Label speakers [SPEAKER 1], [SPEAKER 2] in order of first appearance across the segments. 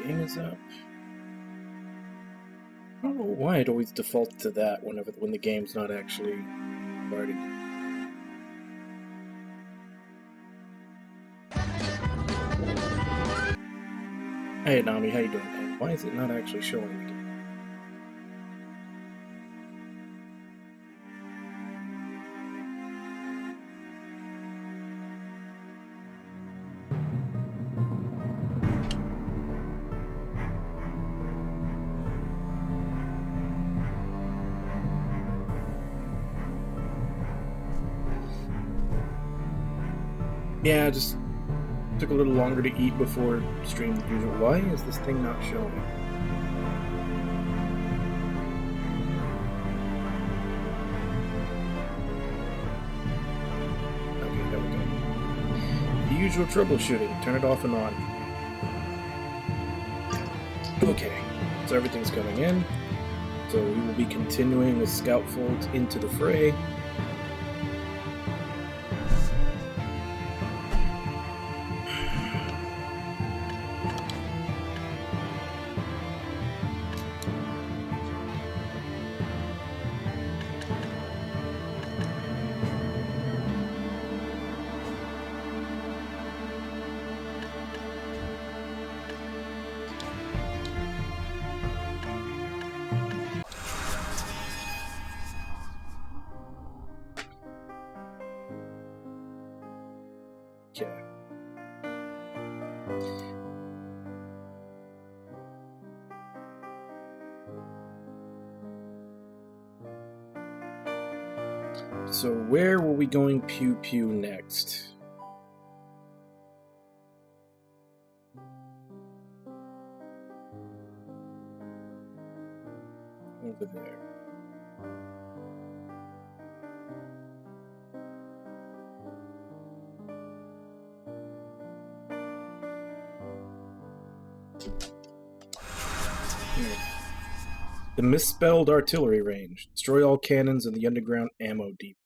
[SPEAKER 1] Game is up. I don't know why it always defaults to that when the game's not actually starting. Hey Nami, how you doing, man? Why is it not actually showing the game? Yeah, just took a little longer to eat before stream than usual. Why is this thing not showing? Okay, there we go. The usual troubleshooting. Turn it off and on. Okay, so everything's coming in. So we will be continuing with Skautfold into the Fray. Okay. So where were we going pew pew next? Over there. Here. The misspelled artillery range. Destroy all cannons in the underground ammo depot.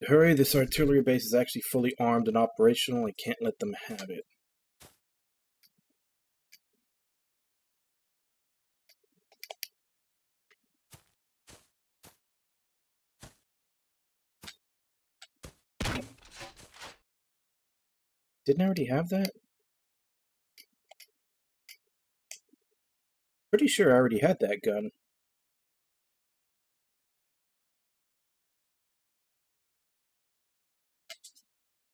[SPEAKER 1] Hurry, this artillery base is actually fully armed and operational. I can't let them have it. Didn't I already have that? Pretty sure I already had that gun.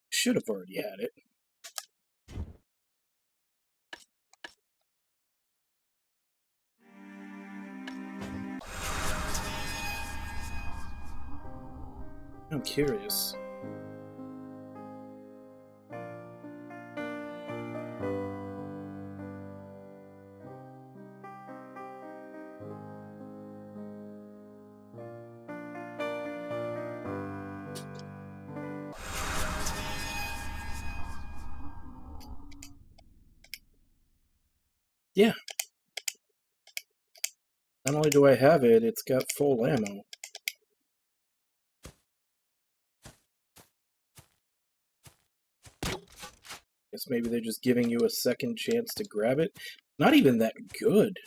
[SPEAKER 1] Should have already had it. I'm curious. Yeah. Not only do I have it, it's got full ammo. Guess maybe they're just giving you a second chance to grab it. Not even that good.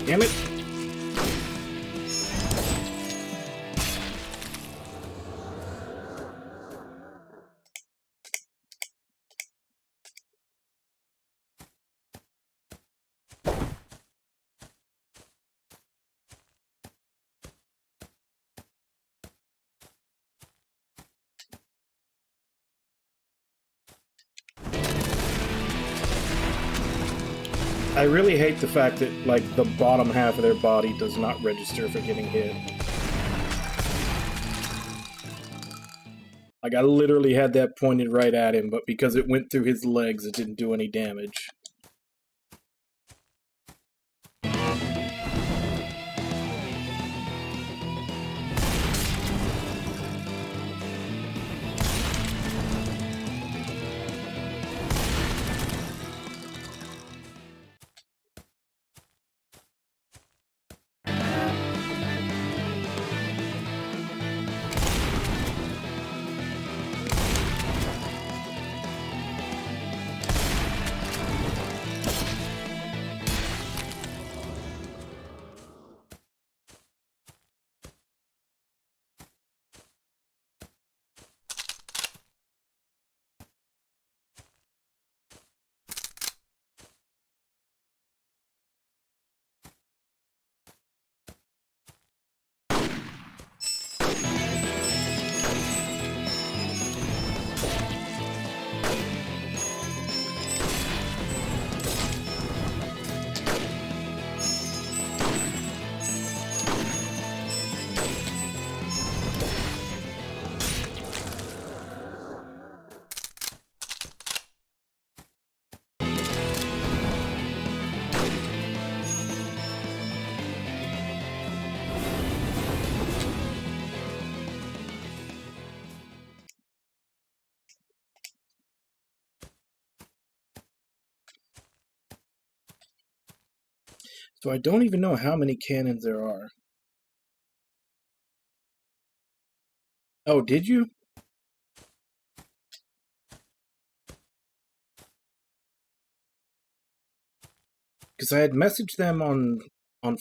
[SPEAKER 1] Damn it! I really hate the fact that, like, the bottom half of their body does not register for getting hit. Like, I literally had that pointed right at him, but because it went through his legs, it didn't do any damage. So I don't even know how many cannons there are. Oh, did you? Because I had messaged them on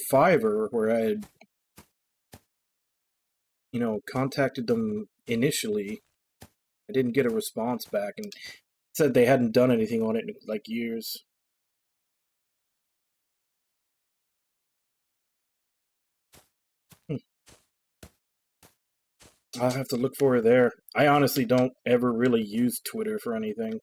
[SPEAKER 1] Fiverr, where I had, you know, contacted them initially. I didn't get a response back, and said they hadn't done anything on it in, like, years. I'll have to look for her there. I honestly don't ever really use Twitter for anything.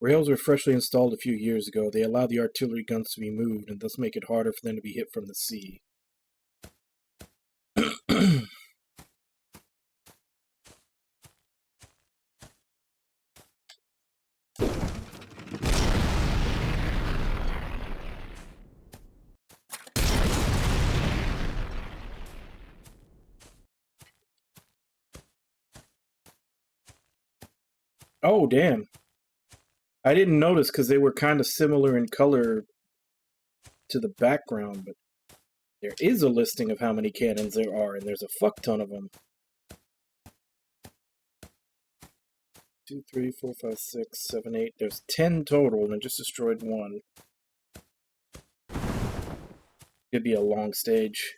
[SPEAKER 1] Rails were freshly installed a few years ago. They allow the artillery guns to be moved and thus make it harder for them to be hit from the sea. Oh, damn. I didn't notice because they were kind of similar in color to the background, but there is a listing of how many cannons there are, and there's a fuck ton of them. 2, 3, 4, 5, 6, 7, 8. There's 10 total, and I just destroyed one. It'd be a long stage.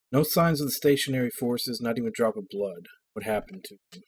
[SPEAKER 1] No signs of the stationary forces, not even a drop of blood. What happened to them?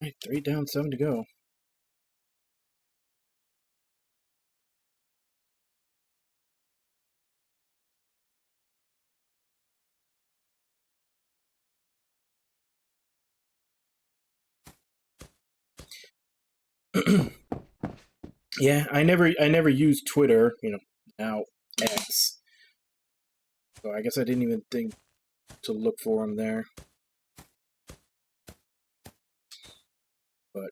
[SPEAKER 1] Right, 3 down, 7 to go. Yeah, I never used Twitter, now X. So I guess I didn't even think to look for him there. But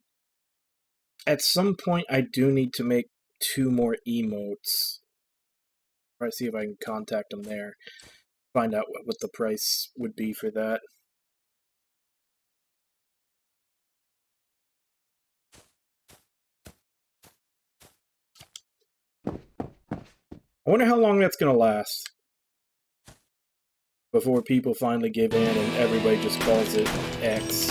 [SPEAKER 1] at some point I do need to make 2 more emotes. Try to see if I can contact him there. Find out what the price would be for that. I wonder how long that's going to last before people finally give in and everybody just calls it X.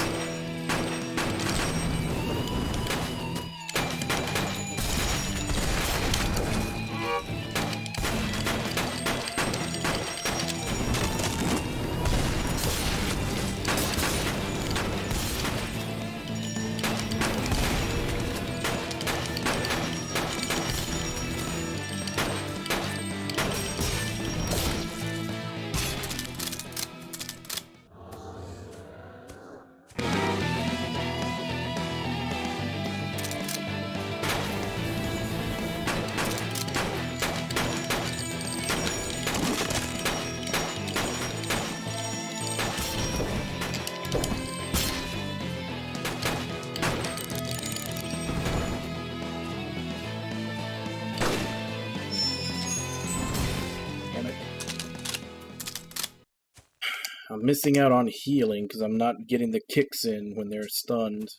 [SPEAKER 1] I'm missing out on healing because I'm not getting the kicks in when they're stunned.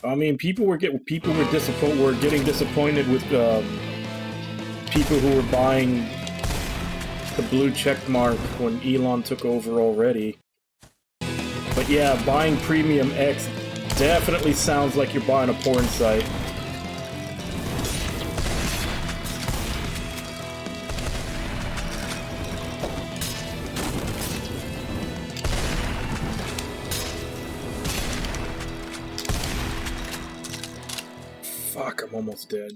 [SPEAKER 1] I mean, people were getting disappointed with people who were buying the blue check mark when Elon took over already. But yeah, buying Premium X definitely sounds like you're buying a porn site. Fuck, I'm almost dead.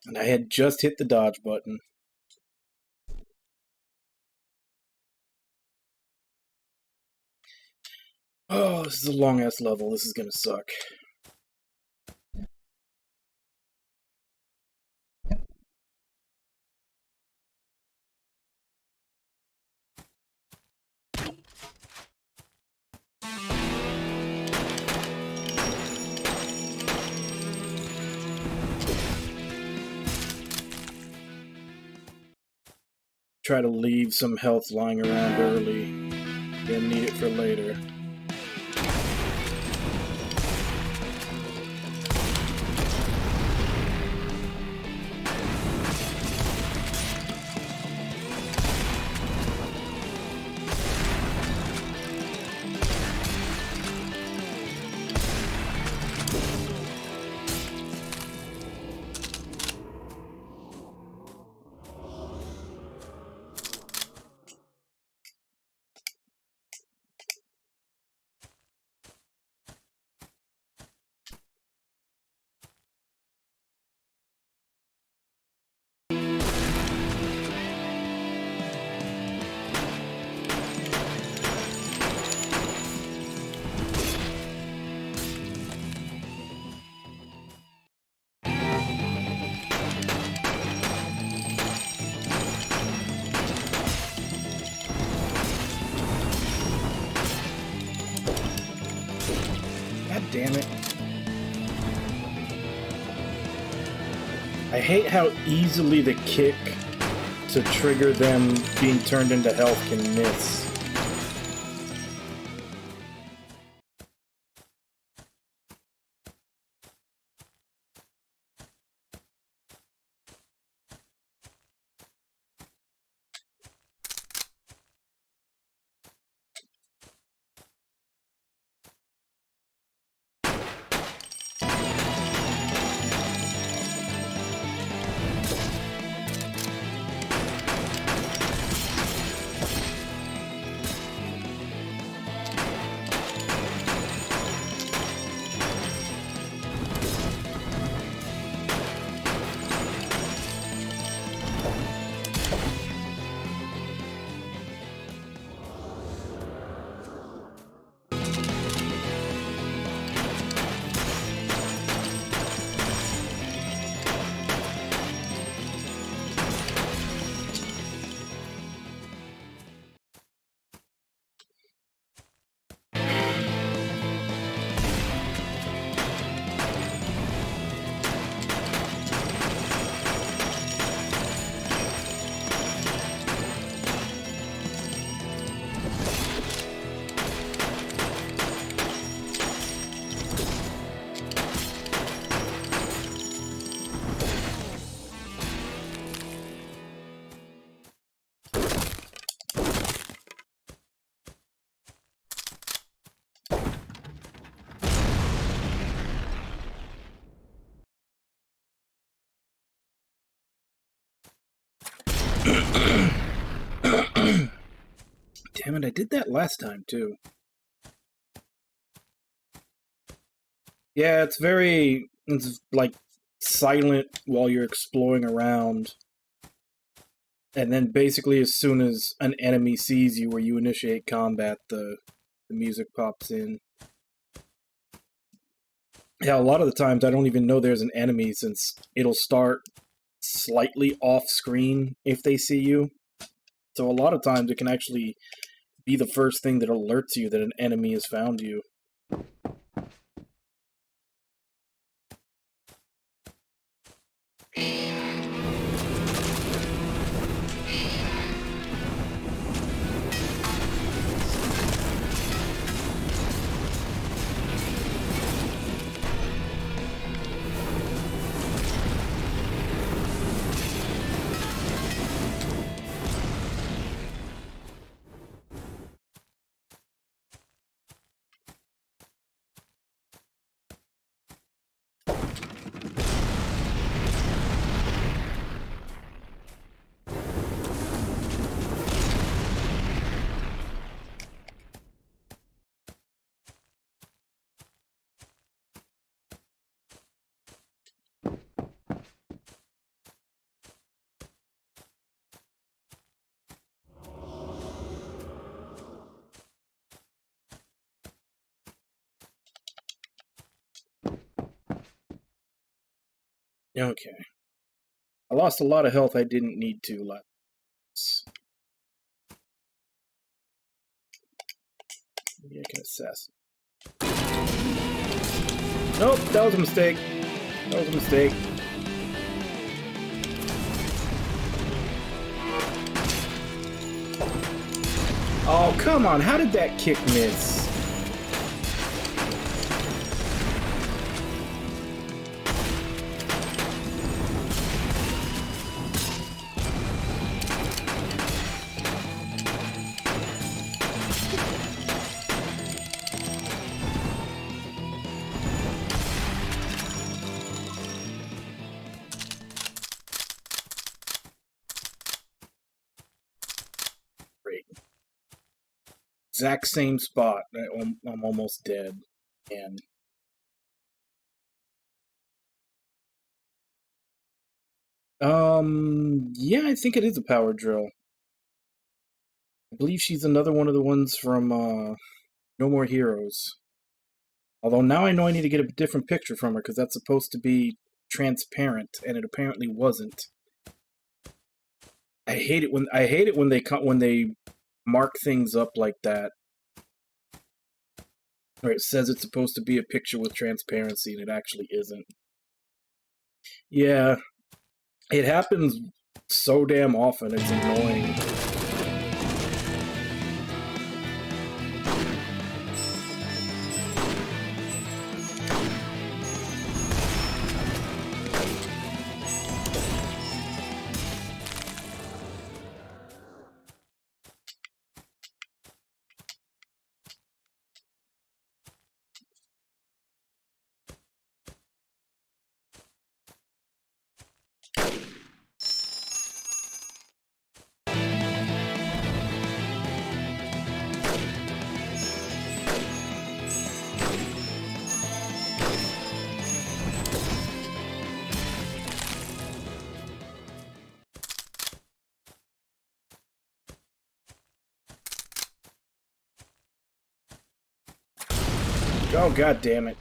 [SPEAKER 1] And I had just hit the dodge button. Oh, this is a long-ass level. This is gonna suck. Try to leave some health lying around early. Then need it for later. Damn it. I hate how easily the kick to trigger them being turned into health can miss. Damn it, I did that last time, too. Yeah, it's like silent while you're exploring around. And then basically as soon as an enemy sees you or you initiate combat, the music pops in. Yeah, a lot of the times I don't even know there's an enemy since it'll start slightly off screen if they see you. So a lot of times it can actually be the first thing that alerts you that an enemy has found you. Okay. I lost a lot of health I didn't need to last. Maybe I can assess. Nope, that was a mistake. That was a mistake. Oh, come on. How did that kick miss? Exact same spot. I'm almost dead. And yeah, I think it is a power drill. I believe she's another one of the ones from No More Heroes. Although now I know I need to get a different picture from her because that's supposed to be transparent, and it apparently wasn't. I hate it when they mark things up like that, where it says it's supposed to be a picture with transparency and it actually isn't. Yeah, it happens so damn often. It's annoying. Oh, god damn it.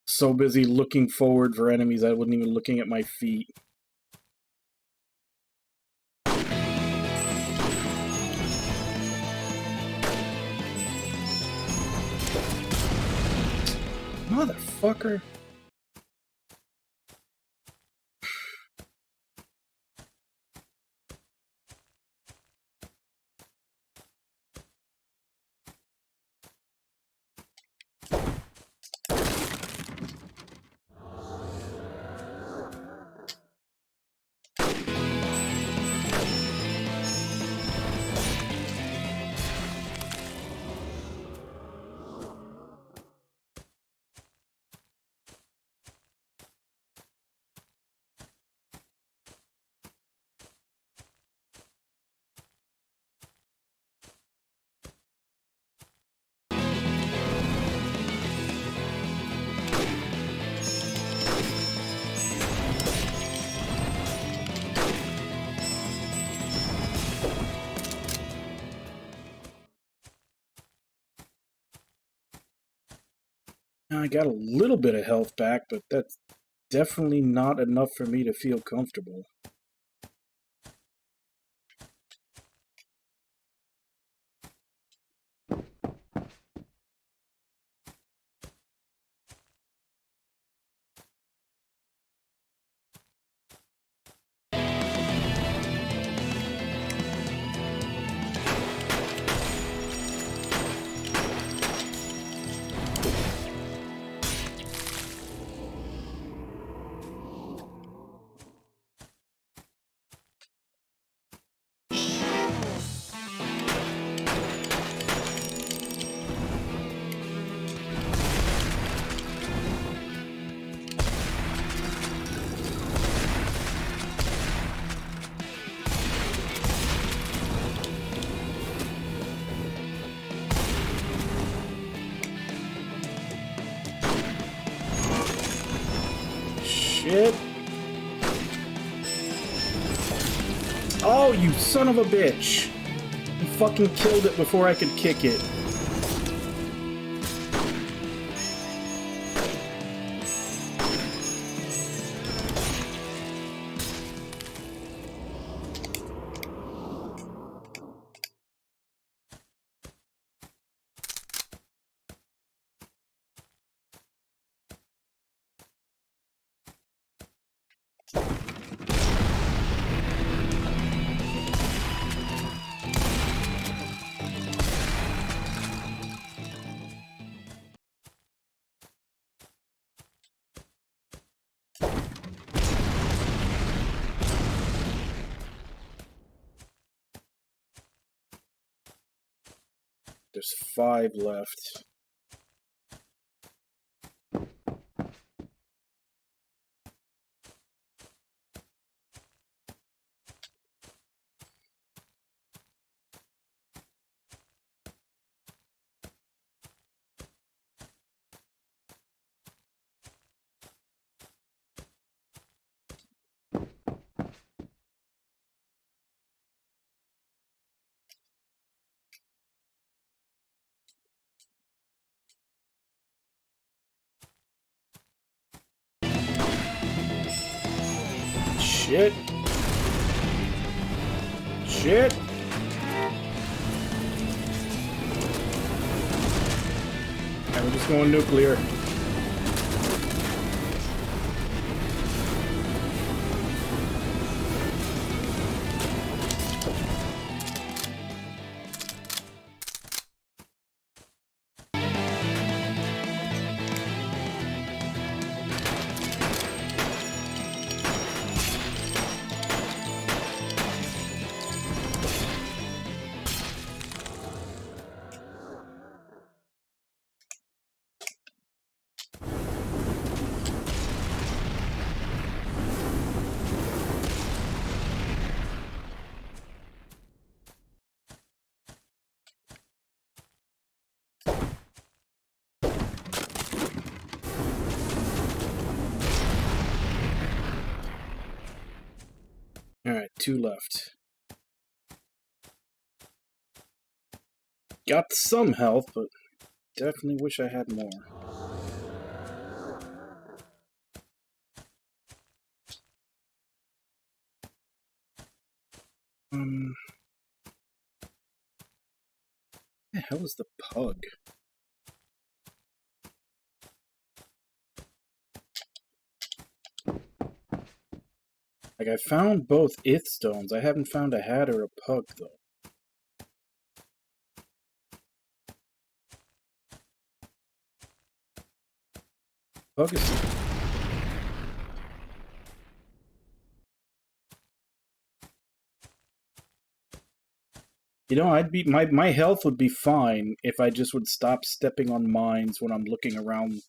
[SPEAKER 1] So busy looking forward for enemies, I wasn't even looking at my feet. Motherfucker. I got a little bit of health back, but that's definitely not enough for me to feel comfortable. Shit. Oh, you son of a bitch! You fucking killed it before I could kick it. There's 5 left. Shit. Shit. And we're just going nuclear. Alright, 2 left. Got some health, but definitely wish I had more. What the hell is the pug? Like, I found both ith stones. I haven't found a hat or a pug, though. Pug is... You know, I'd be... My health would be fine if I just would stop stepping on mines when I'm looking around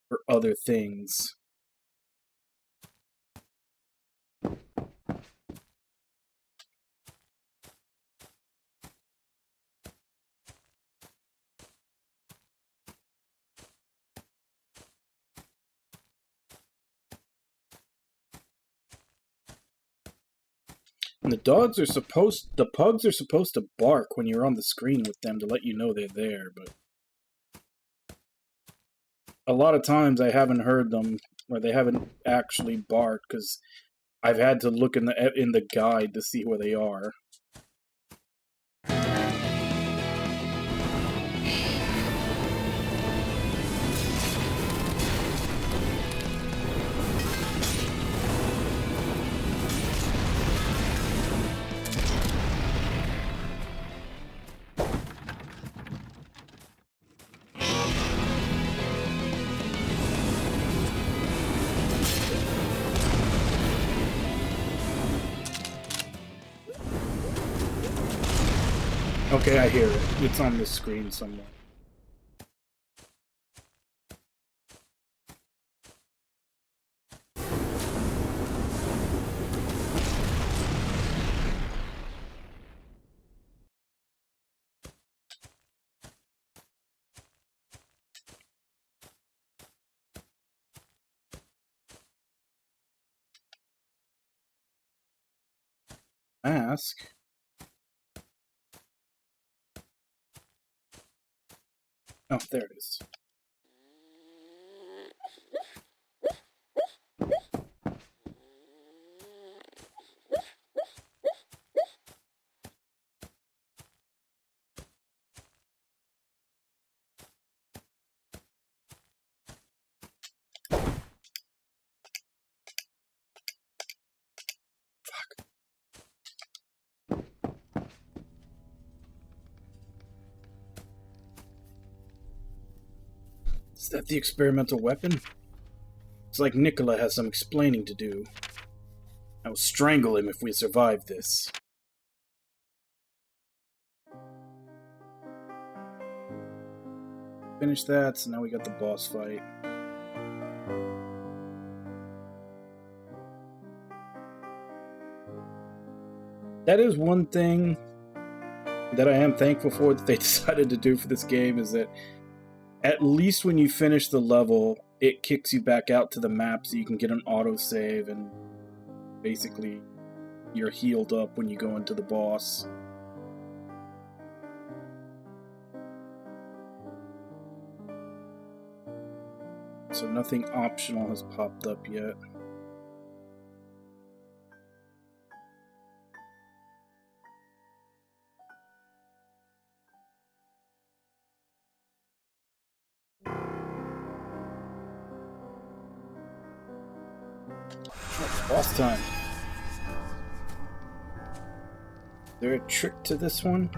[SPEAKER 1] for other things. And the pugs are supposed to bark when you're on the screen with them to let you know they're there, but a lot of times I haven't heard them, or they haven't actually barked, because I've had to look in the guide to see where they are. Okay, I hear it. It's on the screen somewhere. Ask. Oh, there it is. Is that the experimental weapon? It's like Nicola has some explaining to do. I will strangle him if we survive this. Finish that, so now we got the boss fight. That is one thing that I am thankful for that they decided to do for this game, is that at least when you finish the level, it kicks you back out to the map so you can get an autosave, and basically you're healed up when you go into the boss. So nothing optional has popped up yet. Oh, boss time. Is there a trick to this one?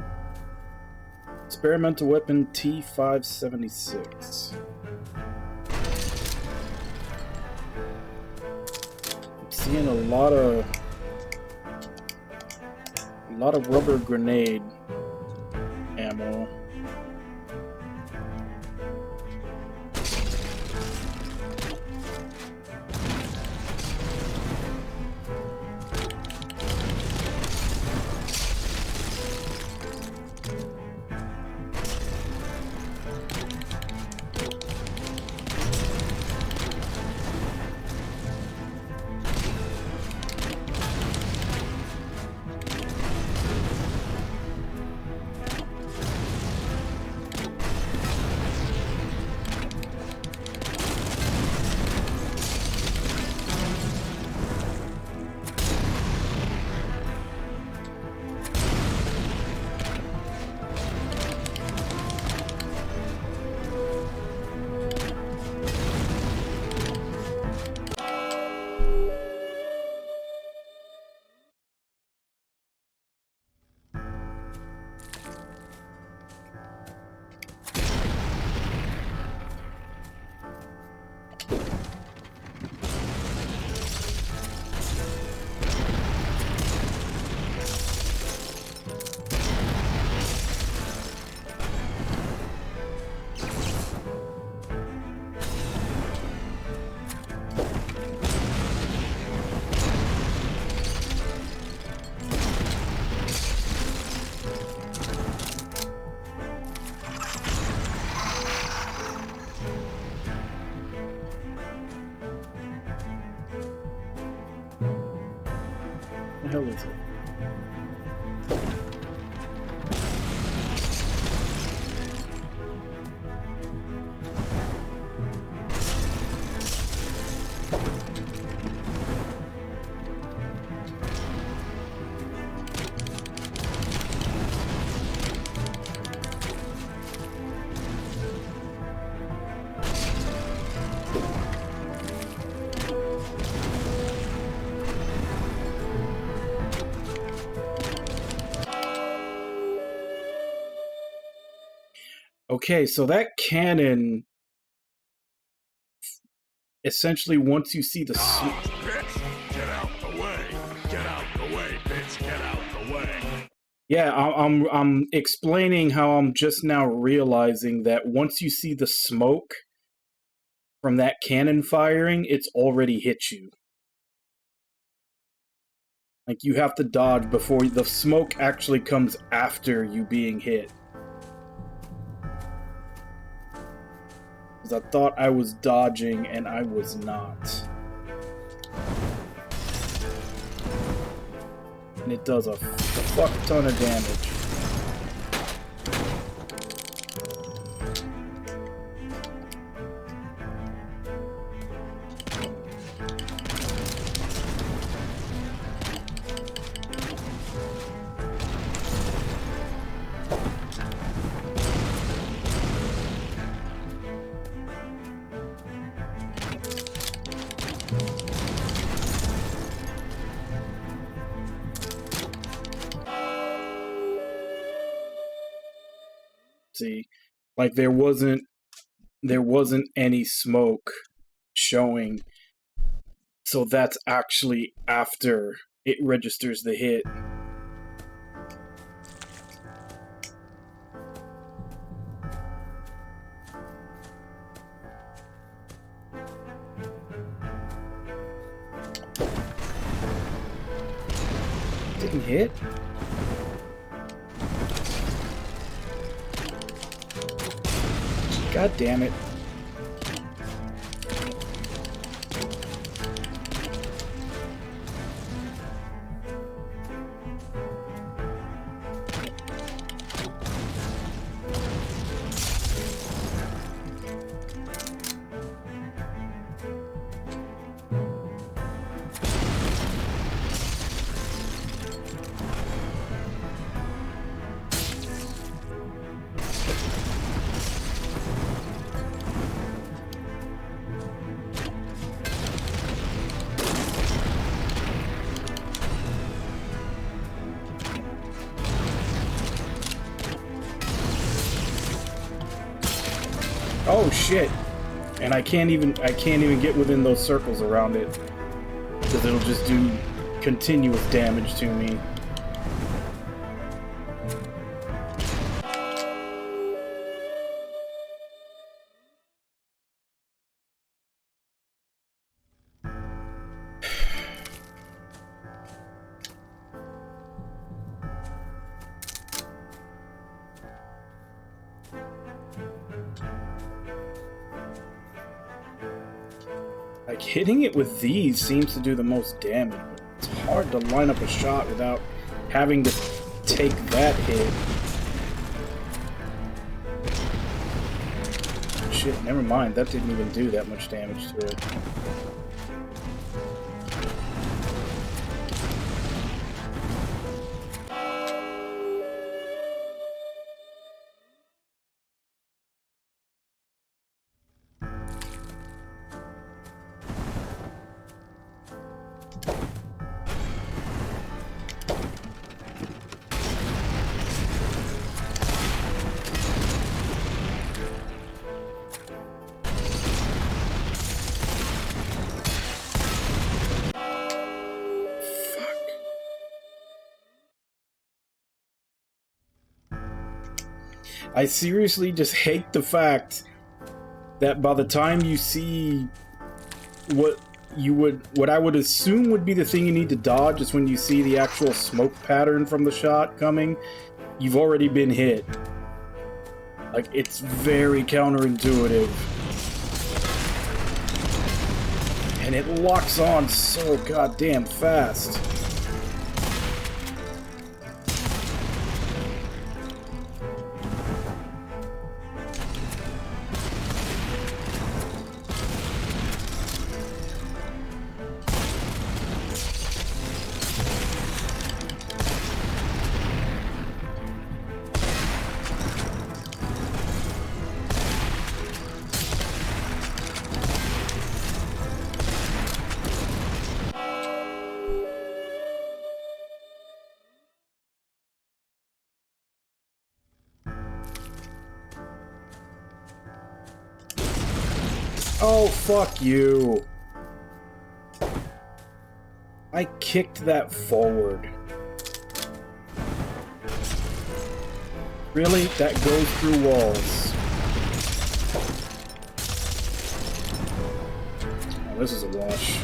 [SPEAKER 1] Experimental weapon T576. I'm seeing a lot of rubber grenade ammo. What the hell is it? Okay, so that cannon, essentially, once you see the
[SPEAKER 2] bitch, get out the way! Get out the way, bitch! Get out the way!
[SPEAKER 1] yeah, I'm explaining how I'm just now realizing that once you see the smoke from that cannon firing, it's already hit you. Like, you have to dodge before the smoke actually comes after you being hit. Because I thought I was dodging, and I was not. And it does a fuck ton of damage. See, like there wasn't any smoke showing, so that's actually after it registers the hit. Didn't hit? God damn it. Oh shit! And I can't even get within those circles around it because it'll just do continuous damage to me. Like, hitting it with these seems to do the most damage, but it's hard to line up a shot without having to take that hit. Shit, never mind, that didn't even do that much damage to it. I seriously just hate the fact that by the time you see what I would assume would be the thing you need to dodge is when you see the actual smoke pattern from the shot coming, you've already been hit. Like, it's very counterintuitive. And it locks on so goddamn fast. Oh, fuck you. I kicked that forward. Really? That goes through walls. Oh, this is a wash.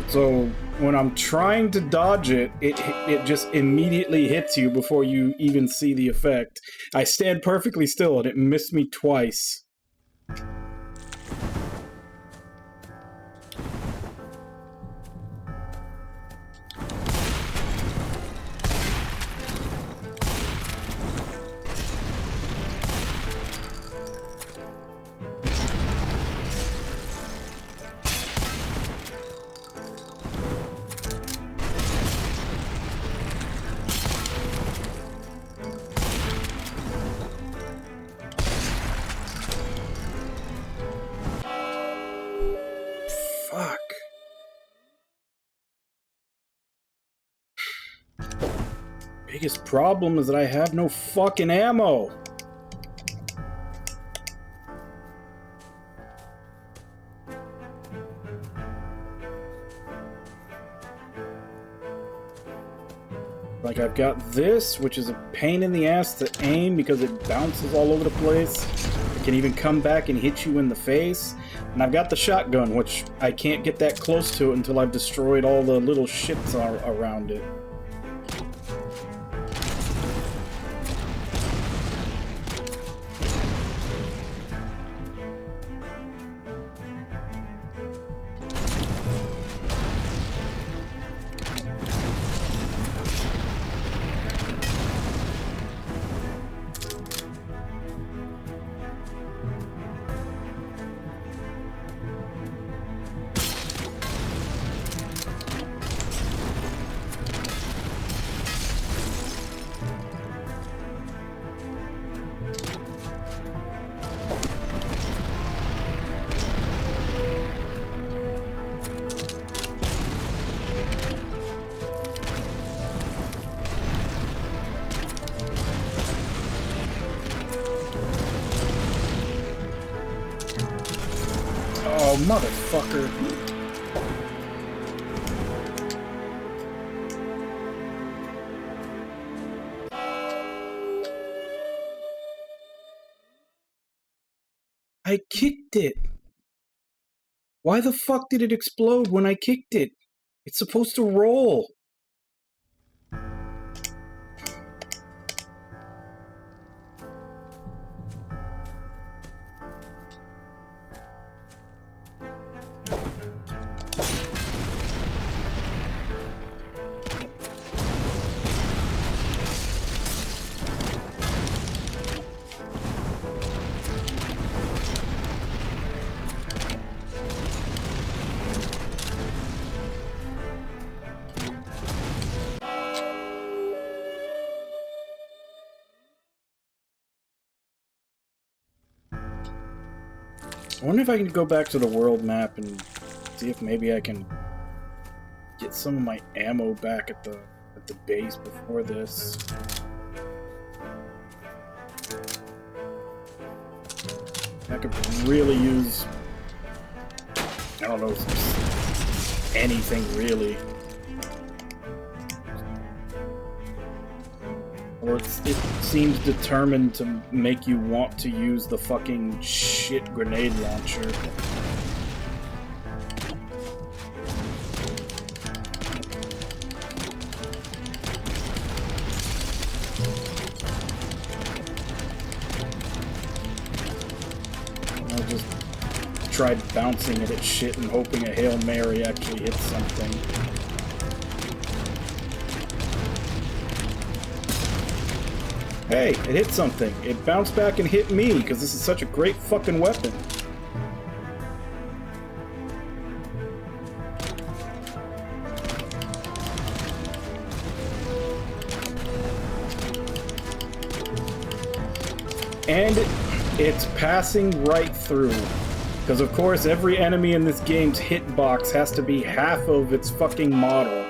[SPEAKER 1] So when I'm trying to dodge it, it just immediately hits you before you even see the effect. I stand perfectly still and it missed me twice. Fuck. Biggest problem is that I have no fucking ammo. Like, I've got this, which is a pain in the ass to aim because it bounces all over the place. It can even come back and hit you in the face. And I've got the shotgun, which I can't get that close to it until I've destroyed all the little shits around it. motherfucker. I kicked it. Why the fuck did it explode when I kicked it? It's supposed to roll. I wonder if I can go back to the world map and see if maybe I can get some of my ammo back at the base before this. I could really use, I don't know, anything really. Or it seems determined to make you want to use the fucking shit grenade launcher. I'll just try bouncing it at shit and hoping a Hail Mary actually hits something. Hey, it hit something. It bounced back and hit me, because this is such a great fucking weapon. And it's passing right through. Because of course, every enemy in this game's hitbox has to be half of its fucking model.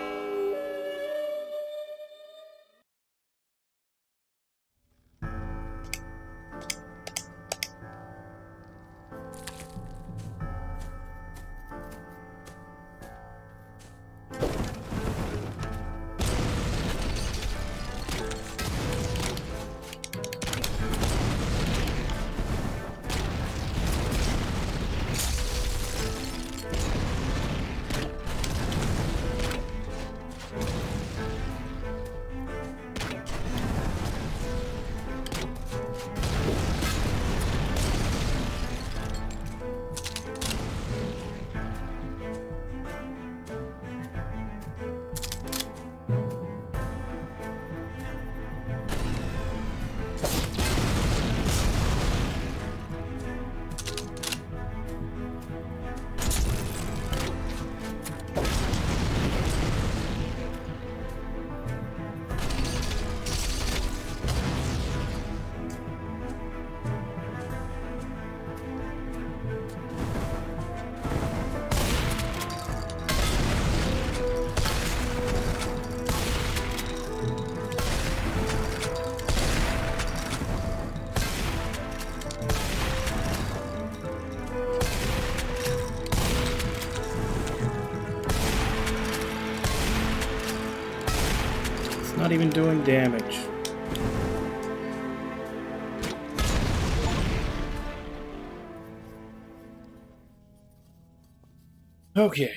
[SPEAKER 1] Not even doing damage. Okay.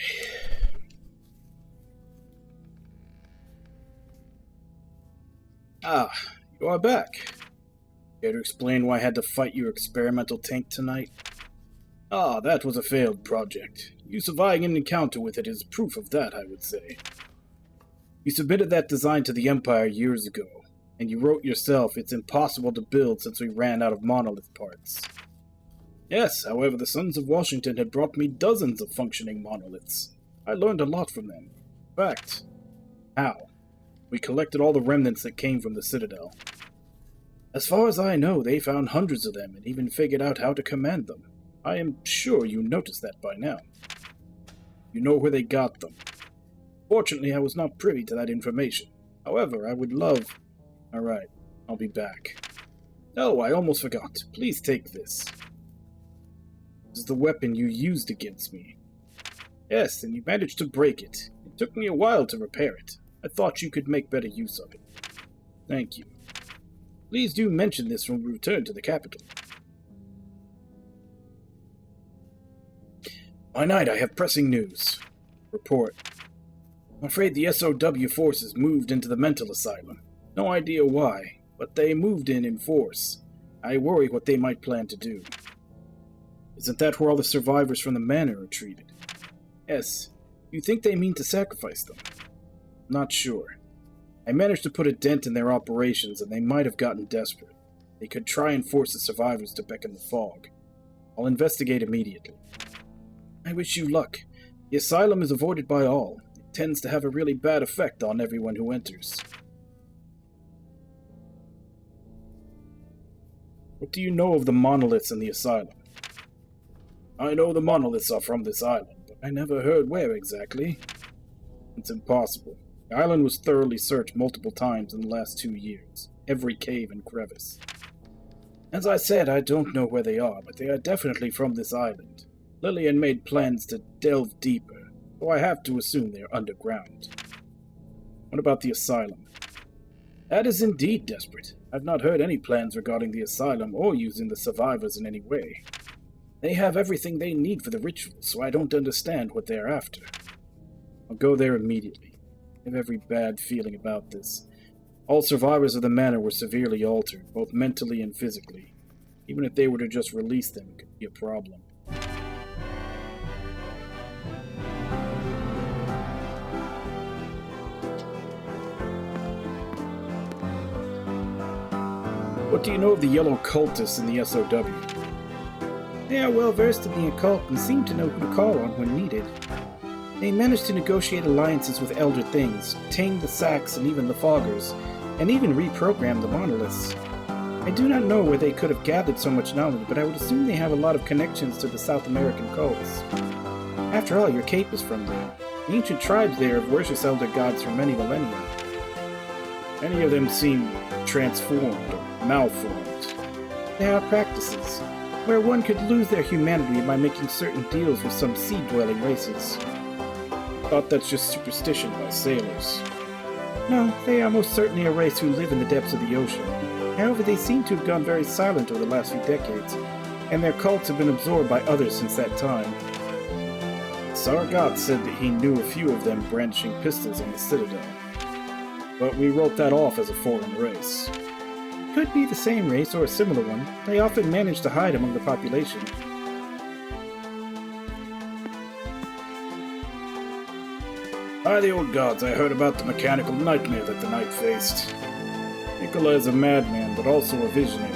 [SPEAKER 1] Ah, you are back. Care to explain why I had to fight your experimental tank tonight? Ah, that was a failed project. You surviving an encounter with it is proof of that, I would say. You submitted that design to the Empire years ago, and you wrote yourself it's impossible to build since we ran out of monolith parts. Yes, however, the Sons of Washington had brought me dozens of functioning monoliths. I learned a lot from them. In fact, how? We collected all the remnants that came from the Citadel. As far as I know, they found hundreds of them and even figured out how to command them. I am sure you noticed that by now. You know where they got them. Fortunately, I was not privy to that information. However, I would love... Alright, I'll be back. Oh, I almost forgot. Please take this. This is the weapon you used against me. Yes, and you managed to break it. It took me a while to repair it. I thought you could make better use of it. Thank you. Please do mention this when we return to the capital. My knight, I have pressing news. Report. I'm afraid the SOW forces moved into the mental asylum. No idea why, but they moved in force. I worry what they might plan to do. Isn't that where all the survivors from the manor are treated? Yes. You think they mean to sacrifice them? Not sure. I managed to put a dent in their operations, and they might have gotten desperate. They could try and force the survivors to beckon the fog. I'll investigate immediately. I wish you luck. The asylum is avoided by all. It tends to have a really bad effect on everyone who enters. What do you know of the monoliths in the asylum? I know the monoliths are from this island, but I never heard where exactly. It's impossible. The island was thoroughly searched multiple times in the last 2 years. Every cave and crevice. As I said, I don't know where they are, but they are definitely from this island. Lillian made plans to delve deeper, so I have to assume they are underground. What about the asylum? That is indeed desperate. I've not heard any plans regarding the asylum or using the survivors in any way. They have everything they need for the ritual, so I don't understand what they are after. I'll go there immediately. I have every bad feeling about this. All survivors of the manor were severely altered, both mentally and physically. Even if they were to just release them, it could be a problem. What do you know of the yellow cultists in the SOW? They are well versed in the occult and seem to know who to call on when needed. They managed to negotiate alliances with Elder Things, tame the Sacks and even the Foggers, and even reprogram the monoliths. I do not know where they could have gathered so much knowledge, but I would assume they have a lot of connections to the South American cults. After all, your cape is from there. The ancient tribes there have worshipped elder gods for many millennia. Many of them seem transformed or malformed. There are practices where one could lose their humanity by making certain deals with some sea-dwelling races. I thought that's just superstition by sailors. No, they are most certainly a race who live in the depths of the ocean. However, they seem to have gone very silent over the last few decades, and their cults have been absorbed by others since that time. Sargat said that he knew a few of them brandishing pistols on the Citadel, but we wrote that off as a foreign race. Could be the same race or a similar one. They often manage to hide among the population. By the old gods, I heard about the mechanical nightmare that the knight faced. Nicola is a madman, but also a visionary.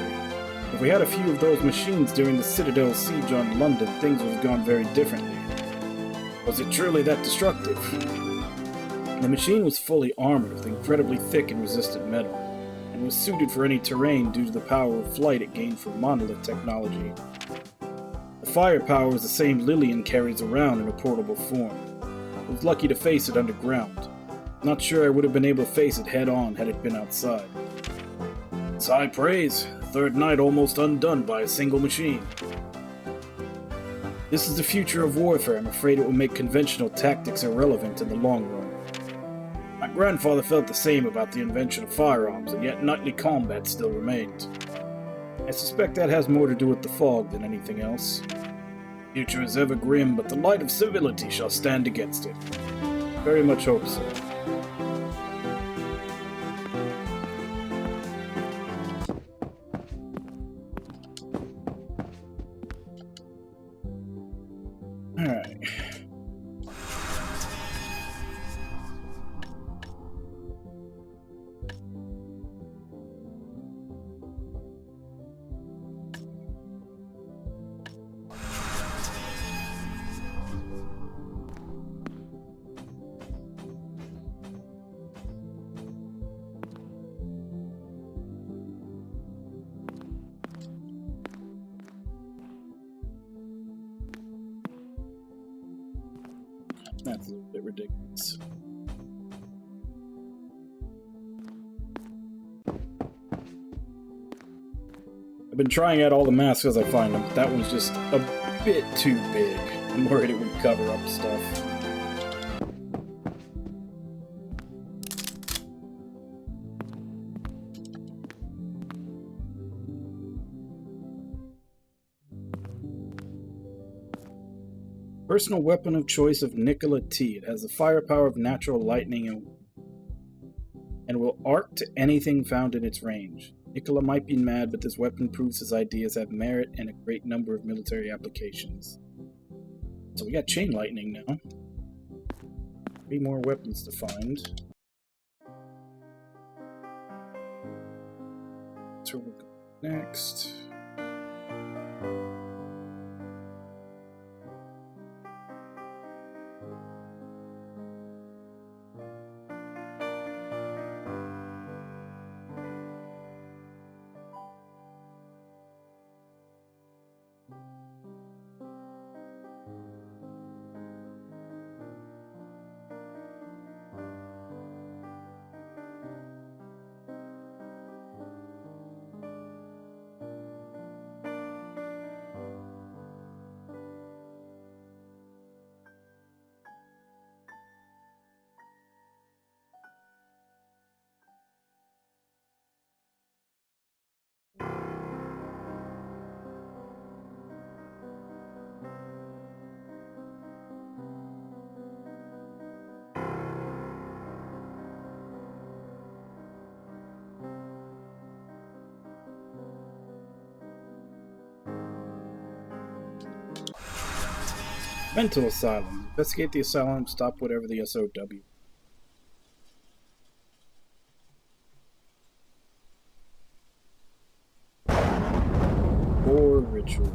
[SPEAKER 1] If we had a few of those machines during the Citadel siege on London, things would have gone very differently. Was it truly that destructive? The machine was fully armored with incredibly thick and resistant metal, and was suited for any terrain due to the power of flight it gained from monolith technology. The firepower is the same Lillian carries around in a portable form. I was lucky to face it underground. Not sure I would have been able to face it head-on had it been outside. It's high praise. Third night almost undone by a single machine. This is the future of warfare. I'm afraid it will make conventional tactics irrelevant in the long run. My grandfather felt the same about the invention of firearms, and yet nightly combat still remained. I suspect that has more to do with the fog than anything else. Future is ever grim, but the light of civility shall stand against it. Very much hope so. Alright. That's a little bit ridiculous. I've been trying out all the masks as I find them, but that one's just bit too big. I'm worried it would cover up stuff. Personal weapon of choice of Nikola T. It has the firepower of natural lightning and will arc to anything found in its range. Nikola might be mad, but this weapon proves his ideas have merit and a great number of military applications. So we got chain lightning now. 3 more weapons to find. So we'll go next. Mental Asylum. Investigate the asylum, stop whatever the SOW. Or ritual.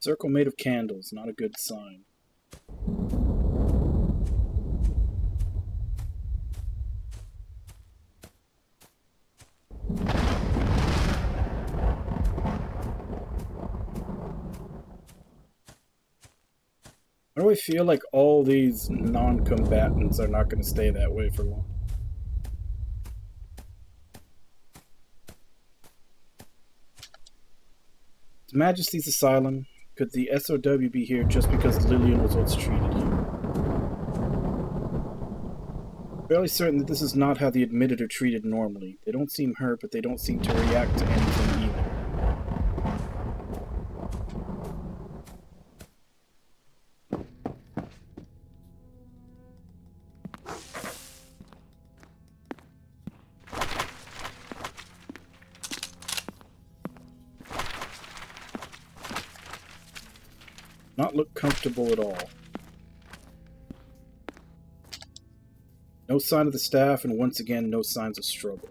[SPEAKER 1] Circle made of candles, not a good sign. Why do I feel like all these non-combatants are not going to stay that way for long? His Majesty's Asylum. Could the SOW be here just because Lillian was what's treated him? Fairly certain that this is not how the admitted are treated normally. They don't seem hurt, but they don't seem to react to anything either. Not look comfortable at all. No sign of the staff, and once again, no signs of struggle.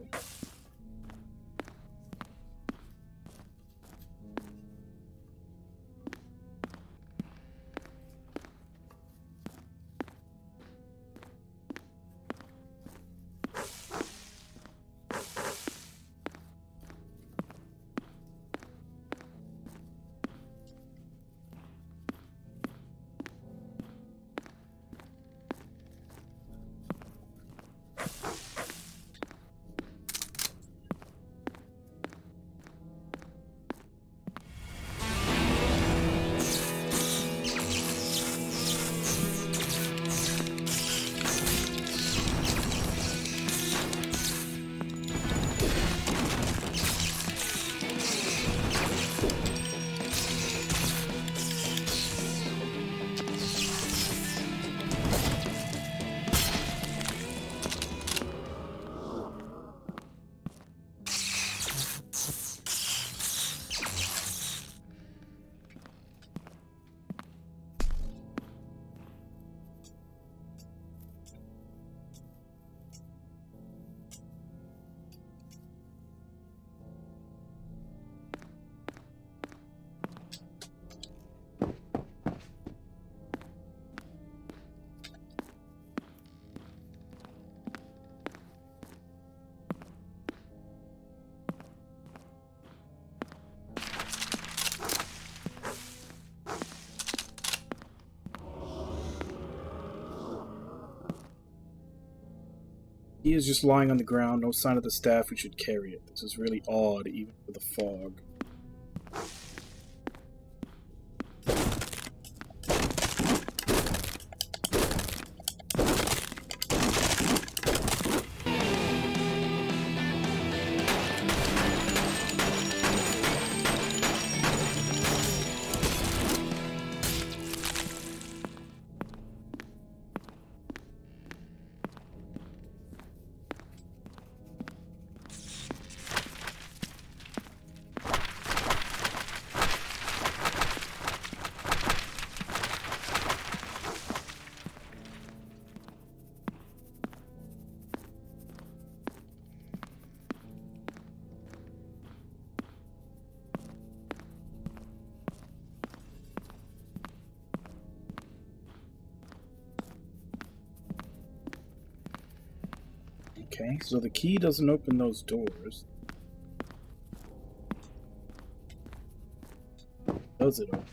[SPEAKER 1] He is just lying on the ground, no sign of the staff who should carry it. This is really odd, even with the fog. Okay, so the key doesn't open those doors. Does it open?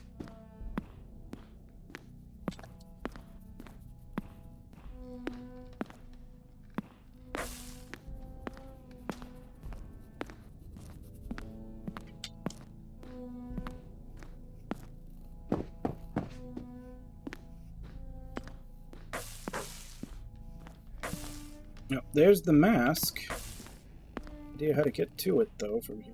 [SPEAKER 1] Yep, there's the mask. Idea how to get to it though from here.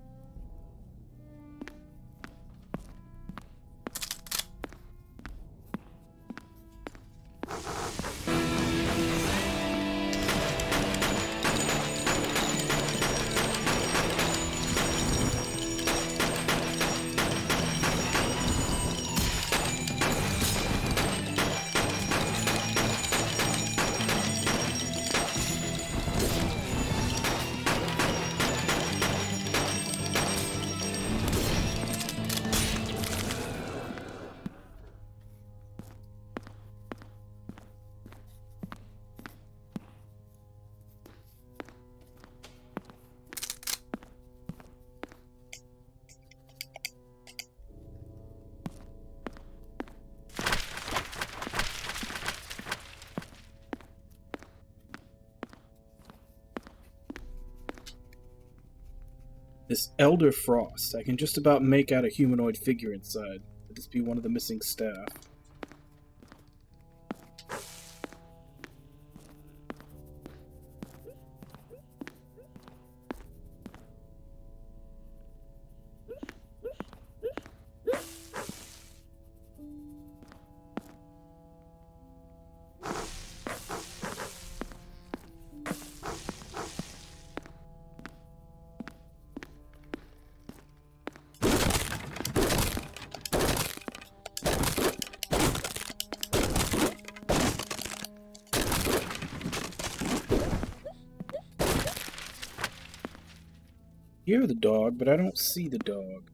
[SPEAKER 1] This Elder Frost. I can just about make out a humanoid figure inside. Could this be one of the missing staff? Hear the dog, but I don't see the dog.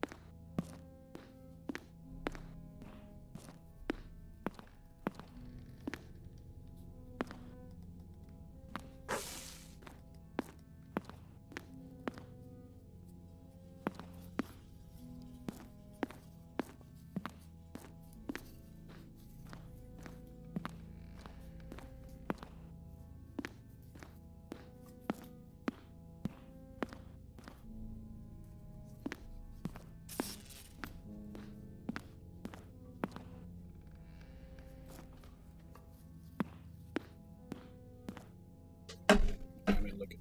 [SPEAKER 1] Let me look at.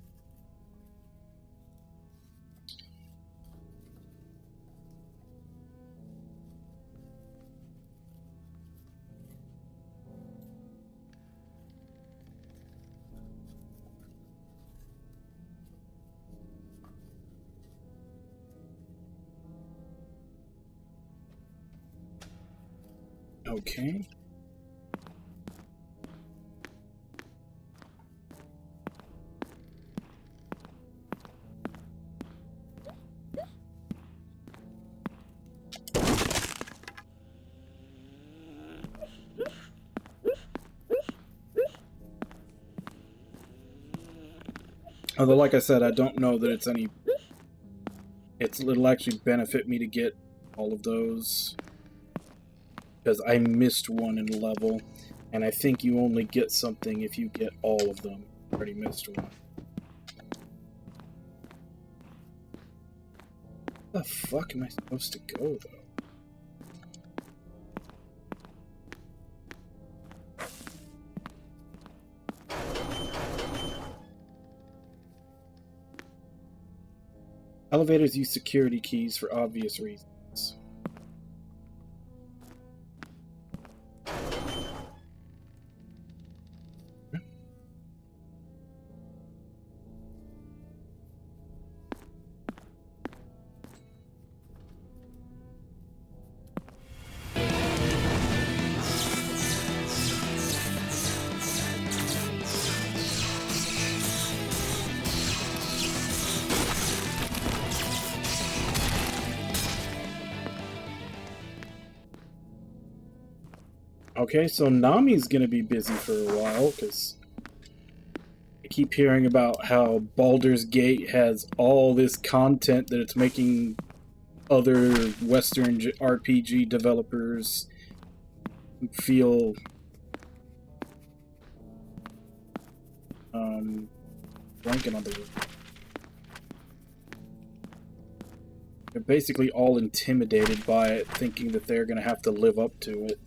[SPEAKER 1] Okay. Although, like I said, I don't know that it'll actually benefit me to get all of those. Because I missed one in level, and I think you only get something if you get all of them. Already missed one. Where the fuck am I supposed to go, though? Elevators use security keys for obvious reasons. Okay, so Nami's gonna be busy for a while, because I keep hearing about how Baldur's Gate has all this content that it's making other Western RPG developers feel blanking on the word. They're basically all intimidated by it, thinking that they're gonna have to live up to it.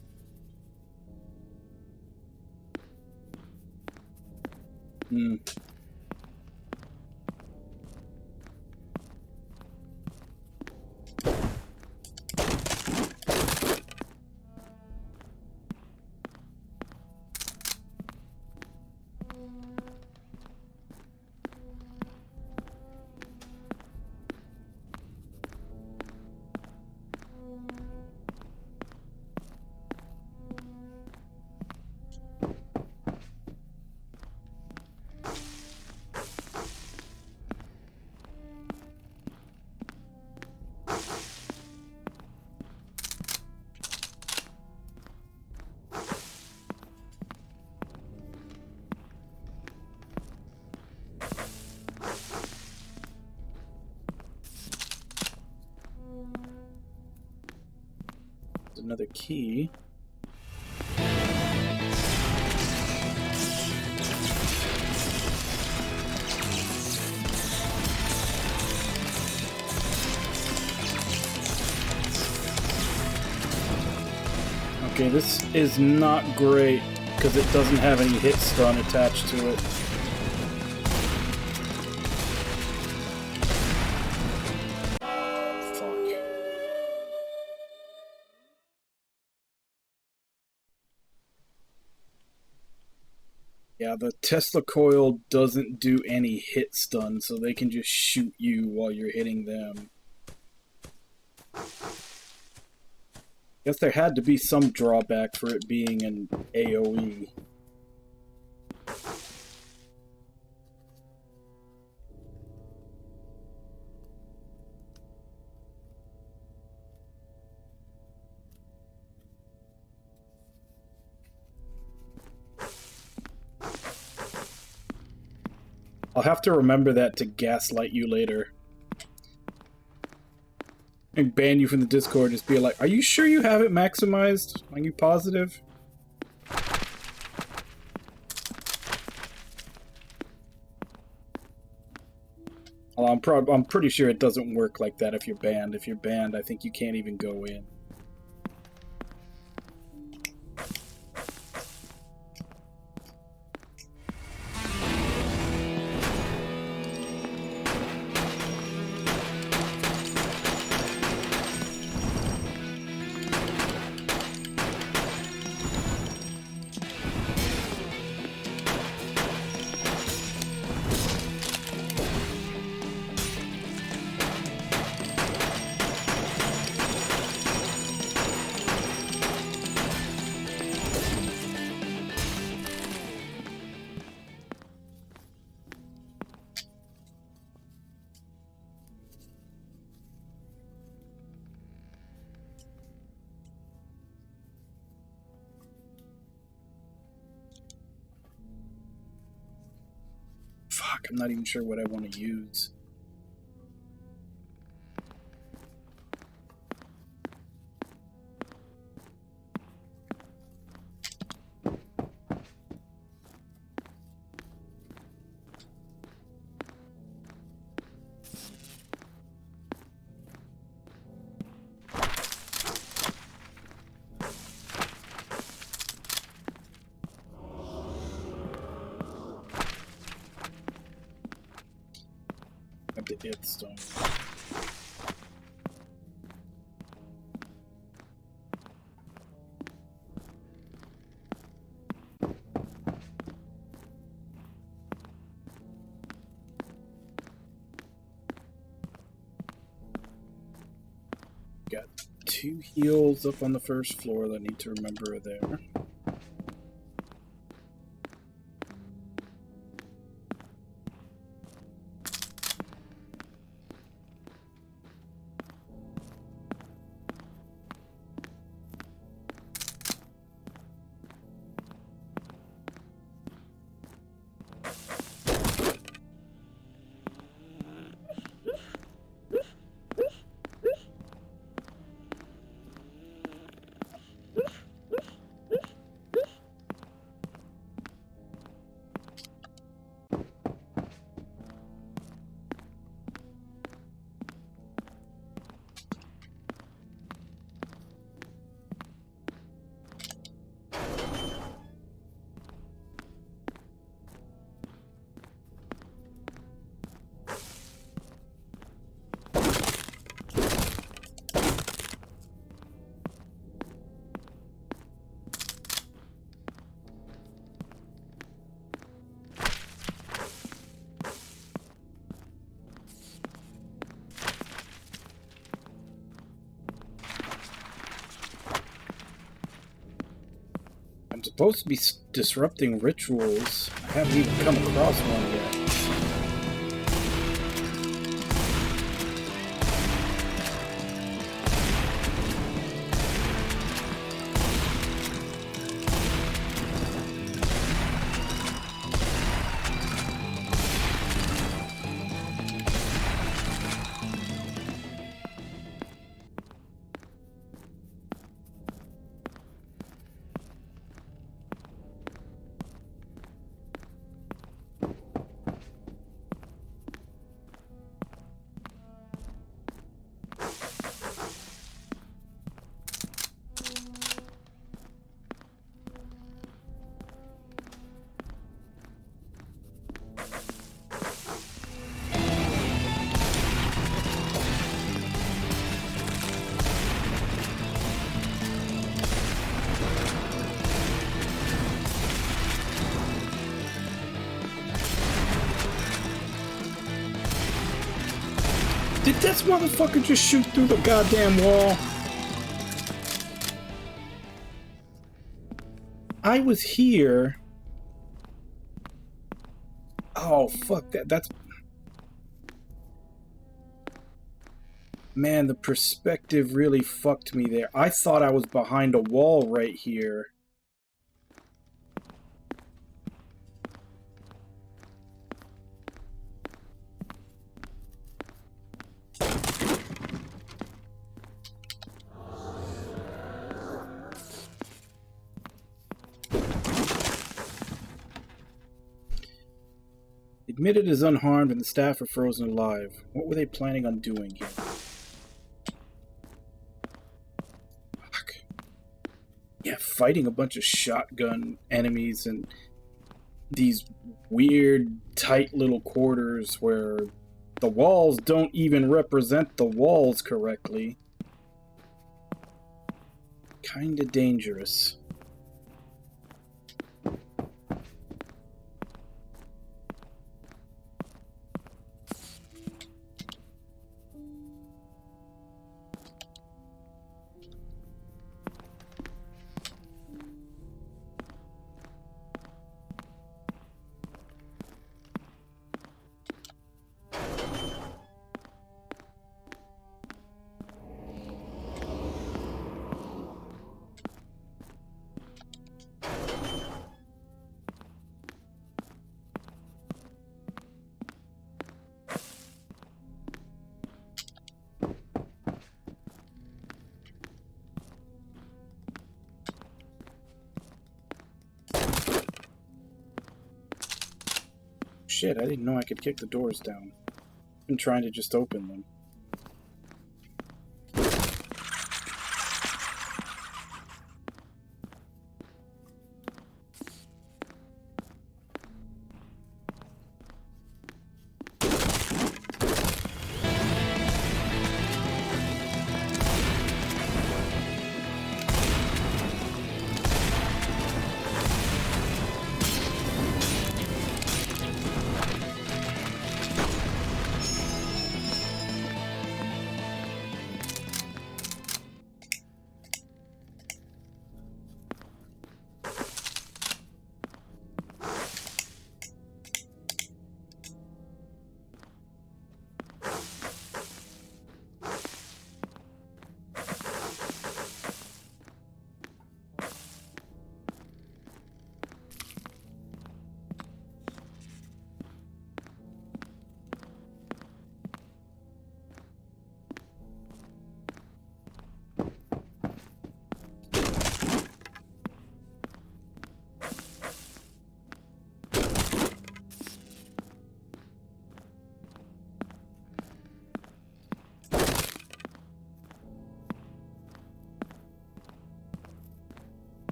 [SPEAKER 1] Another key. Okay, this is not great because it doesn't have any hit stun attached to it. Yeah, the Tesla coil doesn't do any hit stun, so they can just shoot you while you're hitting them. Guess there had to be some drawback for it being an AoE. I'll have to remember that to gaslight you later. And ban you from the Discord, just be like, are you sure you have it maximized? Are you positive? Well, I'm pretty sure it doesn't work like that if you're banned. If you're banned, I think you can't even go in. Fuck, I'm not even sure what I want to use. Yeah, the stone. Got 2 heals up on the first floor that I need to remember are there. I'm supposed to be disrupting rituals. I haven't even come across one yet. Did this motherfucker just shoot through the goddamn wall? I was here. Oh, fuck that. That's... Man, the perspective really fucked me there. I thought I was behind a wall right here. Admitted is unharmed and the staff are frozen alive. What were they planning on doing here? Fuck. Yeah, fighting a bunch of shotgun enemies and these weird, tight little quarters where the walls don't even represent the walls correctly. Kinda dangerous. Shit, I didn't know I could kick the doors down. I've been trying to just open them.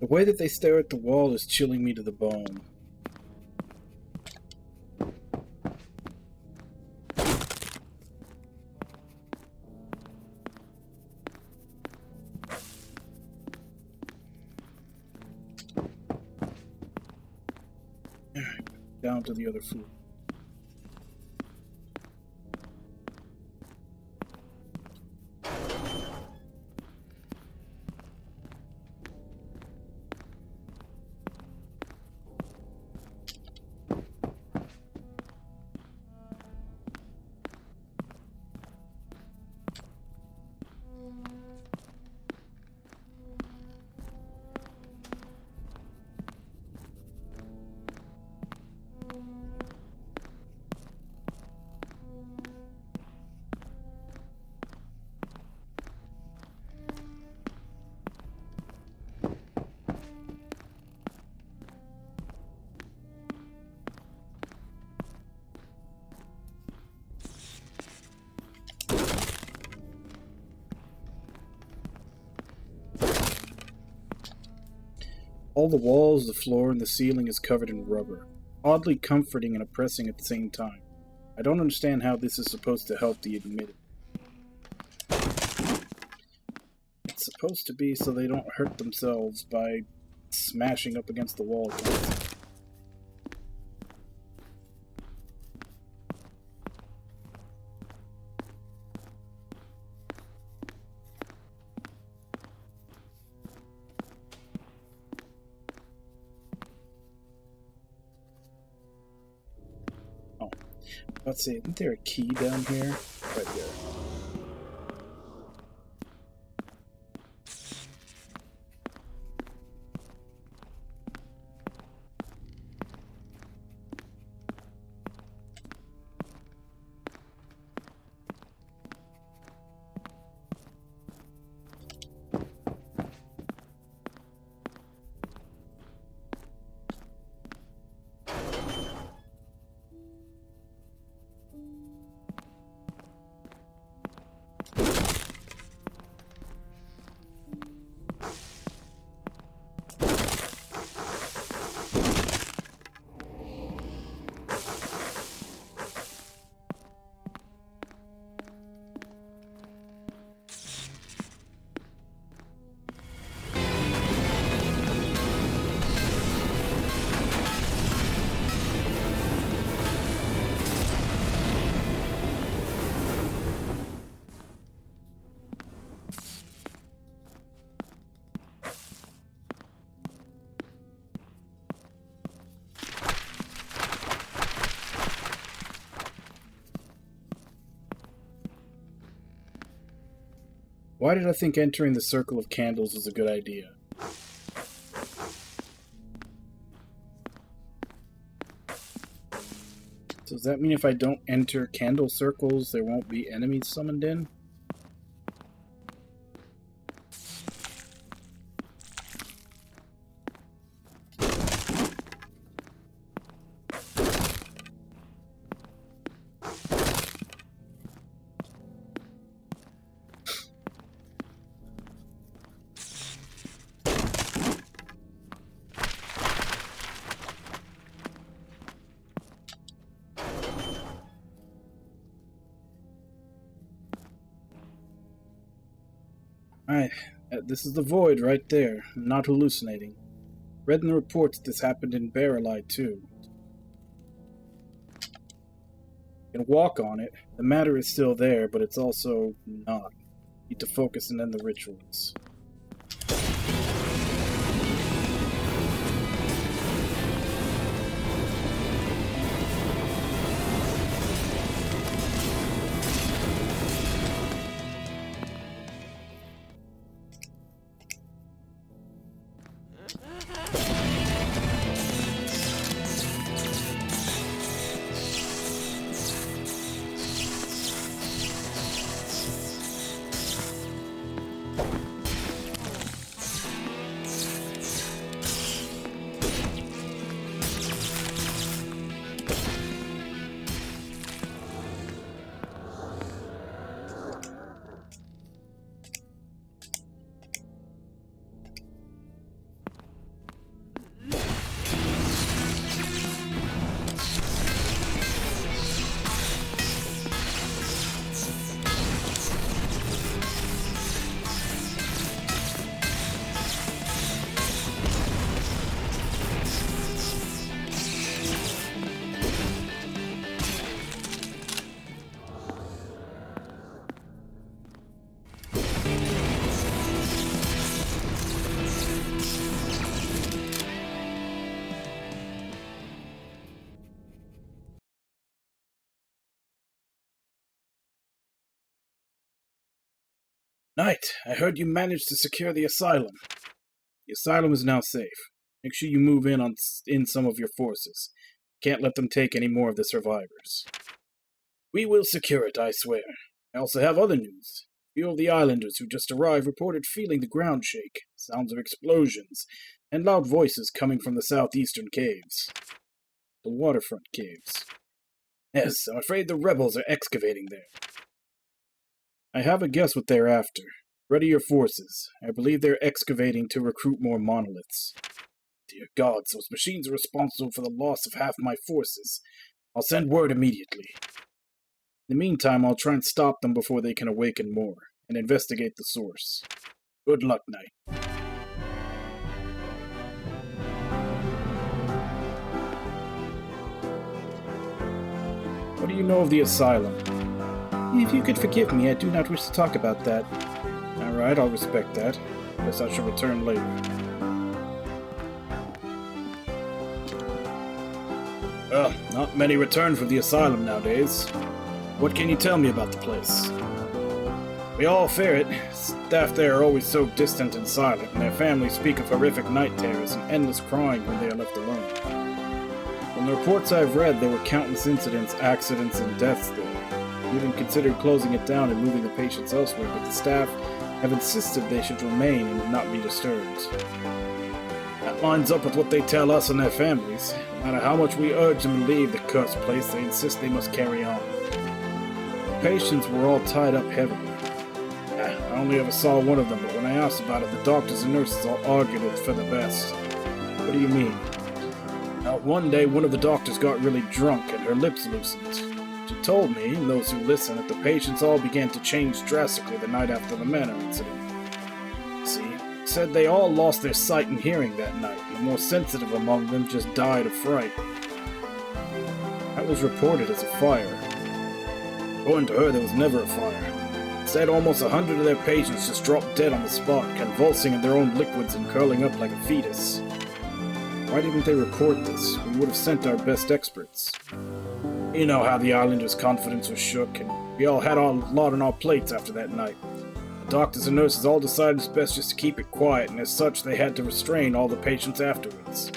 [SPEAKER 1] way that they stare at the wall is chilling me to the bone. Down to the other floor. All the walls, the floor, and the ceiling is covered in rubber. Oddly comforting and oppressing at the same time. I don't understand how this is supposed to help the admitted. It's supposed to be so they don't hurt themselves by smashing up against the wall. Let's see, isn't there a key down here? Right there. Why did I think entering the circle of candles was a good idea? So does that mean if I don't enter candle circles, there won't be enemies summoned in? This is the void right there. I'm not hallucinating. Read in the reports this happened in Barrelite too. You can walk on it. The matter is still there, but it's also not. You need to focus and end the rituals. Knight, I heard you managed to secure the asylum. The asylum is now safe. Make sure you move in some of your forces. Can't let them take any more of the survivors. We will secure it, I swear. I also have other news. A few of the islanders who just arrived reported feeling the ground shake, sounds of explosions, and loud voices coming from the southeastern caves. The waterfront caves. Yes, I'm afraid the rebels are excavating there. I have a guess what they're after. Ready your forces. I believe they're excavating to recruit more monoliths. Dear gods, those machines are responsible for the loss of half my forces. I'll send word immediately. In the meantime, I'll try and stop them before they can awaken more, and investigate the source. Good luck, Knight. What do you know of the asylum? If you could forgive me, I do not wish to talk about that. Alright, I'll respect that. Guess I shall return later. Well, not many return from the asylum nowadays. What can you tell me about the place? We all fear it. Staff there are always so distant and silent, and their families speak of horrific night terrors and endless crying when they are left alone. From the reports I've read, there were countless incidents, accidents, and deaths there. We even considered closing it down and moving the patients elsewhere, but the staff have insisted they should remain and not be disturbed. That lines up with what they tell us and their families. No matter how much we urge them to leave the cursed place, they insist they must carry on. The patients were all tied up heavily. I only ever saw one of them, but when I asked about it, the doctors and nurses all argued it for the best. What do you mean? Now, one day, one of the doctors got really drunk and her lips loosened. She told me, and those who listened, that the patients all began to change drastically the night after the manor incident. See, said they all lost their sight and hearing that night, and the more sensitive among them just died of fright. That was reported as a fire. According to her, there was never a fire. Instead, almost 100 of their patients just dropped dead on the spot, convulsing in their own liquids and curling up like a fetus. Why didn't they report this? We would have sent our best experts. You know how the islanders' confidence was shook, and we all had a lot on our plates after that night. The doctors and nurses all decided it's best just to keep it quiet, and as such, they had to restrain all the patients afterwards.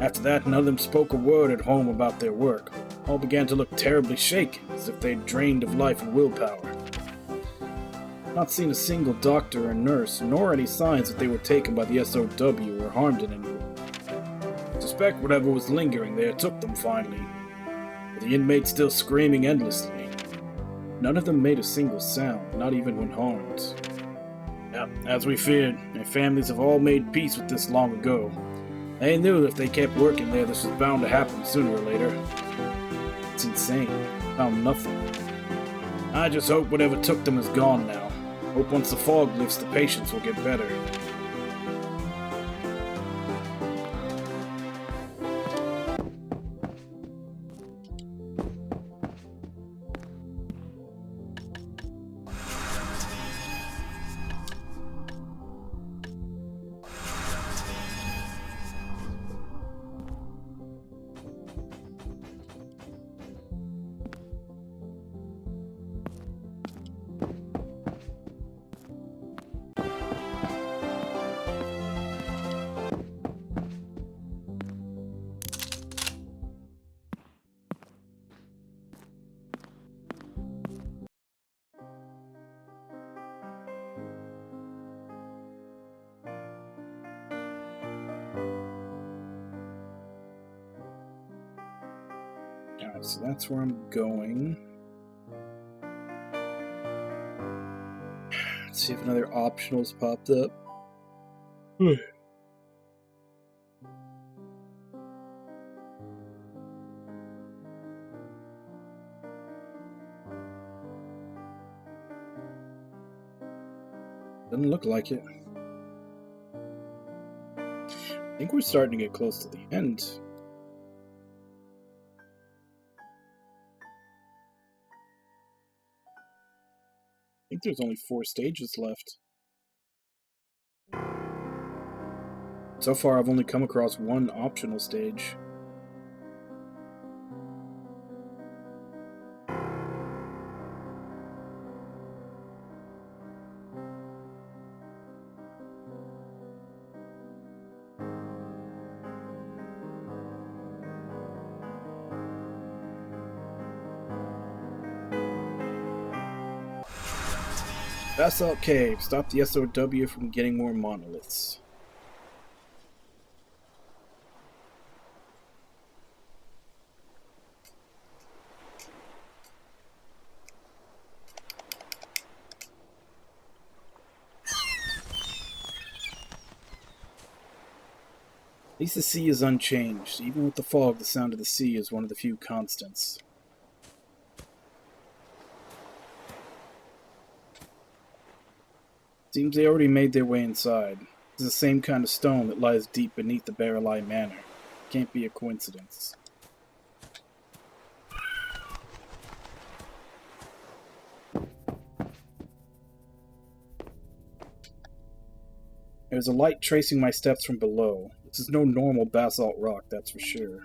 [SPEAKER 1] After that, none of them spoke a word at home about their work. All began to look terribly shaken, as if they'd drained of life and willpower. Not seen a single doctor or nurse, nor any signs that they were taken by the SOW or harmed in any way. Suspect whatever was lingering there took them finally, with the inmates still screaming endlessly. None of them made a single sound, not even when harmed. Yep, as we feared, their families have all made peace with this long ago. They knew if they kept working there, this was bound to happen sooner or later. It's insane. Found nothing. I just hope whatever took them is gone now. Hope once the fog lifts, the patients will get better. Alright, so that's where I'm going. Let's see if another optional's popped up. Doesn't look like it. I think we're starting to get close to the end. I think there's only 4 stages left. So far, I've only come across one optional stage. Basalt Cave. Stop the SOW from getting more monoliths. At least the sea is unchanged. Even with the fog, the sound of the sea is one of the few constants. Seems they already made their way inside. It's the same kind of stone that lies deep beneath the Barreleye Manor. Can't be a coincidence. There's a light tracing my steps from below. This is no normal basalt rock, that's for sure.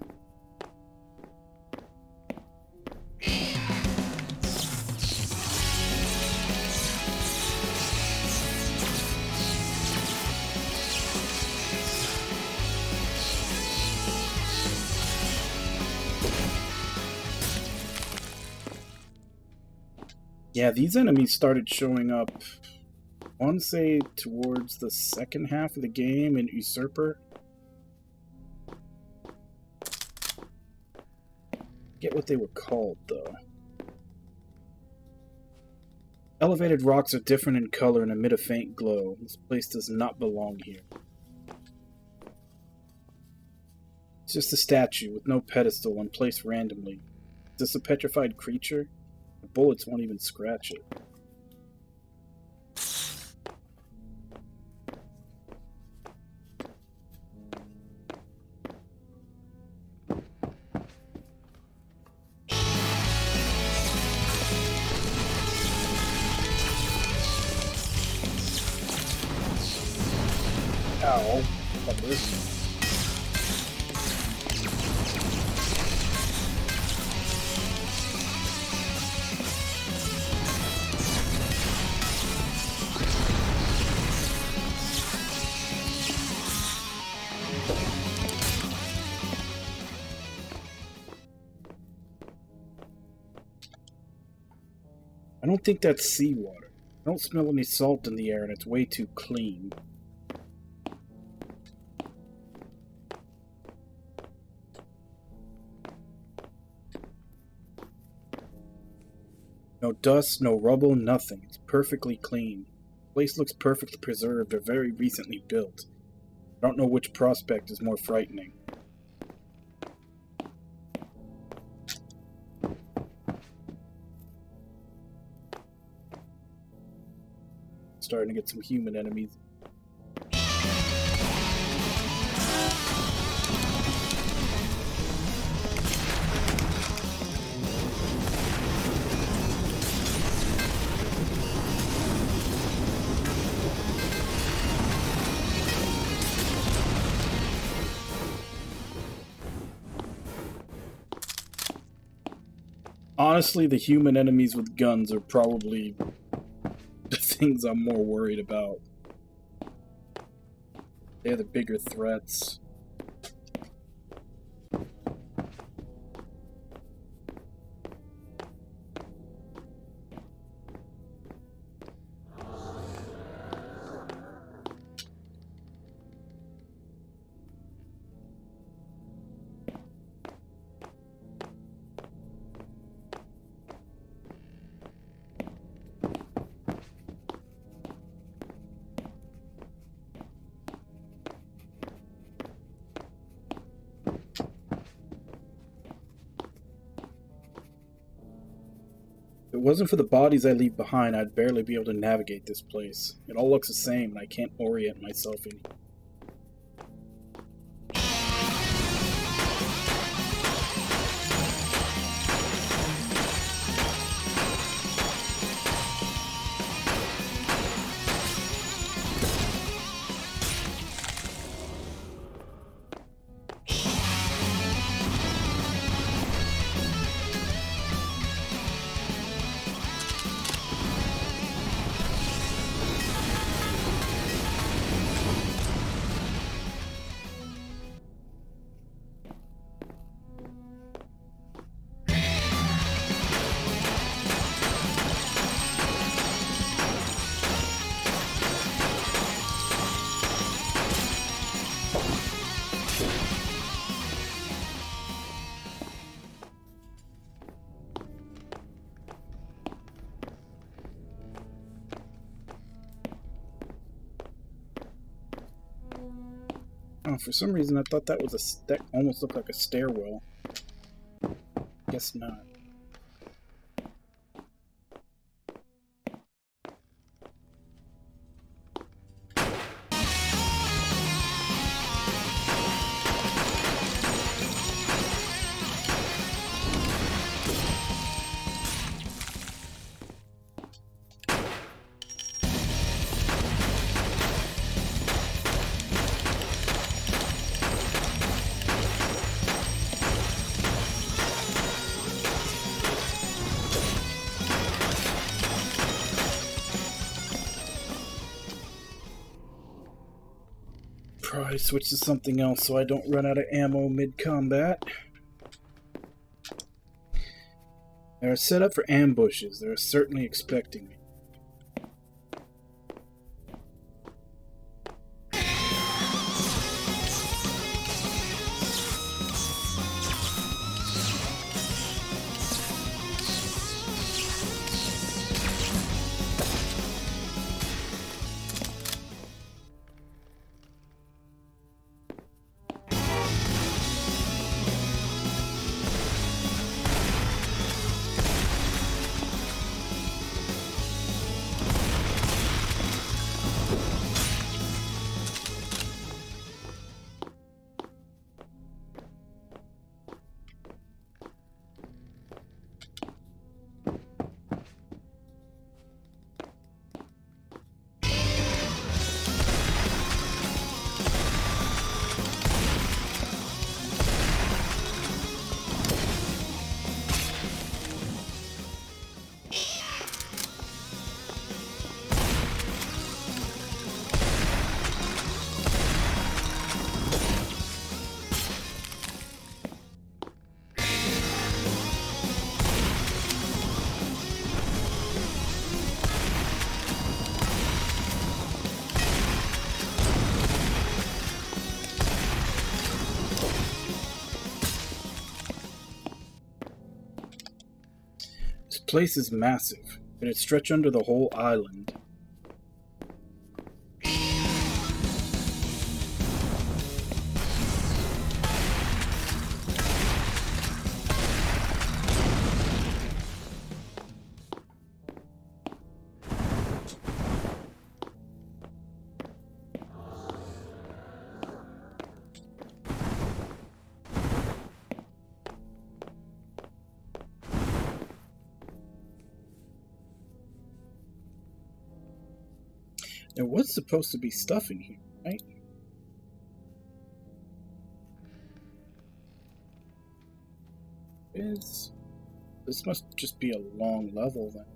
[SPEAKER 1] Yeah, these enemies started showing up, I want to say, towards the second half of the game in Usurper. Forget what they were called, though. Elevated rocks are different in color and emit a faint glow. This place does not belong here. It's just a statue with no pedestal and placed randomly. Is this a petrified creature? The bullets won't even scratch it. Ow. Fuckers. I don't think that's seawater. I don't smell any salt in the air, and it's way too clean. No dust, no rubble, nothing. It's perfectly clean. The place looks perfectly preserved or very recently built. I don't know which prospect is more frightening. Starting to get some human enemies. Honestly, the human enemies with guns are probably the things I'm more worried about. They're the bigger threats. If it wasn't for the bodies I leave behind, I'd barely be able to navigate this place. It all looks the same, and I can't orient myself in. Oh, for some reason I thought that was that almost looked like a stairwell. Guess not. Probably switch to something else so I don't run out of ammo mid-combat. They are set up for ambushes. They are certainly expecting me. This place is massive, and it stretches under the whole island. There was supposed to be stuff in here, right? This must just be a long level then.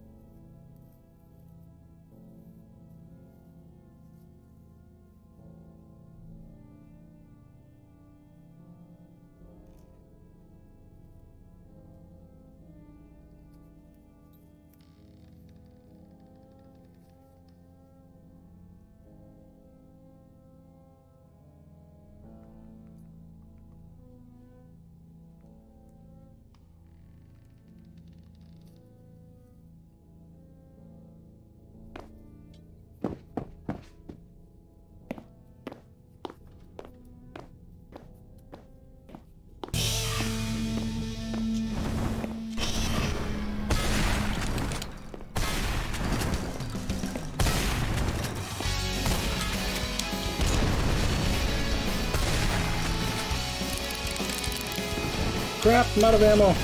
[SPEAKER 1] Crap, I'm out of ammo.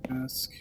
[SPEAKER 1] Mask.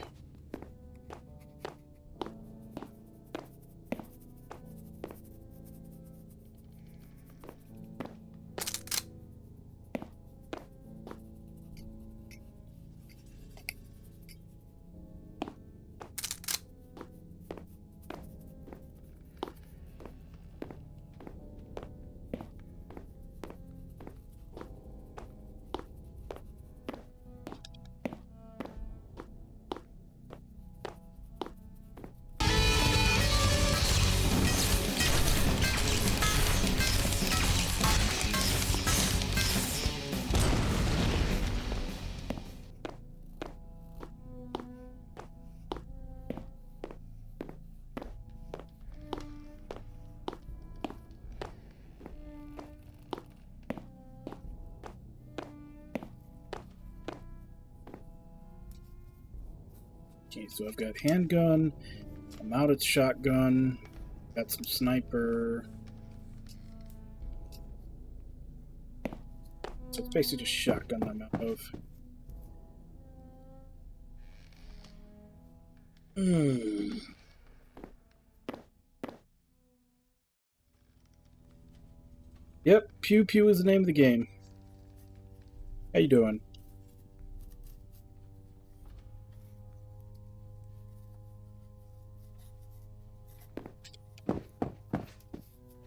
[SPEAKER 1] Okay, so I've got handgun, a mounted shotgun, got some sniper. So it's basically just shotgun I'm out of. Yep, Pew Pew is the name of the game. How you doing?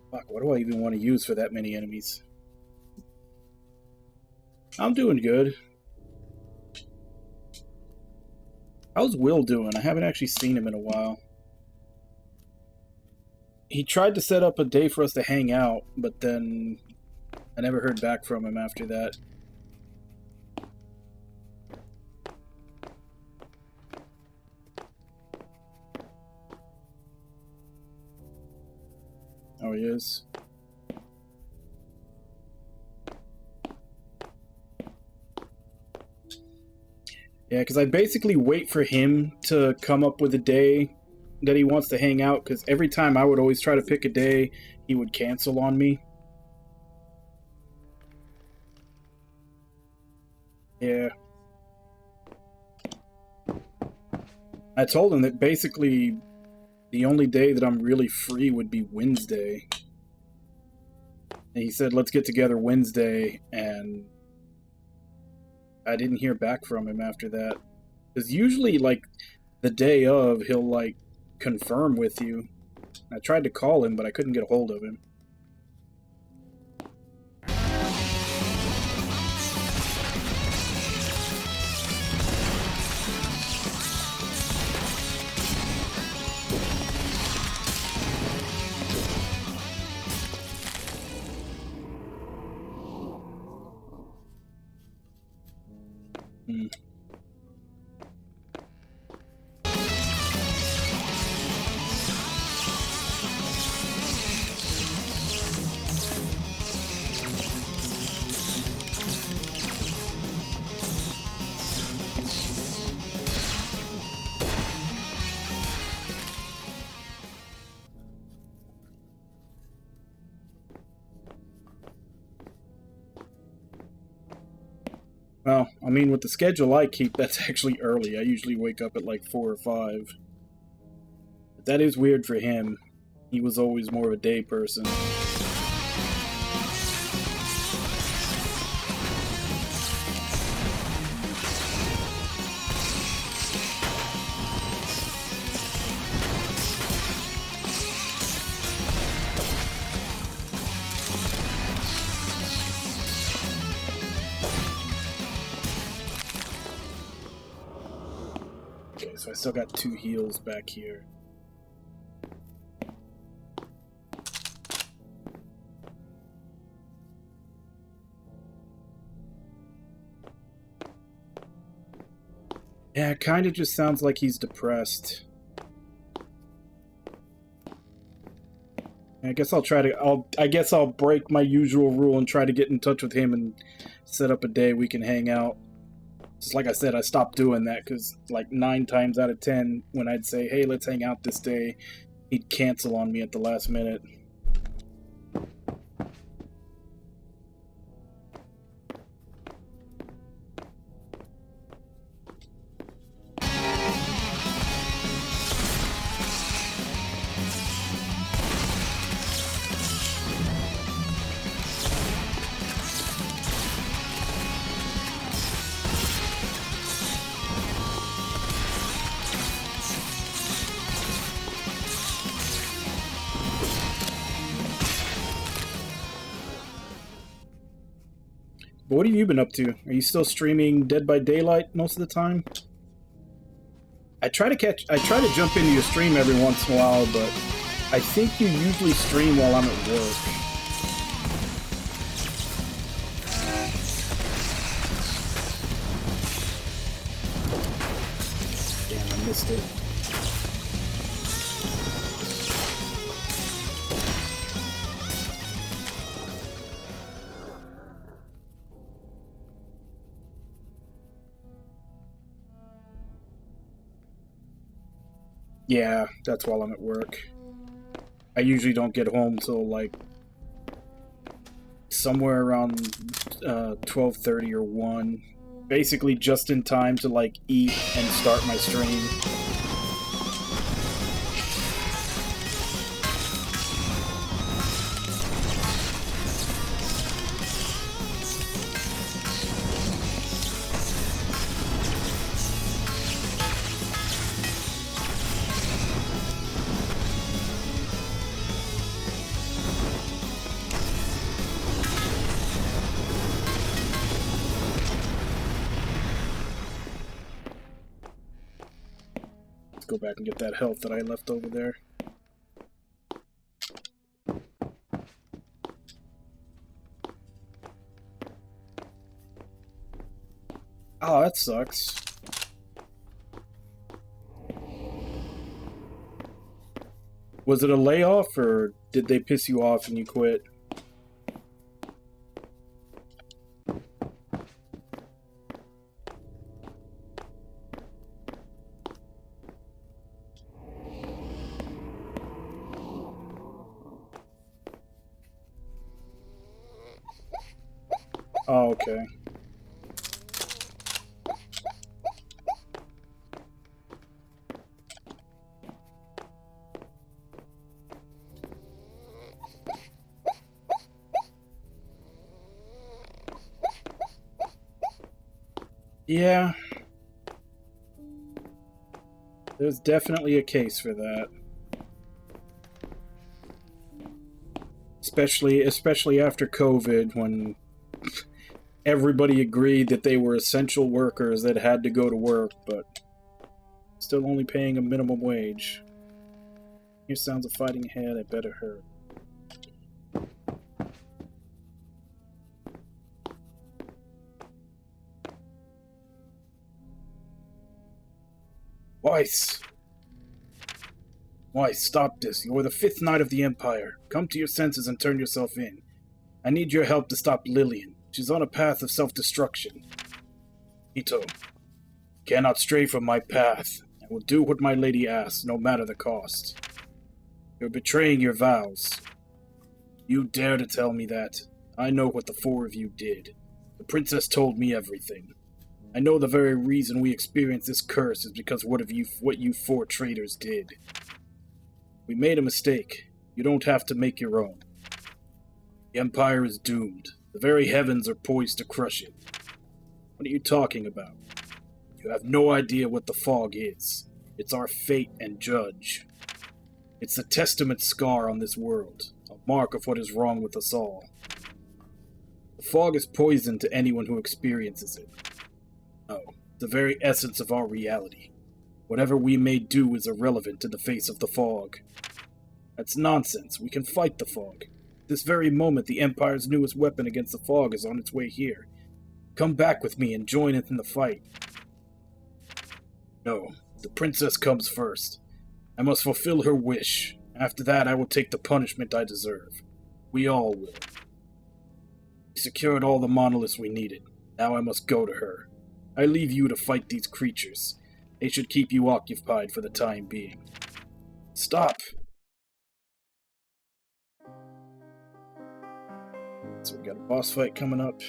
[SPEAKER 1] Fuck, what do I even want to use for that many enemies? I'm doing good. How's Will doing? I haven't actually seen him in a while. He tried to set up a day for us to hang out, but then I never heard back from him after that. Oh, he is. Yeah, because I basically wait for him to come up with a day that he wants to hang out, because every time I would always try to pick a day, he would cancel on me. Yeah. I told him that basically the only day that I'm really free would be Wednesday. And he said, let's get together Wednesday, and I didn't hear back from him after that. Because usually, like, the day of, he'll, like, confirm with you. I tried to call him, but I couldn't get a hold of him. Well, I mean, with the schedule I keep, that's actually early. I usually wake up at like 4 or 5. But that is weird for him. He was always more of a day person. So I still got 2 heals back here. Yeah, it kind of just sounds like he's depressed. I guess I'll try to. I guess I'll break my usual rule and try to get in touch with him and set up a day we can hang out. Just like I said, I stopped doing that because, like, 9 times out of 10, when I'd say, hey, let's hang out this day, he'd cancel on me at the last minute. But what have you been up to? Are you still streaming Dead by Daylight most of the time? I try to jump into your stream every once in a while, but I think you usually stream while I'm at work. Damn, I missed it. Yeah, that's while I'm at work. I usually don't get home till like somewhere around 12:30 or 1. Basically just in time to like eat and start my stream. Go back and get that health that I left over there. Oh, that sucks. Was it a layoff, or did they piss you off and you quit? Oh, okay. Yeah. There's definitely a case for that. Especially after COVID, when everybody agreed that they were essential workers that had to go to work, but still only paying a minimum wage. Hear sounds of fighting ahead, I better hurry. Weiss! Weiss, stop this. You are the 5th Knight of the Empire. Come to your senses and turn yourself in. I need your help to stop Lillian. She's on a path of self-destruction. Ito, cannot stray from my path. I will do what my lady asks, no matter the cost. You're betraying your vows. You dare to tell me that? I know what the 4 of you did. The princess told me everything. I know the very reason we experience this curse is because what you 4 traitors did. We made a mistake. You don't have to make your own. The Empire is doomed. The very heavens are poised to crush it. What are you talking about? You have no idea what the fog is. It's our fate and judge. It's the testament scar on this world, a mark of what is wrong with us all. The fog is poison to anyone who experiences it. No, the very essence of our reality. Whatever we may do is irrelevant in the face of the fog. That's nonsense. We can fight the fog. This very moment, the Empire's newest weapon against the fog is on its way here. Come back with me and join us in the fight. No, the princess comes first. I must fulfill her wish. After that, I will take the punishment I deserve. We all will. We secured all the monoliths we needed. Now I must go to her. I leave you to fight these creatures. They should keep you occupied for the time being. Stop! So we got a boss fight coming up.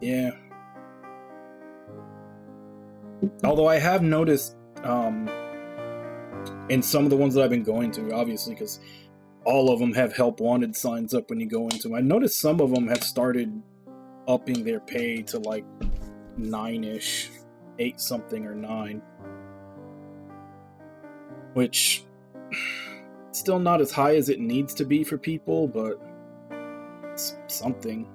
[SPEAKER 1] Yeah. Although I have noticed, in some of the ones that I've been going to, obviously, because all of them have help wanted signs up when you go into them. I noticed some of them have started upping their pay to like 9-ish, 8 something or 9. Which, still not as high as it needs to be for people, but it's something.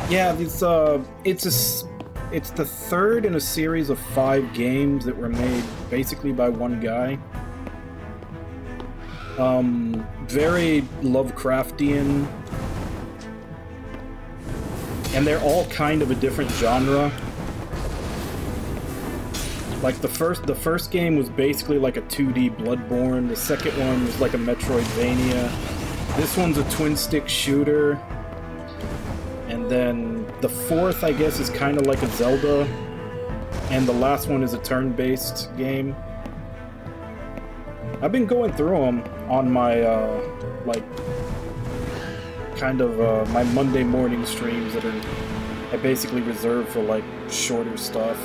[SPEAKER 1] Yeah, it's the third in a series of 5 games that were made basically by one guy. Very Lovecraftian, and they're all kind of a different genre. Like the first game was basically like a 2D Bloodborne. The second one was like a Metroidvania. This one's a twin-stick shooter. And then the fourth, I guess, is kind of like a Zelda. And the last one is a turn-based game. I've been going through them on my, my Monday morning streams that I basically reserve for, like, shorter stuff.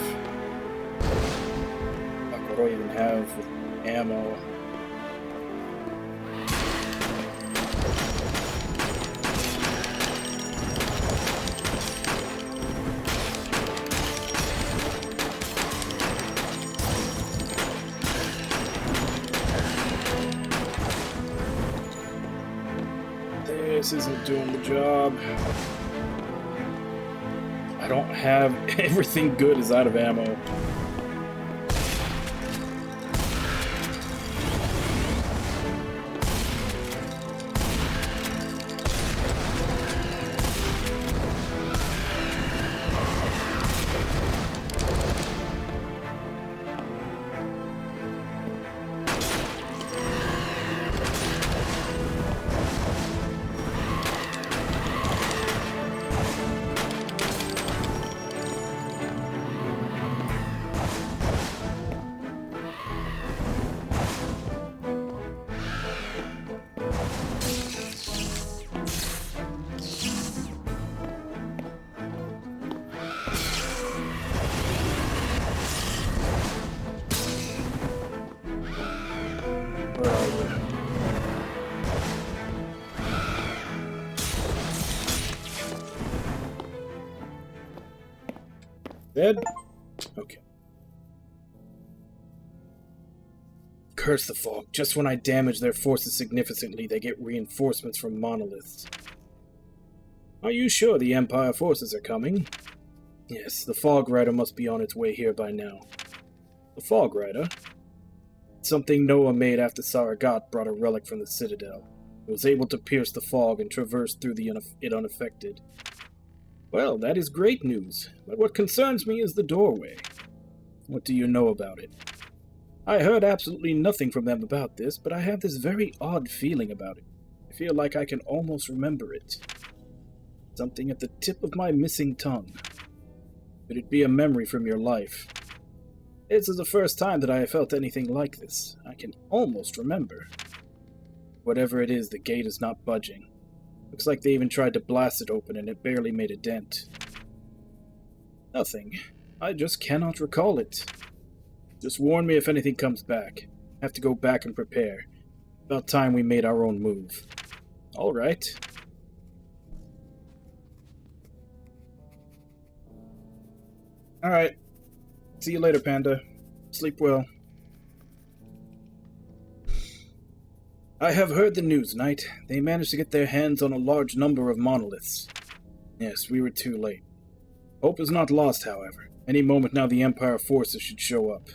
[SPEAKER 1] What do I even have with ammo? This isn't doing the job. I don't have... Everything good is out of ammo. Dead? Okay. Curse the fog. Just when I damage their forces significantly, they get reinforcements from monoliths. Are you sure the Empire forces are coming? Yes, the Fog Rider must be on its way here by now. The Fog Rider? Something Noah made after Saragat brought a relic from the Citadel. It was able to pierce the fog and traverse through it unaffected. Well, that is great news, but what concerns me is the doorway. What do you know about it? I heard absolutely nothing from them about this, but I have this very odd feeling about it. I feel like I can almost remember it. Something at the tip of my missing tongue. Could it be a memory from your life? This is the first time that I have felt anything like this. I can almost remember. Whatever it is, the gate is not budging. Looks like they even tried to blast it open and it barely made a dent. Nothing. I just cannot recall it. Just warn me if anything comes back. I have to go back and prepare. About time we made our own move. All right. All right. See you later, Panda. Sleep well. I have heard the news, Knight. They managed to get their hands on a large number of monoliths. Yes, we were too late. Hope is not lost, however. Any moment now the Empire forces should show up.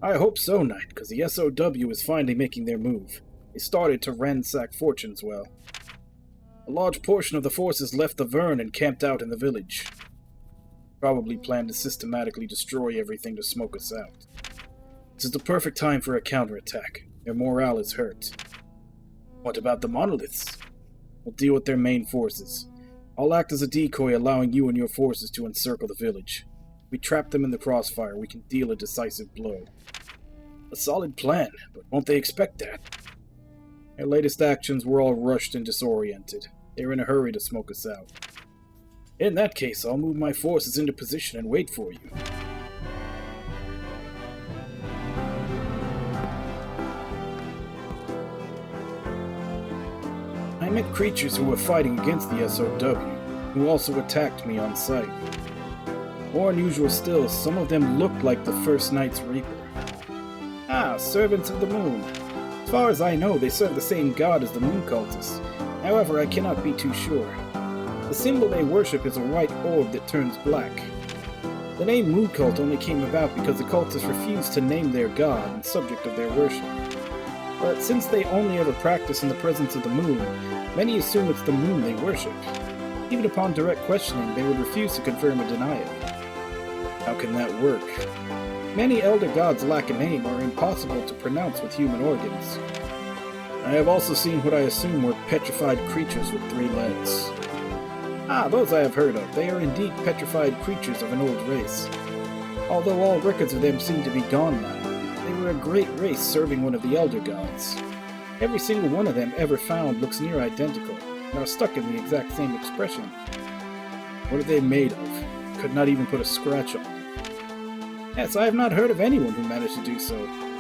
[SPEAKER 1] I hope so, Knight, because the SOW is finally making their move. They started to ransack Fortune's Well. A large portion of the forces left the Verne and camped out in the village. Probably planned to systematically destroy everything to smoke us out. This is the perfect time for a counterattack. Their morale is hurt. What about the monoliths? We'll deal with their main forces. I'll act as a decoy, allowing you and your forces to encircle the village. If we trap them in the crossfire, we can deal a decisive blow. A solid plan, but won't they expect that? Their latest actions were all rushed and disoriented. They're in a hurry to smoke us out. In that case, I'll move my forces into position and wait for you. I met creatures who were fighting against the SOW, who also attacked me on sight. More unusual still, some of them looked like the First Knight's Reaper. Ah, servants of the moon. As far as I know, they serve the same god as the moon cultists. However, I cannot be too sure. The symbol they worship is a white orb that turns black. The name Moon Cult only came about because the cultists refused to name their god and subject of their worship. But since they only ever practice in the presence of the moon, many assume it's the moon they worship. Even upon direct questioning, they would refuse to confirm or deny it. How can that work? Many elder gods lack a name or are impossible to pronounce with human organs. I have also seen what I assume were petrified creatures with 3 legs. Ah, those I have heard of. They are indeed petrified creatures of an old race. Although all records of them seem to be gone now, they were a great race serving one of the elder gods. Every single one of them ever found looks near identical, and are stuck in the exact same expression. What are they made of? Could not even put a scratch on them. Yes, I have not heard of anyone who managed to do so.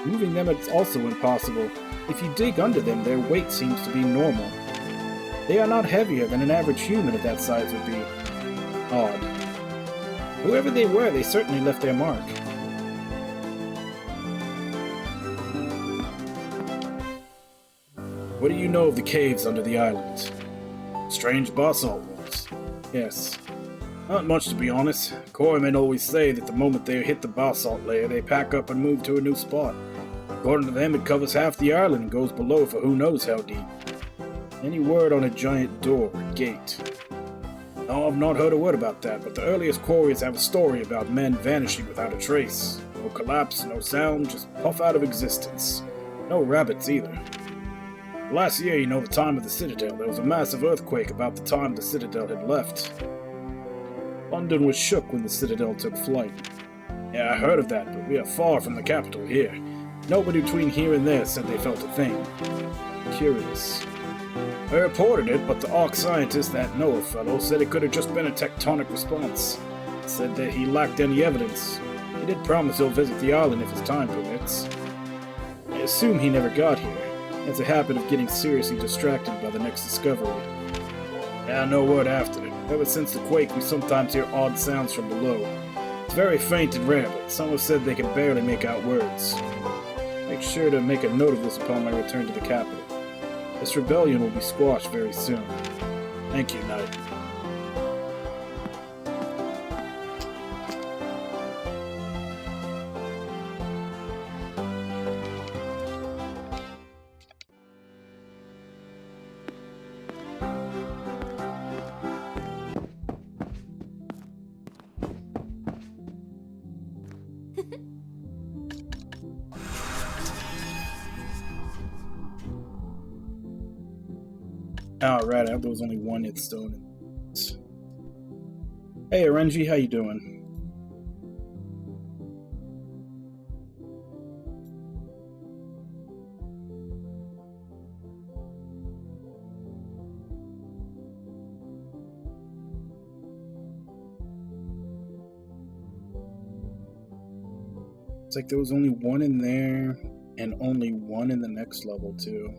[SPEAKER 1] Moving them is also impossible. If you dig under them, their weight seems to be normal. They are not heavier than an average human of that size would be. Odd. Whoever they were, they certainly left their mark. What do you know of the caves under the island? Strange basalt walls. Yes. Not much, to be honest. Quarrymen always say that the moment they hit the basalt layer, they pack up and move to a new spot. According to them, it covers half the island and goes below for who knows how deep. Any word on a giant door or gate? No, I've not heard a word about that, but the earliest quarries have a story about men vanishing without a trace. No collapse, no sound, just puff out of existence. No rabbits either. Last year, you know, the time of the Citadel, there was a massive earthquake about the time the Citadel had left. London was shook when the Citadel took flight. Yeah, I heard of that, but we are far from the capital here. Nobody between here and there said they felt a thing. Curious. I reported it, but the Ark scientist, that Noah fellow, said it could have just been a tectonic response. Said that he lacked any evidence. He did promise he'll visit the island if his time permits. I assume he never got here. He has a habit of getting seriously distracted by the next discovery. Yeah, no word after it. Ever since the quake, we sometimes hear odd sounds from below. It's very faint and rare, but some have said they can barely make out words. Make sure to make a note of this upon my return to the capital. This rebellion will be squashed very soon. Thank you, Knight. Alright, I hope there was only one hitstone. Hey, Renji, how you doing? It's like there was only one in there, and only one in the next level, too.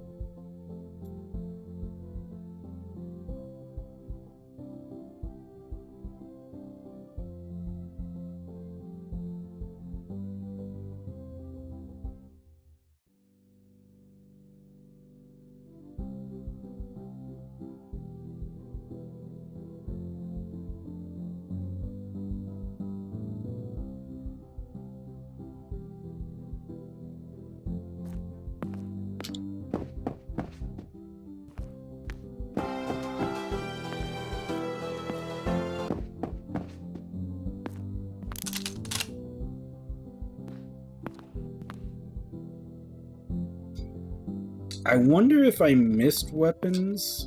[SPEAKER 1] I wonder if I missed weapons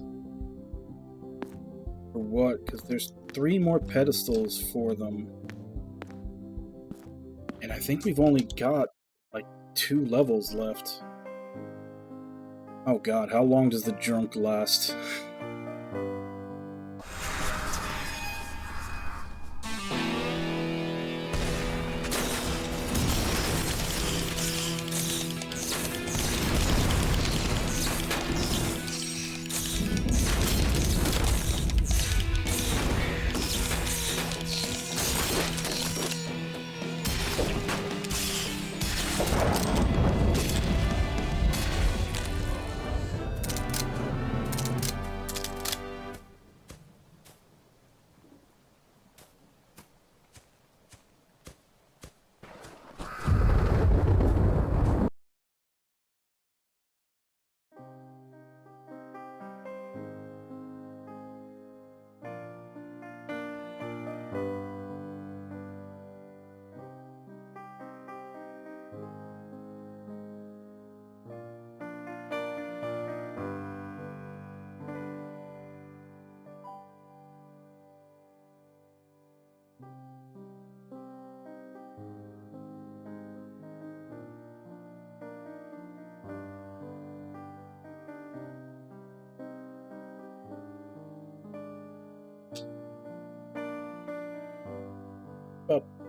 [SPEAKER 1] or what, because there's 3 more pedestals for them. And I think we've only got like 2 levels left. Oh god, how long does the drunk last?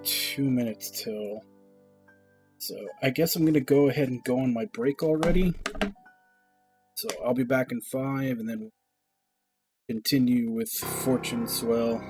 [SPEAKER 1] 2 minutes till. So I guess I'm going to go ahead and go on my break already. So I'll be back in 5 and then continue with Fortune Swell.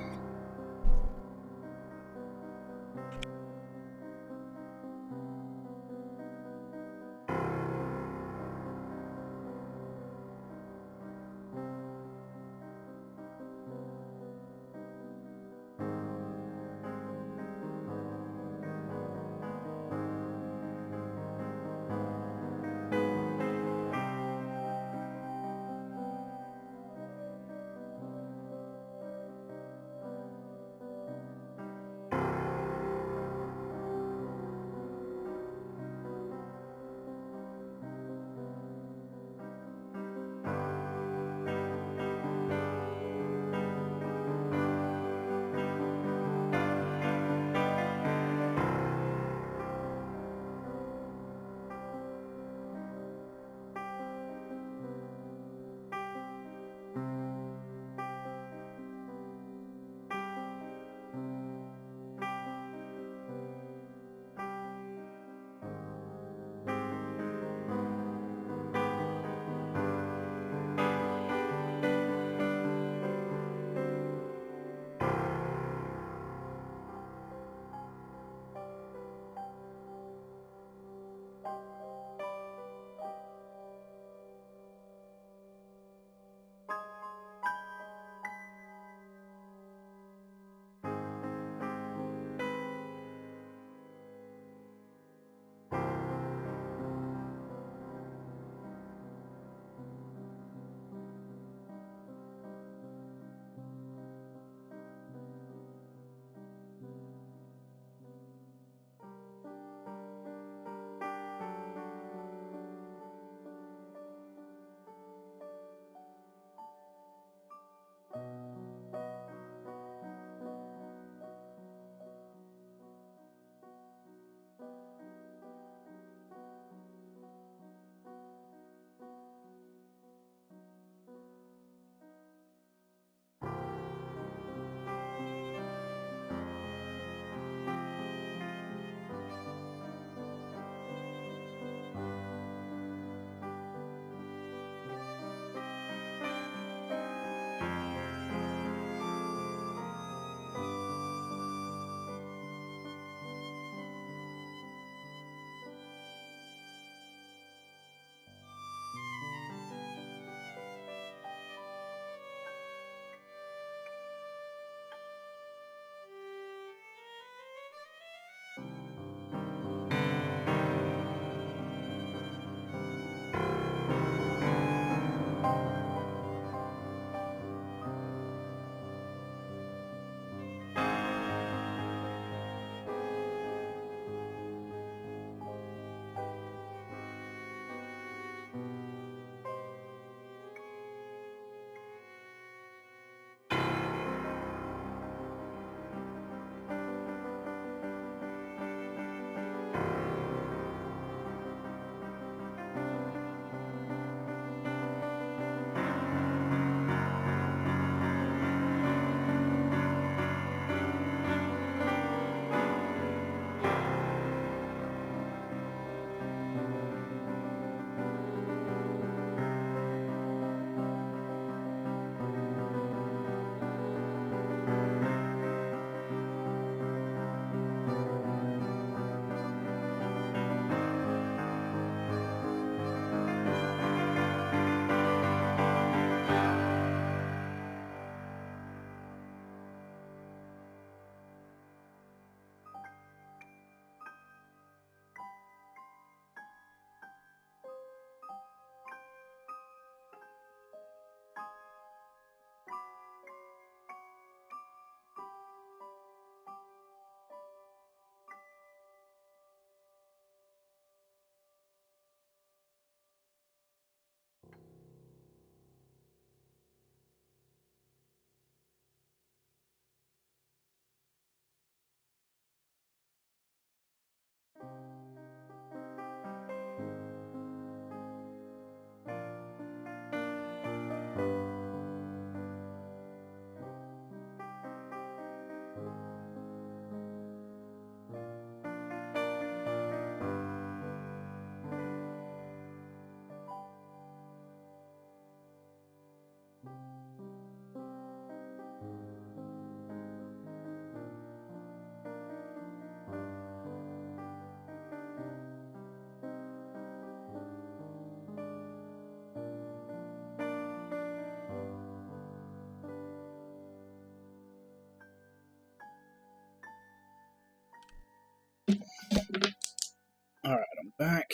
[SPEAKER 1] back.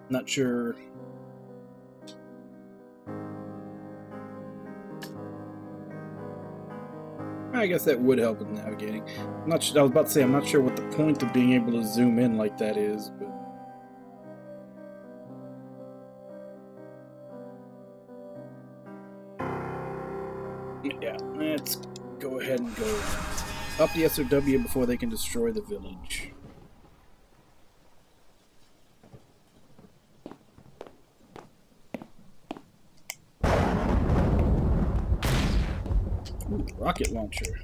[SPEAKER 1] Not sure. I guess that would help with navigating. I'm not. I was about to say I'm not sure what the point of being able to zoom in like that is, but yeah. Let's go ahead and go up the SOW before they can destroy the village. Ooh, rocket launcher.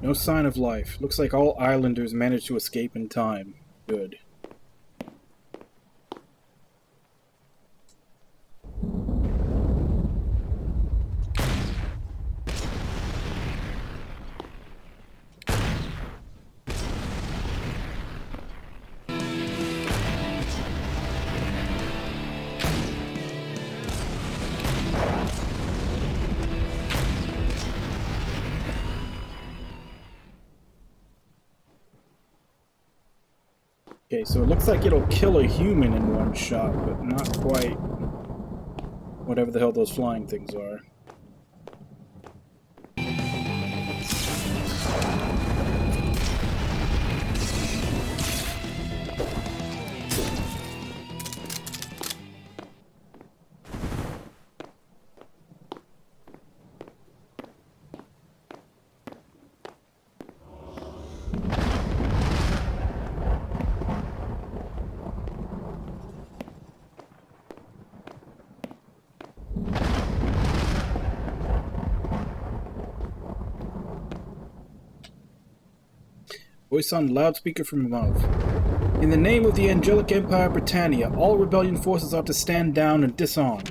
[SPEAKER 1] No sign of life. Looks like all islanders managed to escape in time. Good. Okay, so it looks like it'll kill a human in one shot, but not quite whatever the hell those flying things are. Voice on loudspeaker from above. In the name of the Angelic Empire Britannia, all rebellion forces are to stand down and disarm.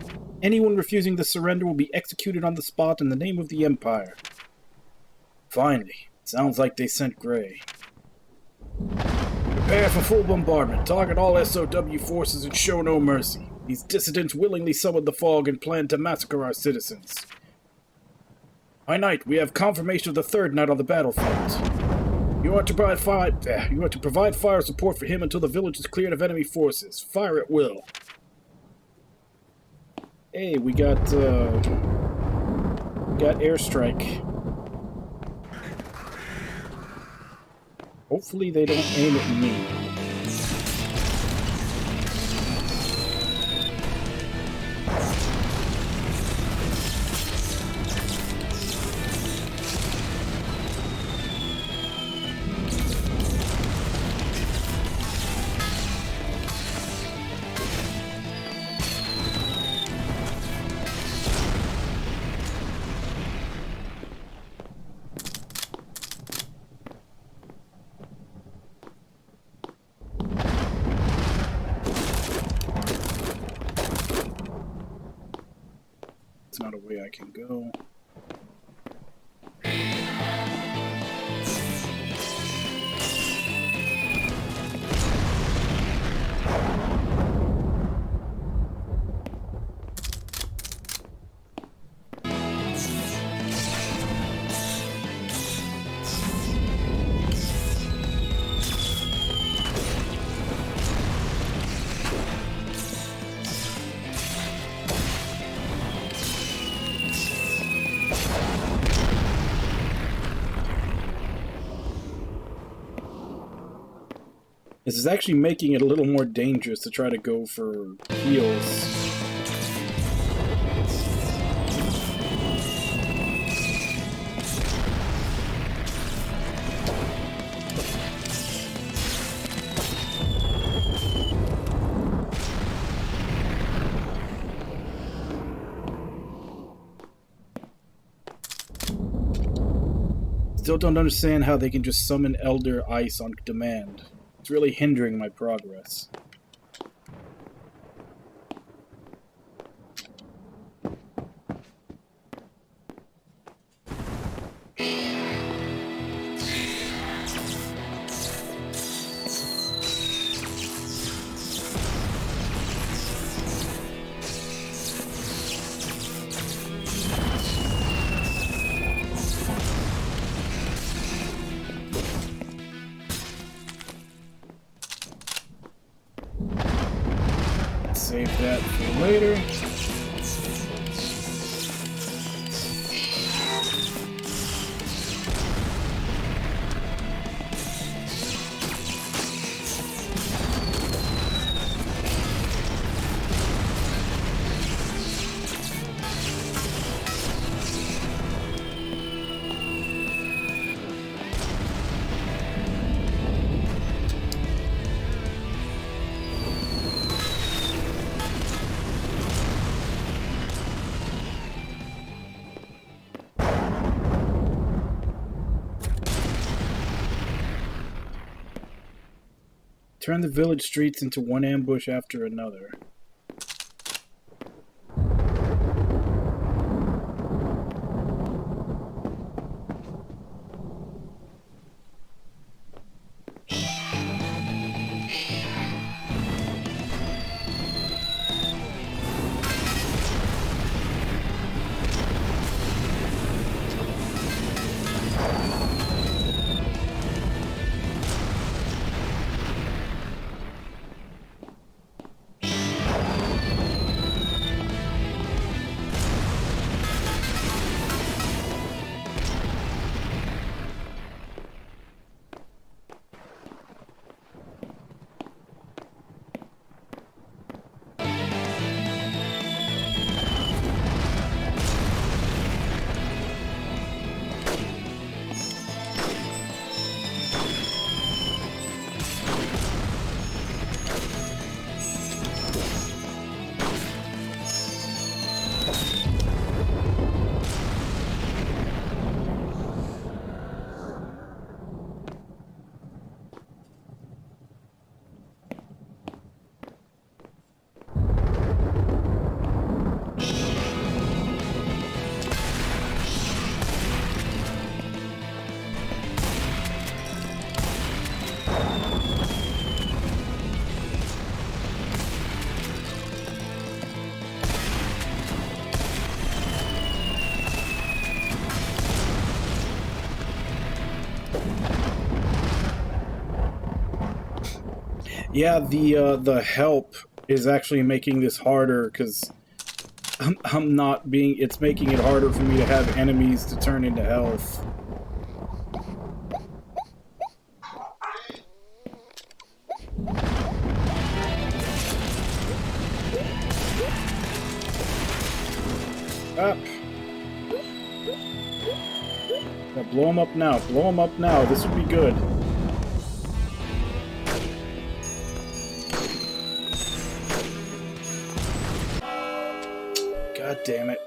[SPEAKER 1] Anyone refusing to surrender will be executed on the spot in the name of the Empire. Finally, sounds like they sent Gray. Prepare for full bombardment. Target all SOW forces and show no mercy. These dissidents willingly summoned the fog and planned to massacre our citizens. By night, we have confirmation of the third night on the battlefield. You are to provide fire support for him until the village is cleared of enemy forces. Fire at will. Hey, we got airstrike. Hopefully they don't aim at me. Not a way I can go. This is actually making it a little more dangerous to try to go for heals. Still don't understand how they can just summon Elder Ice on demand. It's really hindering my progress. Save that for later. Turn the village streets into one ambush after another. Yeah, the help is actually making this harder because I'm not being. It's making it harder for me to have enemies to turn into health. Up. Yeah, blow him up now. Blow him up now. This would be good. God damn it.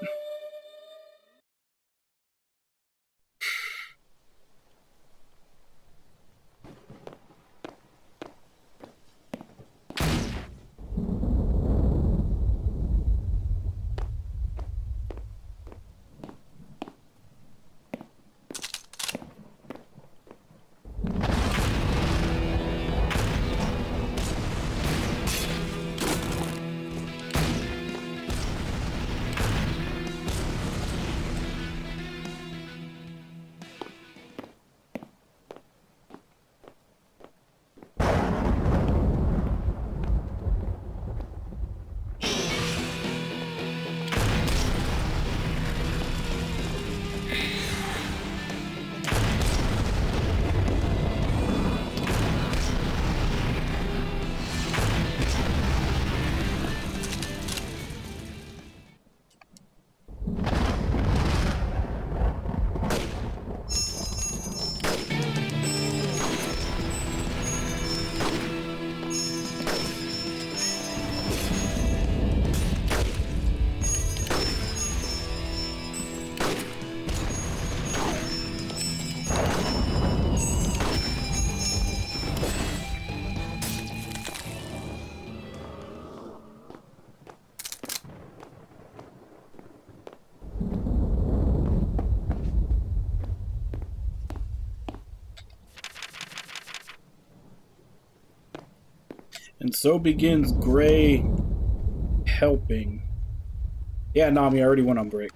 [SPEAKER 1] And so begins Gray helping. Yeah, Nami, I already went on break.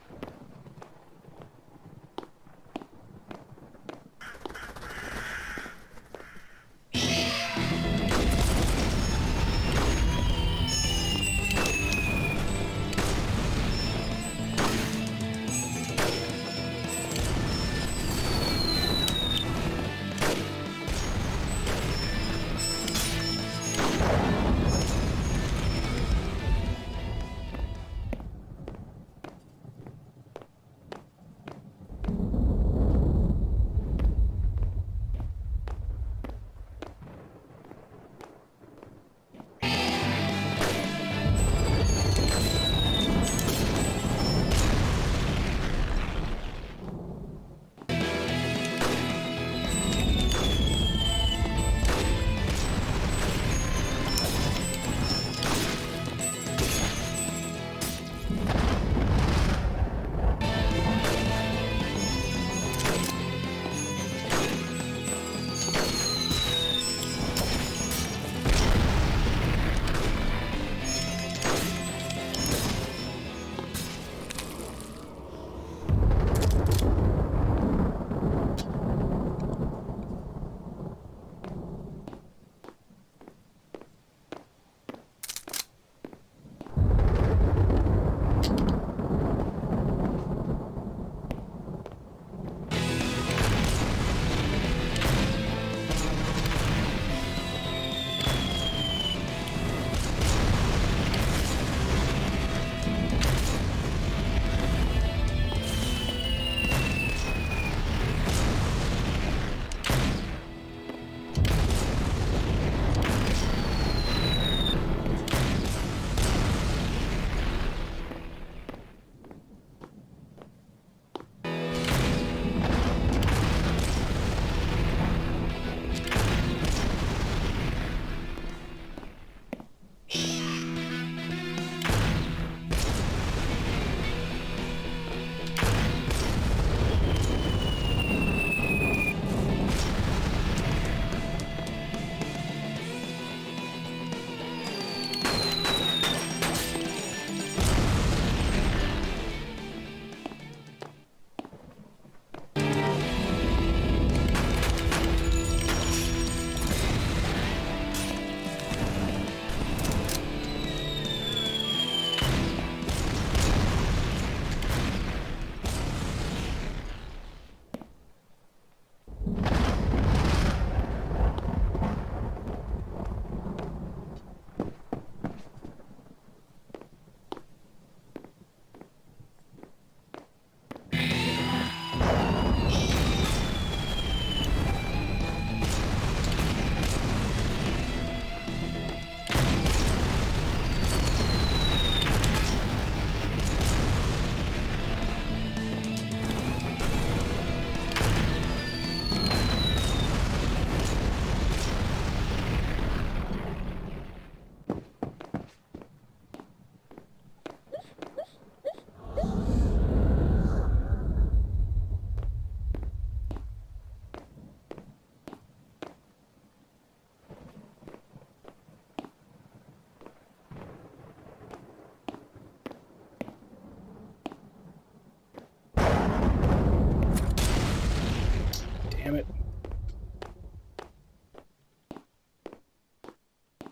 [SPEAKER 1] Damn it.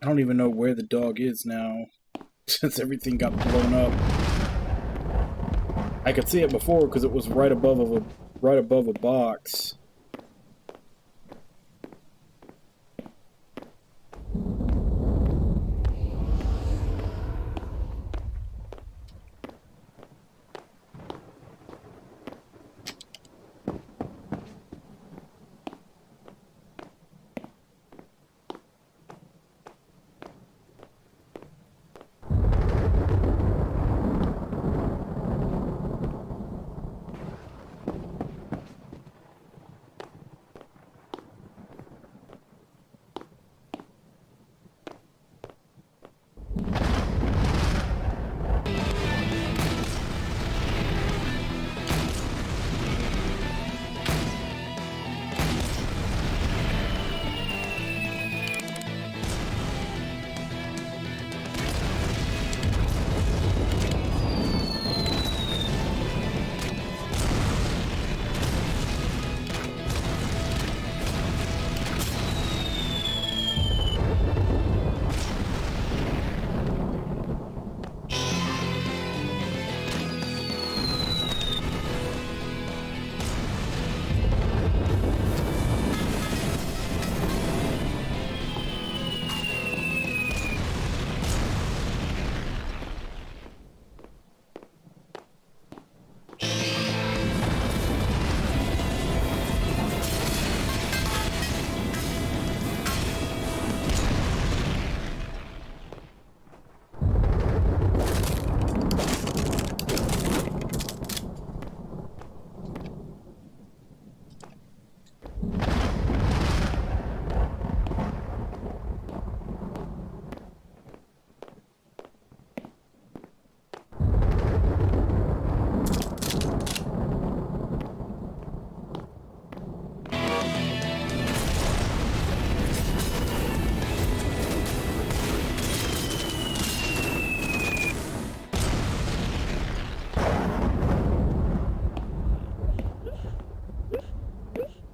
[SPEAKER 1] I don't even know where the dog is now, since everything got blown up. I could see it before because it was right above a box.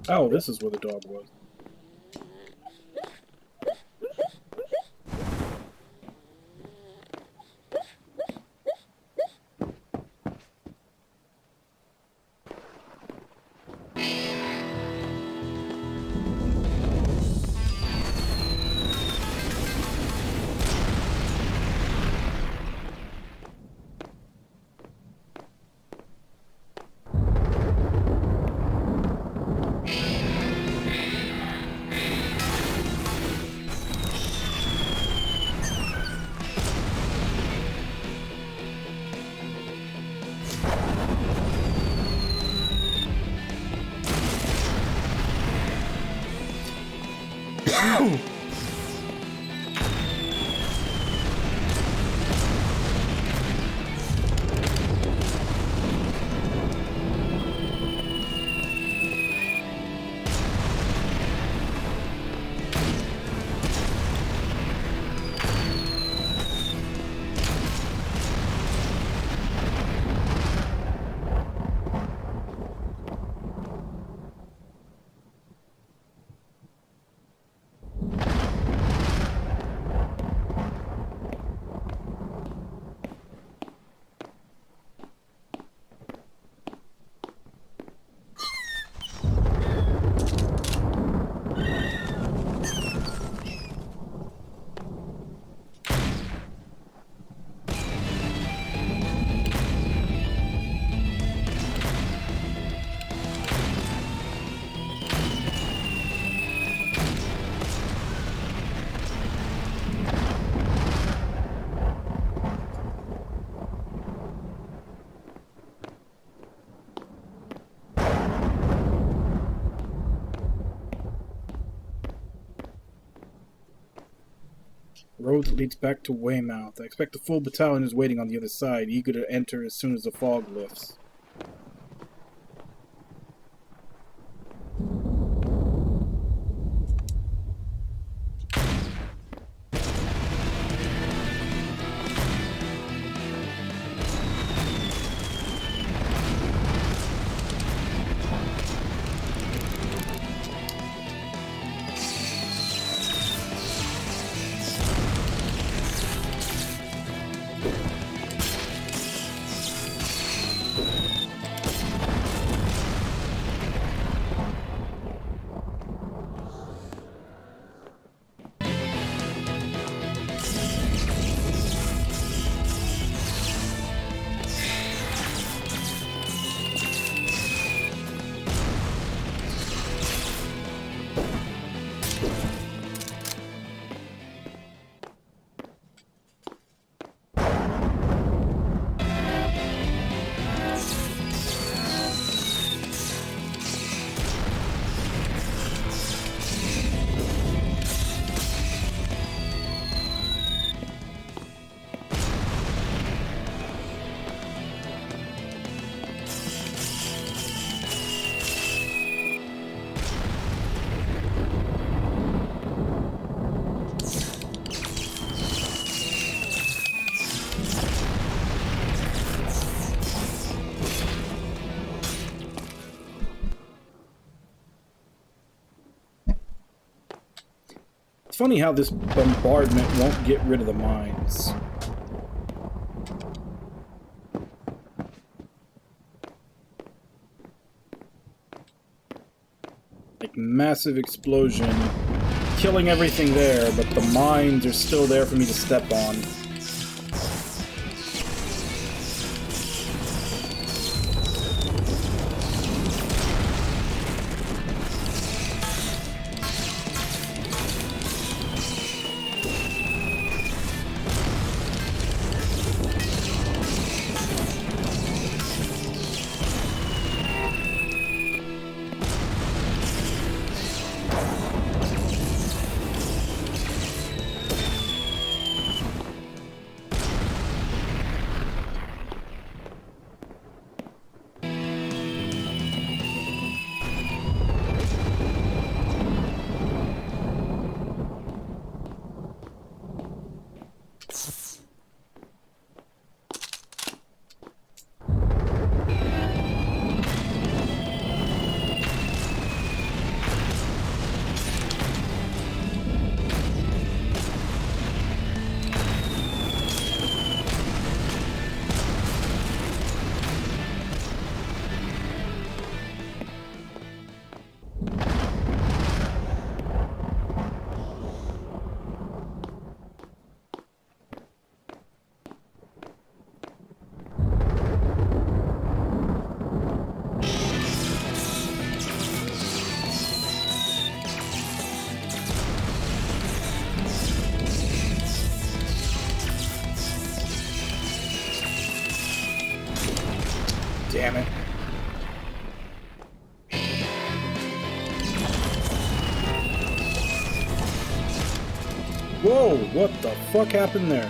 [SPEAKER 1] Oh, this is where the dog was. Road that leads back to Weymouth. I expect the full battalion is waiting on the other side, eager to enter as soon as the fog lifts. It's funny how this bombardment won't get rid of the mines. Like, massive explosion, killing everything there, but the mines are still there for me to step on. Damn it. Whoa, what the fuck happened there?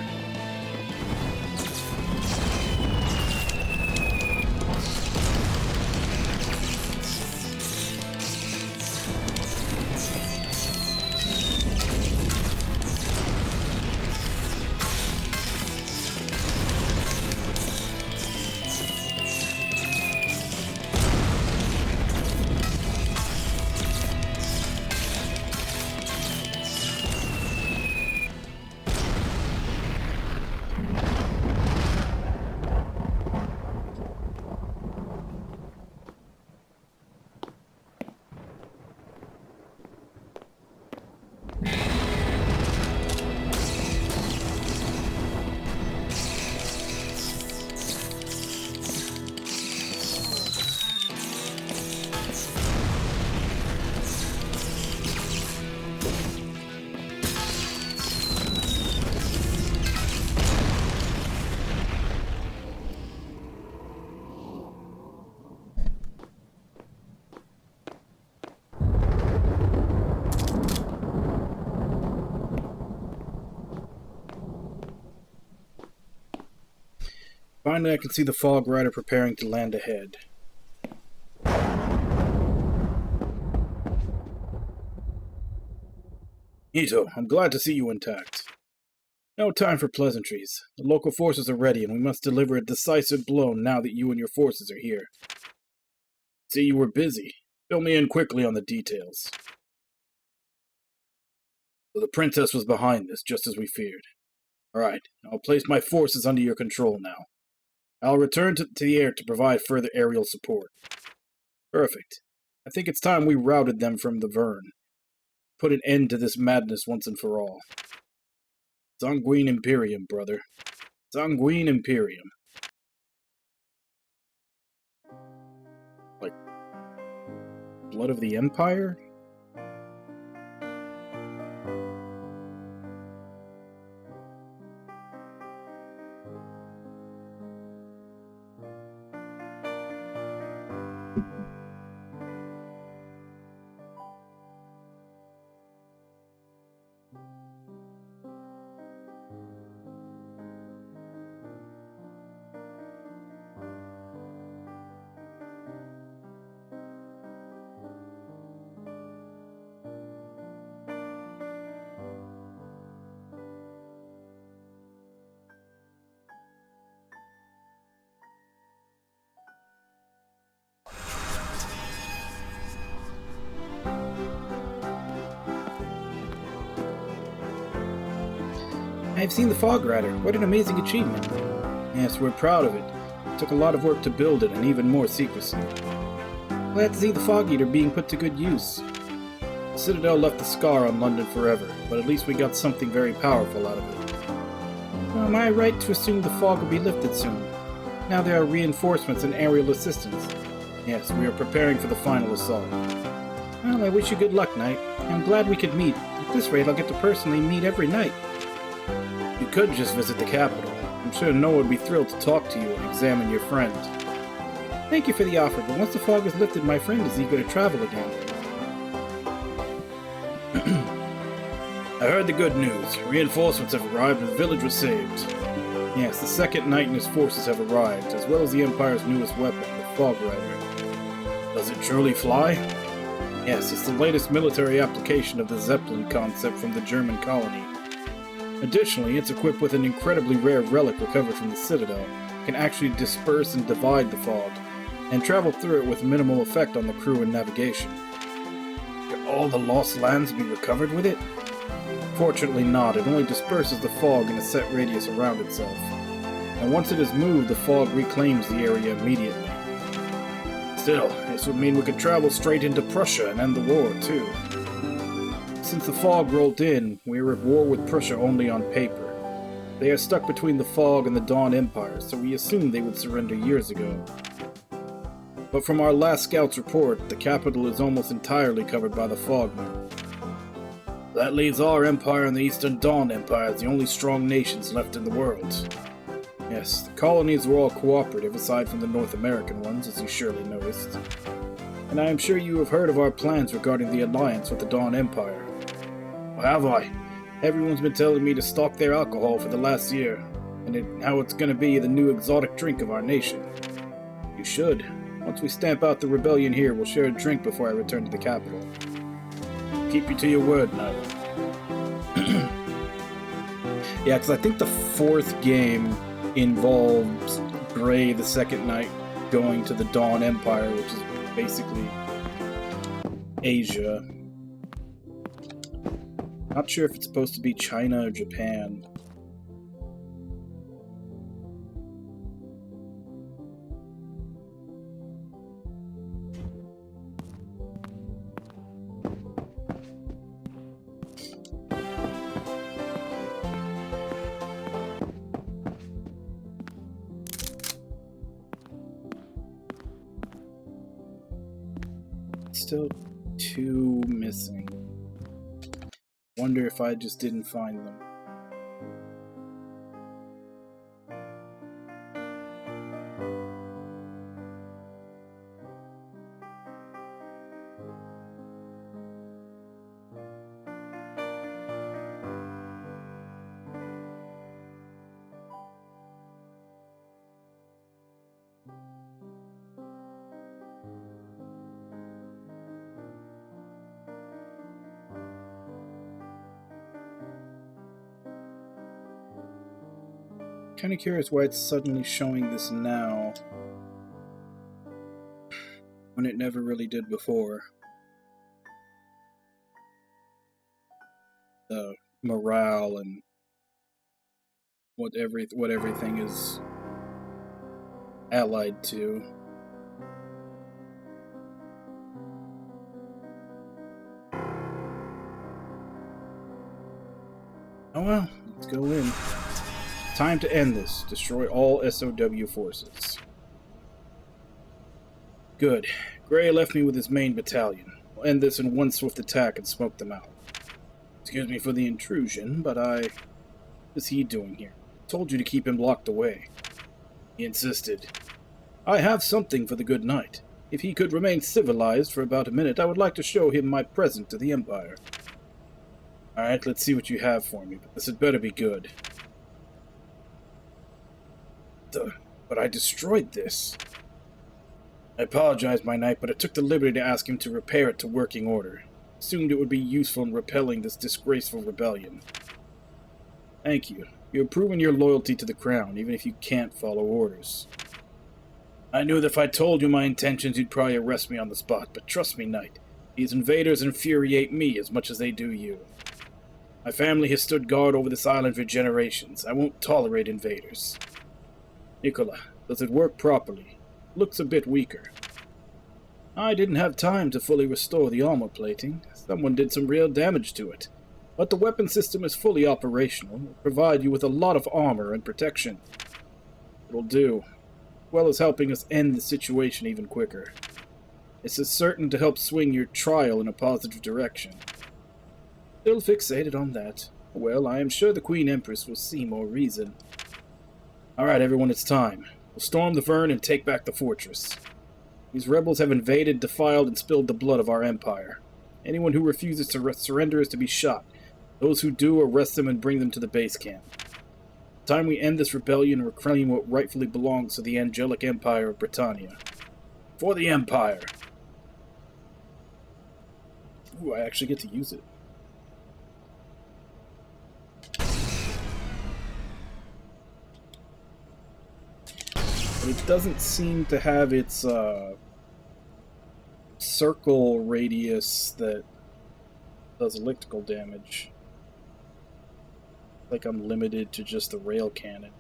[SPEAKER 1] Finally, I can see the fog rider preparing to land ahead. Ito, I'm glad to see you intact. No time for pleasantries. The local forces are ready, and we must deliver a decisive blow now that you and your forces are here. See, you were busy. Fill me in quickly on the details. So the princess was behind this, just as we feared. All right, I'll place my forces under your control now. I'll return to the air to provide further aerial support. Perfect. I think it's time we routed them from the Verne. Put an end to this madness once and for all. Sanguine Imperium, brother. Sanguine Imperium. Like, blood of the Empire? I've seen the Fog Rider. What an amazing achievement. Yes, we're proud of it. It took a lot of work to build it, and even more secrecy. Glad to see the Fog Eater being put to good use. The Citadel left the scar on London forever, but at least we got something very powerful out of it. Well, am I right to assume the fog will be lifted soon? Now there are reinforcements and aerial assistance. Yes, we are preparing for the final assault. Well, I wish you good luck, Knight. I'm glad we could meet. At this rate, I'll get to personally meet every night. You could just visit the capital. I'm sure Noah would be thrilled to talk to you and examine your friend. Thank you for the offer, but once the fog is lifted, my friend is eager to travel again. I heard the good news. Reinforcements have arrived and the village was saved. Yes, the second knight and his forces have arrived, as well as the Empire's newest weapon, the Fog Rider. Does it truly fly? Yes, it's the latest military application of the Zeppelin concept from the German colony. Additionally, it's equipped with an incredibly rare relic recovered from the Citadel. It can actually disperse and divide the fog, and travel through it with minimal effect on the crew and navigation. Can all the lost lands be recovered with it? Fortunately not, it only disperses the fog in a set radius around itself. And once it is moved, the fog reclaims the area immediately. Still, this would mean we could travel straight into Prussia and end the war, too. Since the fog rolled in, we are at war with Prussia only on paper. They are stuck between the fog and the Dawn Empire, so we assumed they would surrender years ago. But from our last scout's report, the capital is almost entirely covered by the fog now. That leaves our empire and the Eastern Dawn Empire as the only strong nations left in the world. Yes, the colonies were all cooperative aside from the North American ones, as you surely noticed. And I am sure you have heard of our plans regarding the alliance with the Dawn Empire. Well, have I? Everyone's been telling me to stock their alcohol for the last year, and how it's going to be the new exotic drink of our nation. You should. Once we stamp out the rebellion here, we'll share a drink before I return to the capital. Keep you to your word, Knight. Yeah, because I think the fourth game involves Gray, the Second Knight, going to the Dawn Empire, which is basically Asia. Not sure if it's supposed to be China or Japan. Still 2 missing. Wonder if I just didn't find them. Kind of curious why it's suddenly showing this now when it never really did before. The morale and what everything is allied to. Oh well, let's go in. Time to end this. Destroy all SOW forces. Good. Gray left me with his main battalion. We'll end this in one swift attack and smoke them out. Excuse me for the intrusion, but what is he doing here? I told you to keep him locked away. He insisted. I have something for the good knight. If he could remain civilized for about a minute, I would like to show him my present to the Empire. Alright, let's see what you have for me, but this had better be good. But I destroyed this. I apologize, my knight, but I took the liberty to ask him to repair it to working order. Assumed it would be useful in repelling this disgraceful rebellion. Thank you. You have proven your loyalty to the crown, even if you can't follow orders. I knew that if I told you my intentions, you'd probably arrest me on the spot, but trust me, knight, these invaders infuriate me as much as they do you. My family has stood guard over this island for generations. I won't tolerate invaders. Nicola, does it work properly? Looks a bit weaker. I didn't have time to fully restore the armor plating. Someone did some real damage to it. But the weapon system is fully operational. It'll provide you with a lot of armor and protection. It'll do, as well as helping us end the situation even quicker. This is certain to help swing your trial in a positive direction. Still fixated on that. Well, I am sure the Queen Empress will see more reason. Alright, everyone, it's time. We'll storm the Vern and take back the fortress. These rebels have invaded, defiled, and spilled the blood of our empire. Anyone who refuses to surrender is to be shot. Those who do, arrest them and bring them to the base camp. It's time we end this rebellion and reclaim what rightfully belongs to the angelic empire of Britannia. For the Empire! Ooh, I actually get to use it. But it doesn't seem to have its circle radius that does elliptical damage. Like I'm limited to just the rail cannon.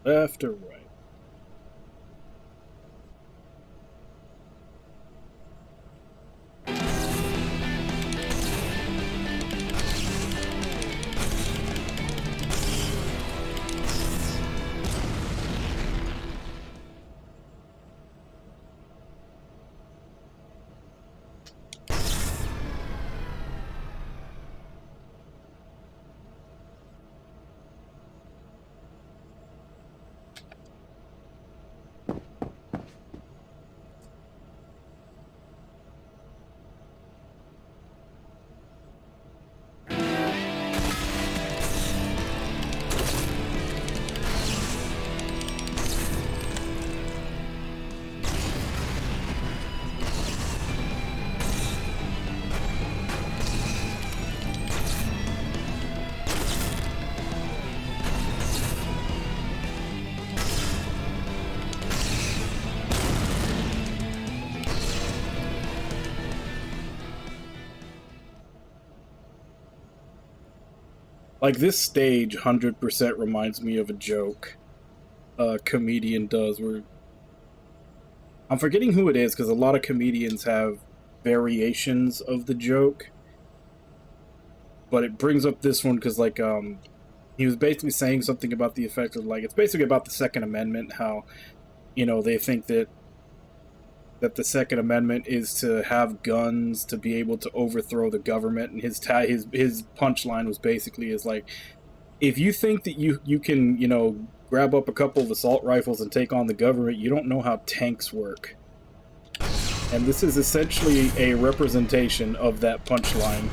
[SPEAKER 1] Left or right? Like, this stage 100% reminds me of a joke a comedian does where... I'm forgetting who it is, because a lot of comedians have variations of the joke. But it brings up this one because, like, he was basically saying something about the effect of, like, it's basically about the Second Amendment, how, you know, they think that the Second Amendment is to have guns to be able to overthrow the government, and his punchline was basically is like, if you think that you can, you know, grab up a couple of assault rifles and take on the government, you don't know how tanks work. And this is essentially a representation of that punchline.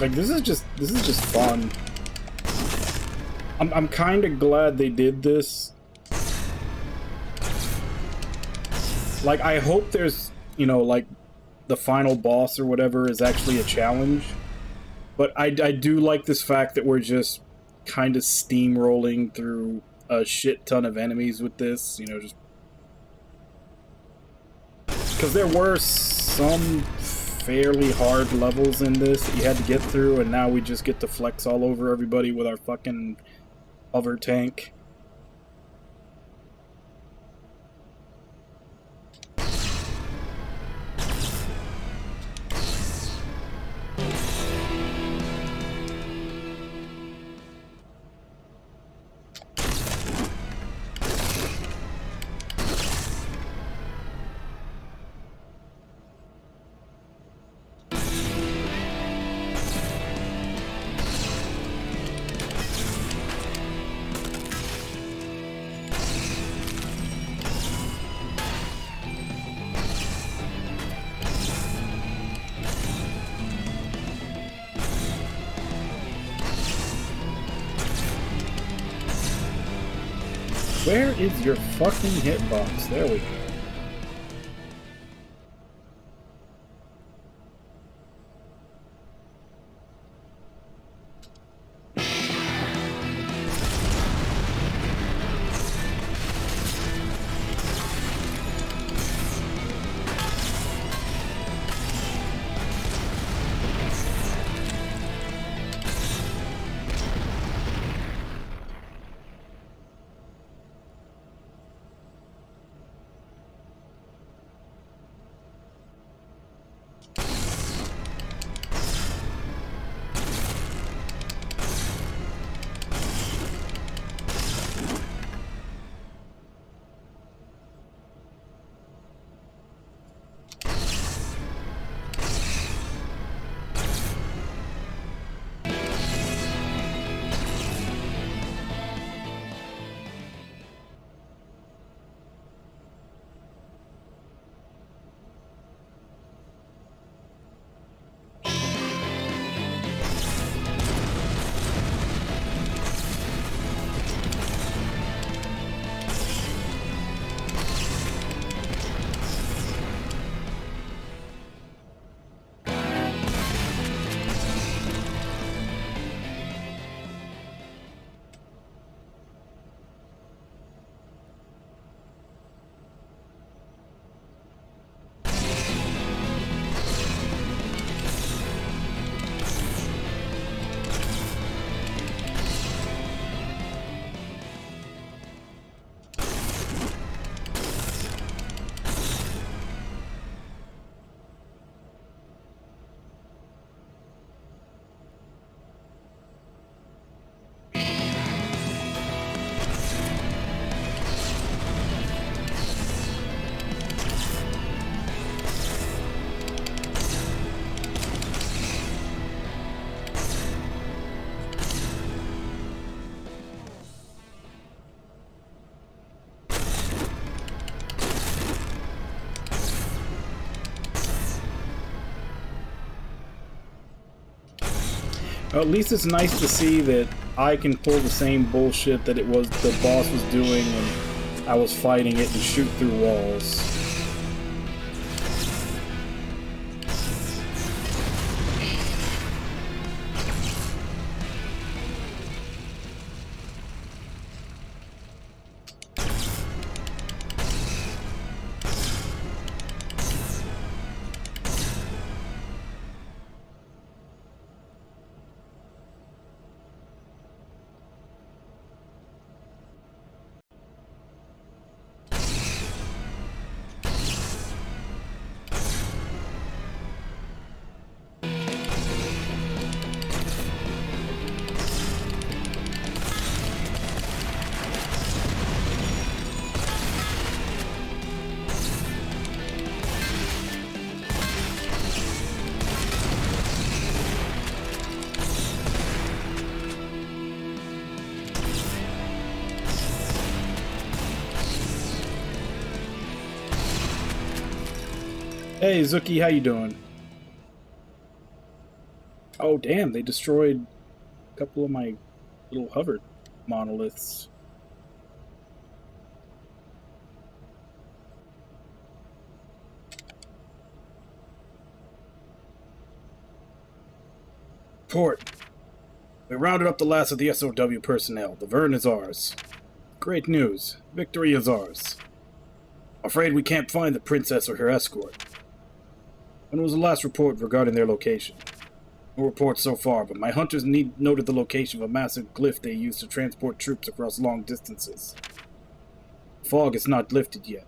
[SPEAKER 1] Like, this is just fun. I'm kind of glad they did this. Like, I hope there's, you know, like, the final boss or whatever is actually a challenge. But I do like this fact that we're just kind of steamrolling through a shit ton of enemies with this, you know, just... Because there were some fairly hard levels in this that you had to get through, and now we just get to flex all over everybody with our fucking hover tank. Where is your fucking hitbox? There we go. Well, at least it's nice to see that I can pull the same bullshit that it was the boss was doing when I was fighting it and shoot through walls. Hey, Zuki, how you doing? Oh, damn, they destroyed a couple of my little hover monoliths. Port. We rounded up the last of the SOW personnel. The Vern is ours. Great news. Victory is ours. Afraid we can't find the princess or her escort. When was the last report regarding their location? No reports so far, but my hunters noted the location of a massive glyph they use to transport troops across long distances. The fog is not lifted yet.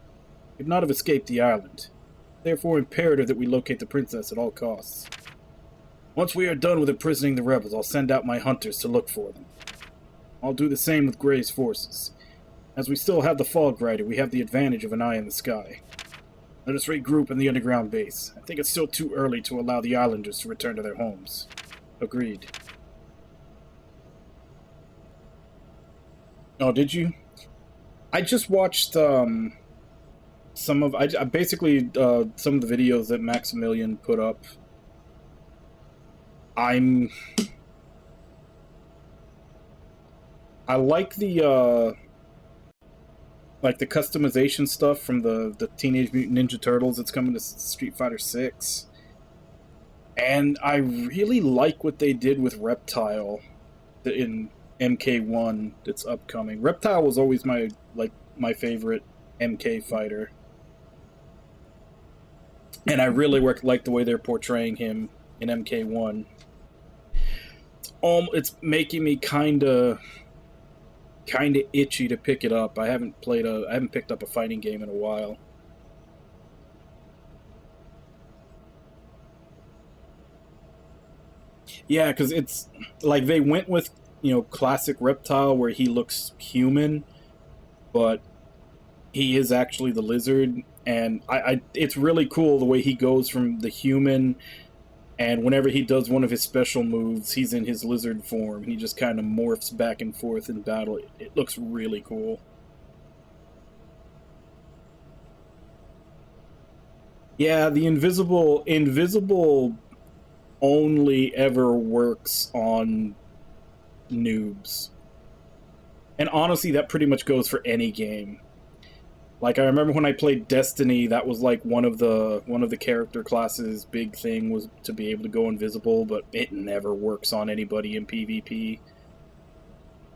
[SPEAKER 1] It could not have escaped the island. Therefore imperative that we locate the princess at all costs. Once we are done with imprisoning the rebels, I'll send out my hunters to look for them. I'll do the same with Gray's forces. As we still have the fog rider, we have the advantage of an eye in the sky. Let us regroup in the underground base. I think it's still too early to allow the islanders to return to their homes. Agreed. Oh, did you? I just watched some of some of the videos that Maximilian put up. I like the customization stuff from the Teenage Mutant Ninja Turtles that's coming to Street Fighter 6. And I really like what they did with Reptile in MK1 that's upcoming. Reptile was always my favorite MK fighter. And I really like the way they're portraying him in MK1. It's making me kinda itchy to pick it up. I haven't picked up a fighting game in a while. Yeah, because it's like they went with, classic Reptile where he looks human, but he is actually the lizard, and it's really cool the way he goes from the human, and whenever he does one of his special moves, he's in his lizard form, and he just kind of morphs back and forth in battle. It looks really cool. Yeah, the invisible only ever works on noobs. And honestly, that pretty much goes for any game. Like, I remember when I played Destiny, that was like one of the character classes' big thing was to be able to go invisible, but it never works on anybody in PvP.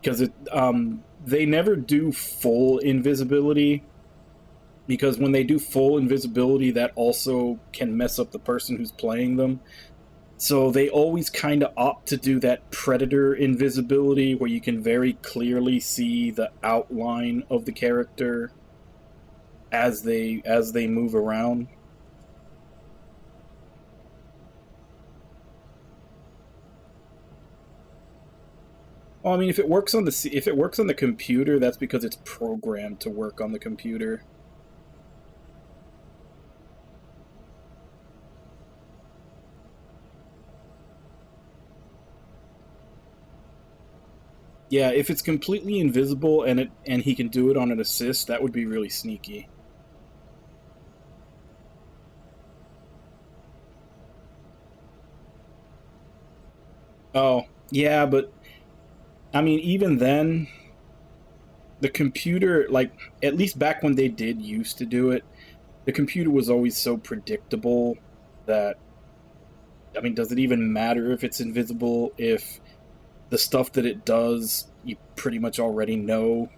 [SPEAKER 1] Because they never do full invisibility, because when they do full invisibility, that also can mess up the person who's playing them. So they always kind of opt to do that Predator invisibility, where you can very clearly see the outline of the character as they move around. Well, I mean, if it works on the computer, that's because it's programmed to work on the computer. Yeah, if it's completely invisible and he can do it on an assist, that would be really sneaky. Oh, yeah, but I mean, even then, the computer, like, at least back when they did used to do it, the computer was always so predictable that, I mean, does it even matter if it's invisible if the stuff that it does, you pretty much already know?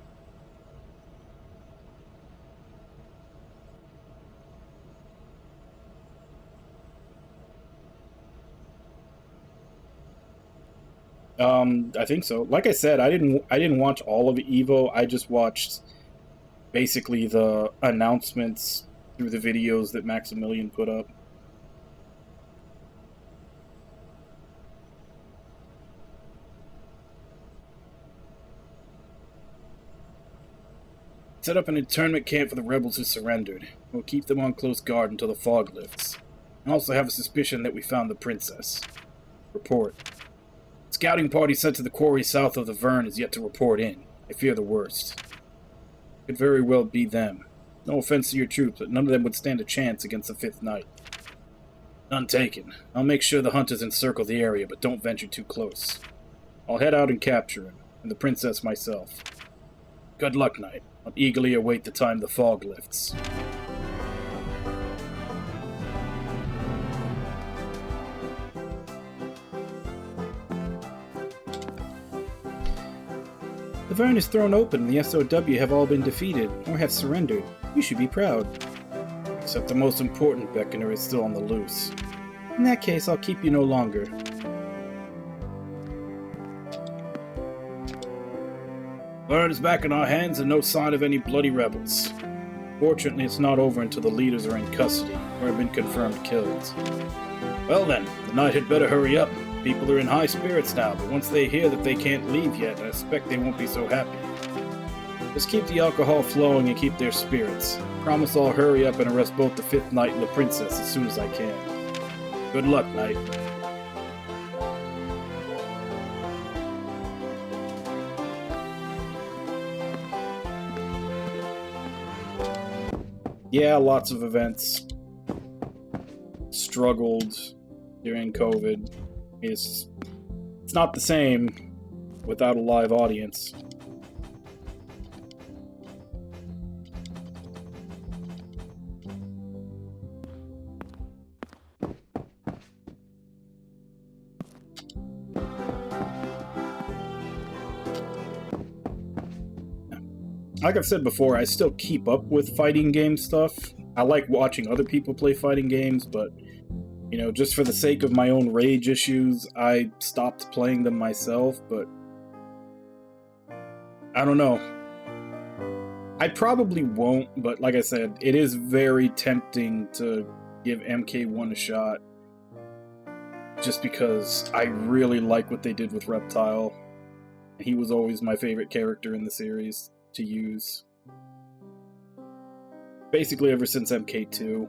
[SPEAKER 1] I think so. Like I said, I didn't watch all of EVO. I just watched basically the announcements through the videos that Maximilian put up. Set up an internment camp for the rebels who surrendered. We'll keep them on close guard until the fog lifts. I also have a suspicion that we found the princess. Report. Scouting party sent to the quarry south of the Verne is yet to report in. I fear the worst. Could very well be them. No offense to your troops, but none of them would stand a chance against the Fifth Knight. None taken. I'll make sure the hunters encircle the area, but don't venture too close. I'll head out and capture him, and the princess myself. Good luck, Knight. I'll eagerly await the time the fog lifts. The Verne is thrown open and the SOW have all been defeated, or have surrendered. You should be proud. except the most important beckoner is still on the loose. In that case, I'll keep you no longer. Blood is back in our hands and no sign of any bloody rebels. Fortunately, it's not over until the leaders are in custody, or have been confirmed killed. Well then, the knight had better hurry up. People are in high spirits now, but once they hear that they can't leave yet, I expect they won't be so happy. Just keep the alcohol flowing and keep their spirits. Promise I'll hurry up and arrest both the 5th Knight and the Princess as soon as I can. Good luck, Knight. Yeah, lots of events. Struggled during COVID. It's not the same without a live audience. Like I've said before, I still keep up with fighting game stuff. I like watching other people play fighting games, but, you know, just for the sake of my own rage issues, I stopped playing them myself, but I don't know. I probably won't, but like I said, it is very tempting to give MK1 a shot, just because I really like what they did with Reptile. He was always my favorite character in the series to use. Basically ever since MK2.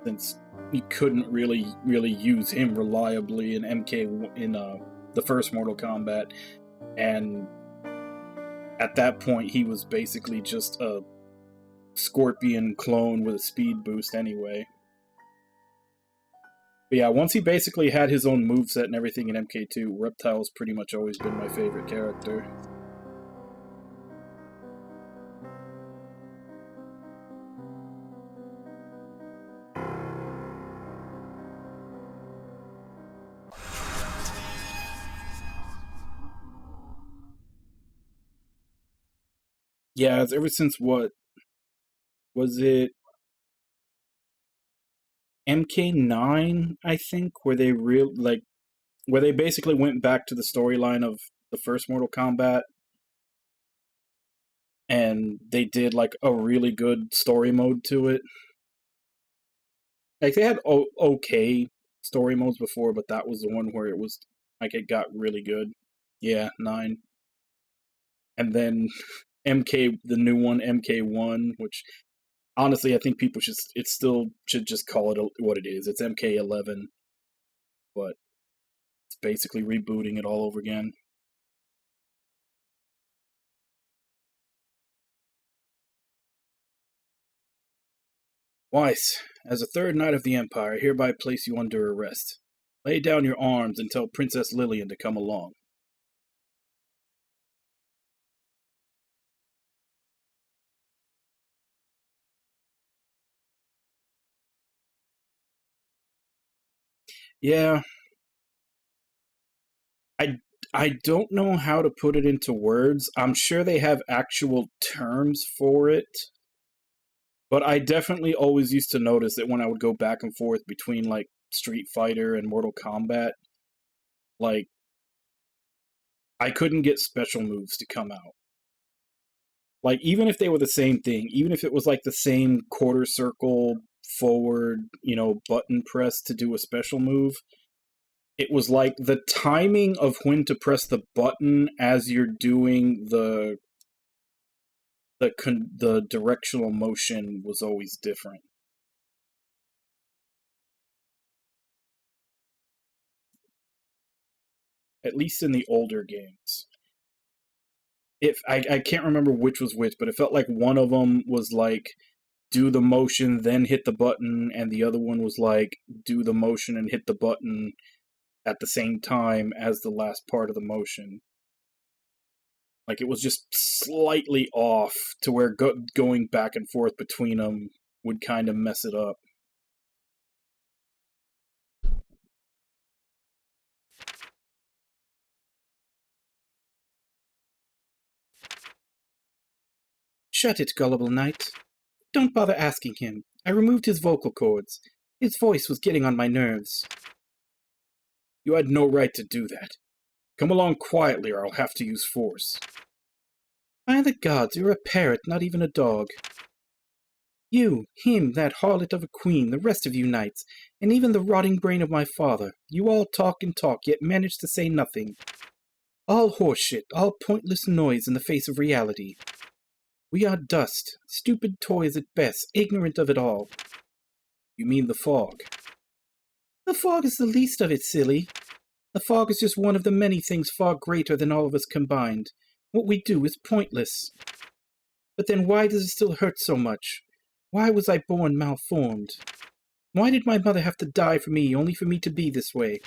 [SPEAKER 1] Since you couldn't really use him reliably in the first Mortal Kombat, and at that point he was basically just a Scorpion clone with a speed boost anyway. But yeah, once he basically had his own moveset and everything in MK2, Reptile's pretty much always been my favorite character. Yeah, it's ever since what? Was it MK9, I think, where they where they basically went back to the storyline of the first Mortal Kombat, and they did like a really good story mode to it. Like they had okay story modes before, but that was the one where it was like it got really good. Yeah, 9. And then the new one, MK1, which honestly I think people should just call it what it is. It's MK11, but it's basically rebooting it all over again. Weiss, as a 3rd Knight of the Empire, I hereby place you under arrest. Lay down your arms and tell Princess Lillian to come along. Yeah. I don't know how to put it into words. I'm sure they have actual terms for it. But I definitely always used to notice that when I would go back and forth between, like, Street Fighter and Mortal Kombat, like, I couldn't get special moves to come out. Like, even if they were the same thing, even if it was, like, the same quarter circle forward, you know, button press to do a special move, it was like the timing of when to press the button as you're doing the directional motion was always different. At least in the older games. I can't remember which was which, but it felt like one of them was like, do the motion, then hit the button, and the other one was like, do the motion and hit the button at the same time as the last part of the motion. Like, it was just slightly off to where going back and forth between them would kind of mess it up. Shut it, gullible knight. Don't bother asking him. I removed his vocal cords. His voice was getting on my nerves. You had no right to do that. Come along quietly or I'll have to use force. By the gods, you're a parrot, not even a dog. You, him, that harlot of a queen, the rest of you knights, and even the rotting brain of my father, you all talk and talk, yet manage to say nothing. All horseshit, all pointless noise in the face of reality. We are dust, stupid toys at best, ignorant of it all. You mean the fog? The fog is the least of it, silly. The fog is just one of the many things far greater than all of us combined. What we do is pointless. But then why does it still hurt so much? Why was I born malformed? Why did my mother have to die for me, only for me to be this way?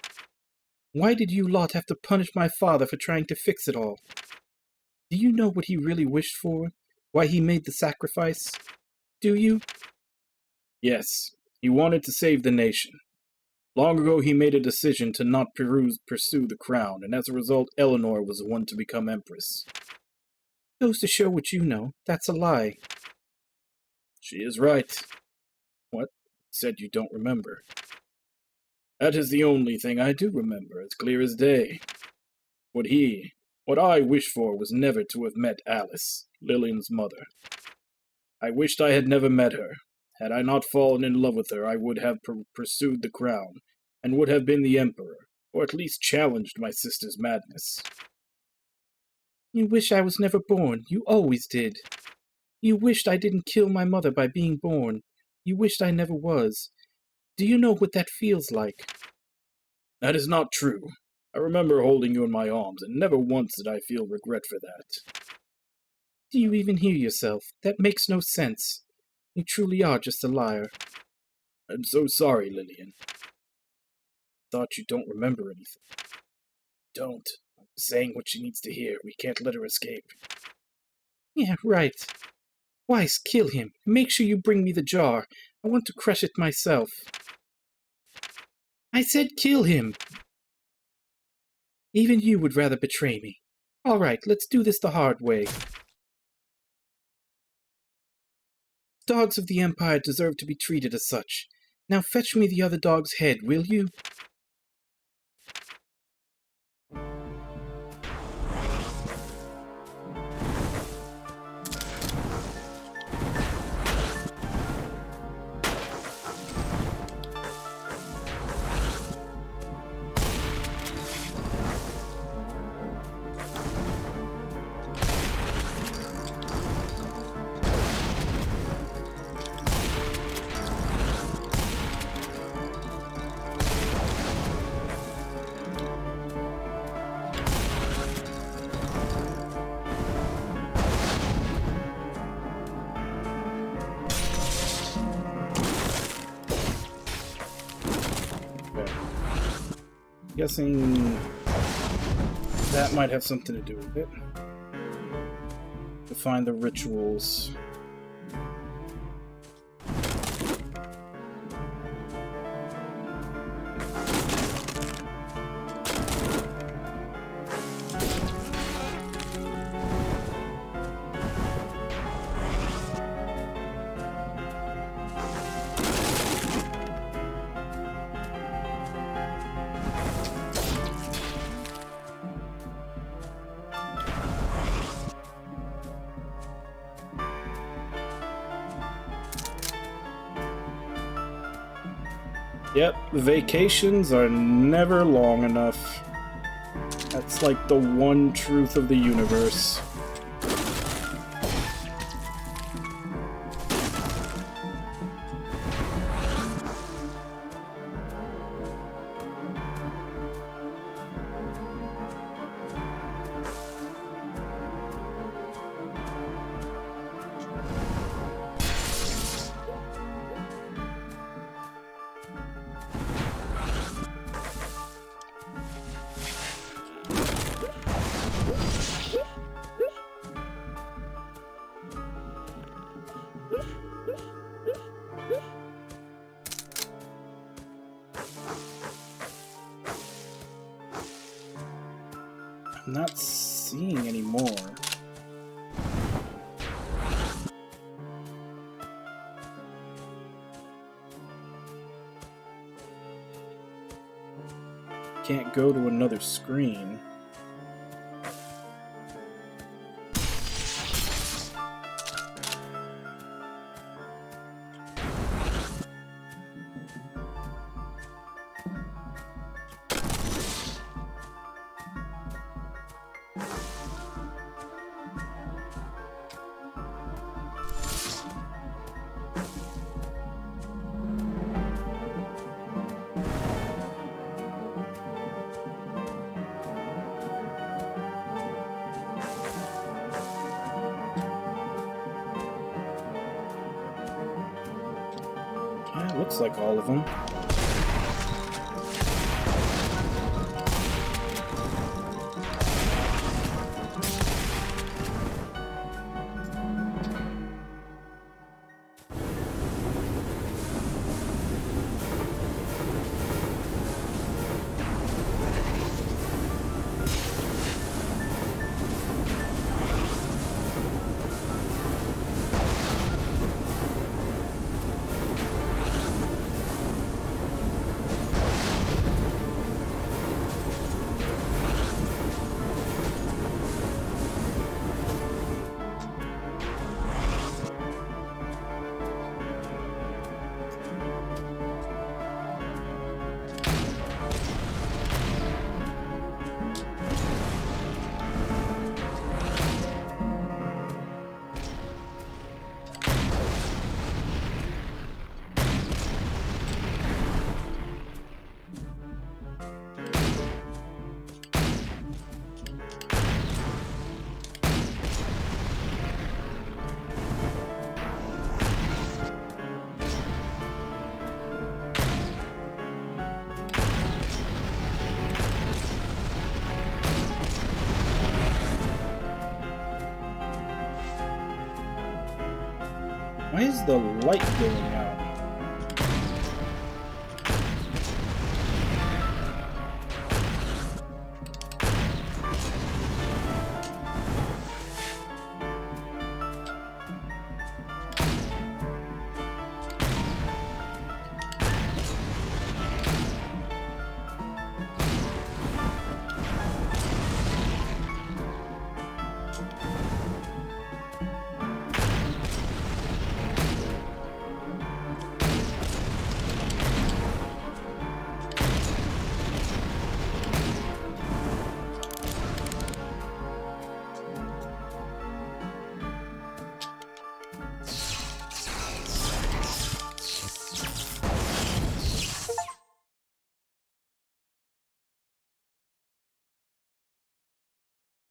[SPEAKER 1] Why did you lot have to punish my father for trying to fix it all? Do you know what he really wished for? Why he made the sacrifice? Do you? Yes, he wanted to save the nation. Long ago he made a decision to not pursue the crown, and as a result Eleanor was the one to become empress. Goes to show what you know. That's a lie. She is right. What? Said you don't remember. That is the only thing I do remember, as clear as day. What I wished for was never to have met Alice, Lillian's mother. I wished I had never met her. Had I not fallen in love with her, I would have pursued the crown, and would have been the emperor, or at least challenged my sister's madness. You wish I was never born. You always did. You wished I didn't kill my mother by being born. You wished I never was. Do you know what that feels like? That is not true. I remember holding you in my arms, and never once did I feel regret for that. Do you even hear yourself? That makes no sense. You truly are just a liar. I'm so sorry, Lillian. Thought you don't remember anything. Don't. I'm saying what she needs to hear. We can't let her escape. Yeah, right. Weiss, kill him. Make sure you bring me the jar. I want to crush it myself. I said kill him! Even you would rather betray me. All right, let's do this the hard way. Dogs of the Empire deserve to be treated as such. Now fetch me the other dog's head, will you? Guessing that might have something to do with it. To find the rituals. Yep, vacations are never long enough. That's like the one truth of the universe. I'm not seeing any more. can't go to another screen. Looks like all of them. Why is the light going out?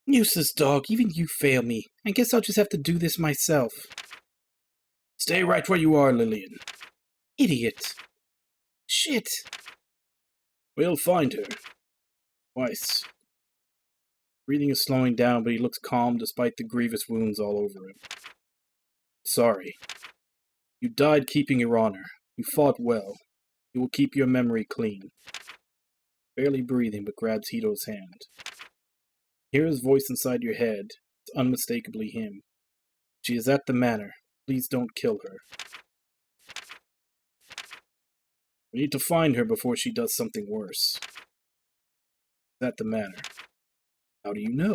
[SPEAKER 1] Useless dog, even you fail me. I guess I'll just have to do this myself. Stay right where you are, Lillian. Idiot. Shit. We'll find her. Weiss. Breathing is slowing down, but he looks calm despite the grievous wounds all over him. Sorry. You died keeping your honor. You fought well. You will keep your memory clean. Barely breathing, but grabs Hito's hand. Hear his voice inside your head. It's unmistakably him. She is at the manor. Please don't kill her. We need to find her before she does something worse. At the manor. How do you know?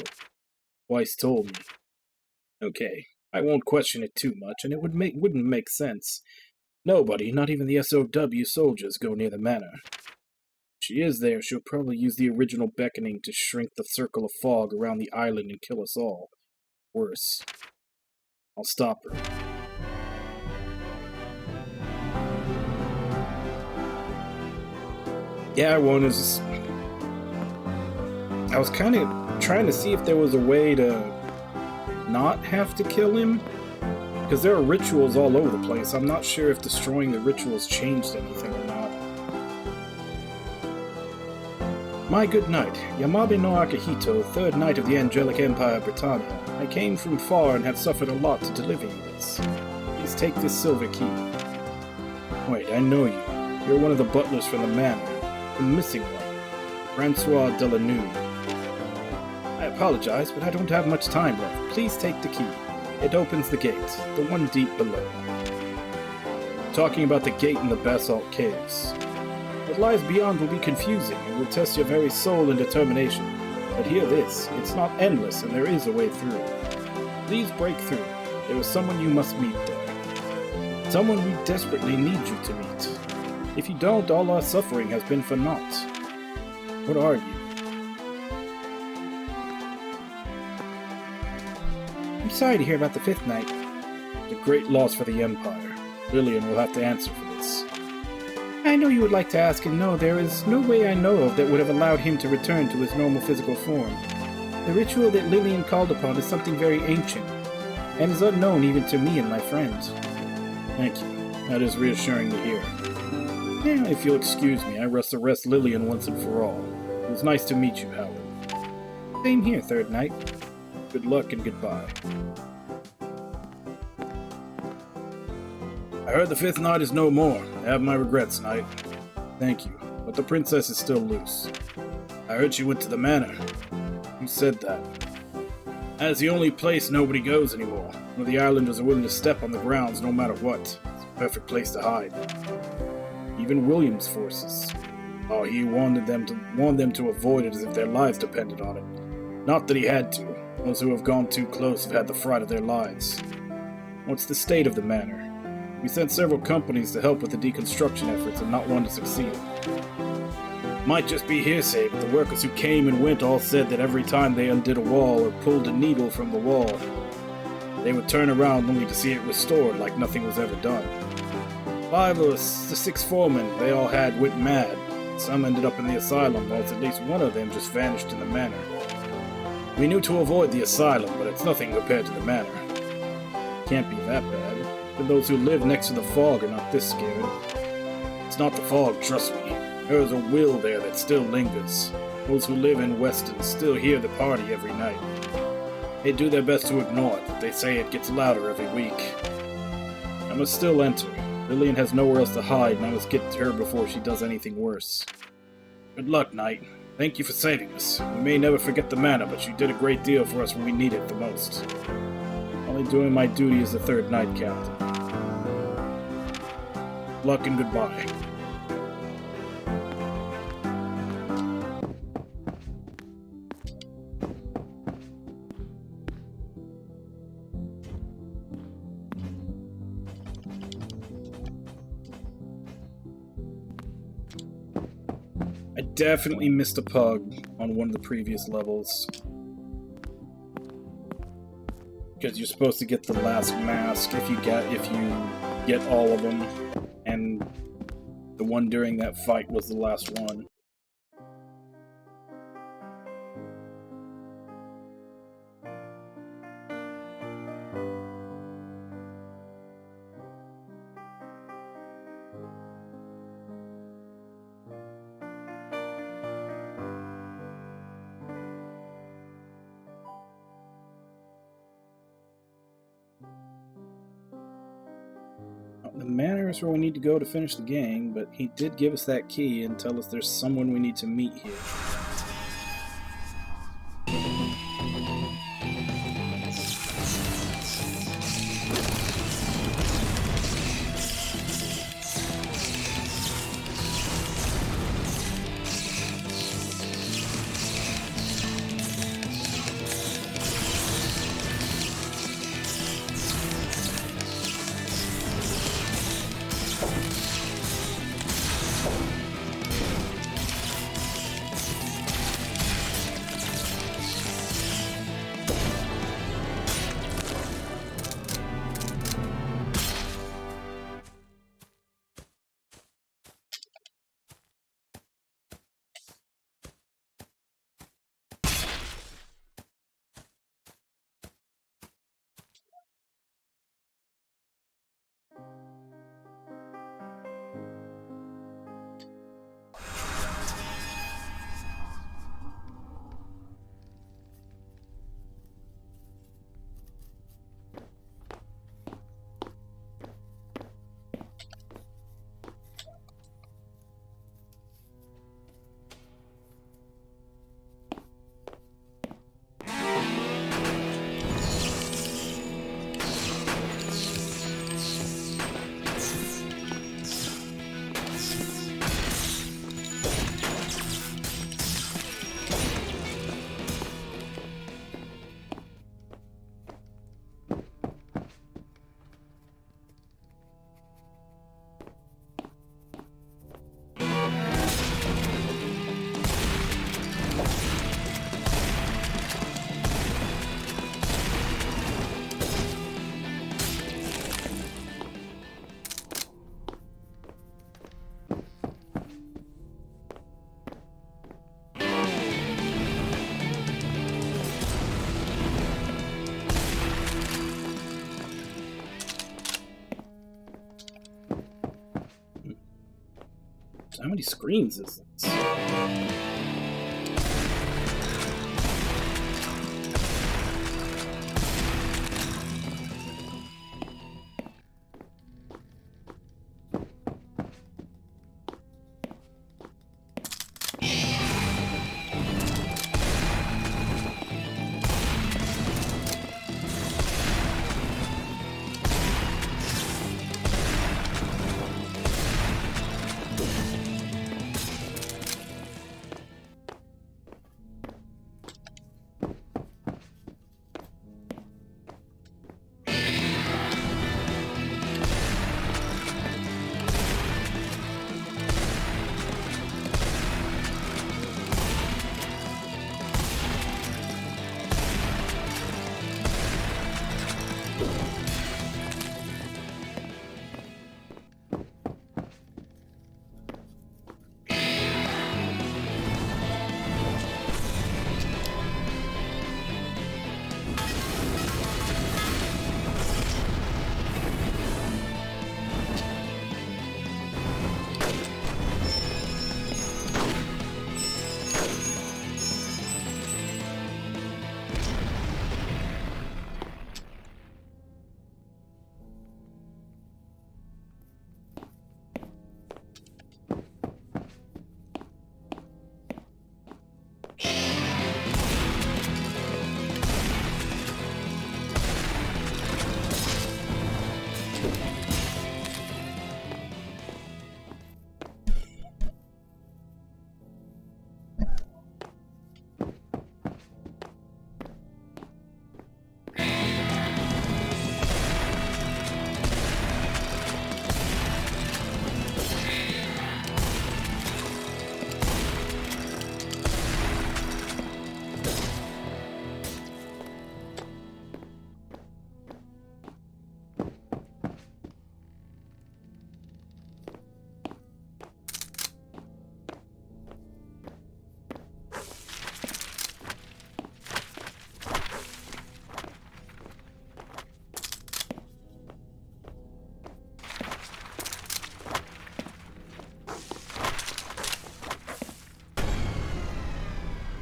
[SPEAKER 1] Weiss told me. Okay, I won't question it too much, and it wouldn't make sense. Nobody, not even the SOW soldiers, go near the manor. If she is there, she'll probably use the original beckoning to shrink the circle of fog around the island and kill us all. Worse. I'll stop her. Yeah, I was kind of trying to see if there was a way to not have to kill him, because there are rituals all over the place. I'm not sure if destroying the rituals changed anything or not. My good knight, Yamabe no Akihito, third knight of the Angelic Empire Britannia. I came from far and have suffered a lot to deliver you this. Please take this silver key. Wait, I know you. You're one of the butlers from the manor. The missing one. Francois Delanue. I apologize, but I don't have much time left. Please take the key. It opens the gate, the one deep below. Talking about the gate in the basalt caves. What lies beyond will be confusing and will test your very soul and determination. But hear this, it's not endless and there is a way through. Please break through. There is someone you must meet there. Someone we desperately need you to meet. If you don't, all our suffering has been for naught. What are you? I'm sorry to hear about the Fifth Knight. It's a great loss for the Empire. Lillian will have to answer for this. I know you would like to ask, and no, there is no way I know of that would have allowed him to return to his normal physical form. The ritual that Lillian called upon is something very ancient, and is unknown even to me and my friends. Thank you. That is reassuring to hear. Now, if you'll excuse me, I must arrest Lillian once and for all. It was nice to meet you, Howard. Same here, Third Knight. Good luck and goodbye. I heard the Fifth Knight is no more. I have my regrets, Knight. Thank you, but the princess is still loose. I heard she went to the manor. Who said that? That is the only place nobody goes anymore, where the islanders are willing to step on the grounds no matter what. It's a perfect place to hide. Even William's forces. Oh, he warned them to avoid it as if their lives depended on it. Not that he had to. Those who have gone too close have had the fright of their lives. What's the state of the manor? We sent several companies to help with the deconstruction efforts and not one to succeed. Might just be hearsay, but the workers who came and went all said that every time they undid a wall or pulled a needle from the wall, they would turn around only to see it restored like nothing was ever done. 5 of the 6 foremen they all had went mad. Some ended up in the asylum, whilst at least one of them just vanished in the manor. We knew to avoid the asylum, but it's nothing compared to the manor. Can't be that bad. But those who live next to the fog are not this scared. It's not the fog, trust me. There is a will there that still lingers. Those who live in Weston still hear the party every night. They do their best to ignore it, but they say it gets louder every week. I must still enter. Lillian has nowhere else to hide, and I must get to her before she does anything worse. Good luck, Knight. Thank you for saving us. We may never forget the manor, but you did a great deal for us when we needed it the most. Only doing my duty as the Third Knight, Captain. Luck and goodbye. I definitely missed a pug on one of the previous levels. Because you're supposed to get the last mask if you get all of them, and the one during that fight was the last one. The manor is where we need to go to finish the game, but he did give us that key and tell us there's someone we need to meet here. How many screens is this?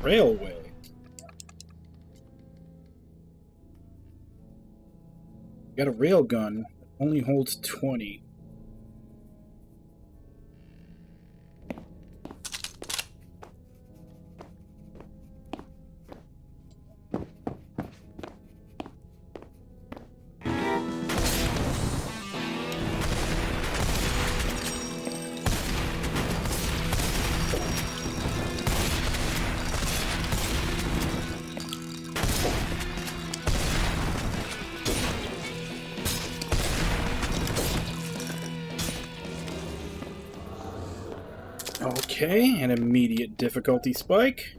[SPEAKER 1] Railway. Got a rail gun. Only holds 20. Okay, an immediate difficulty spike.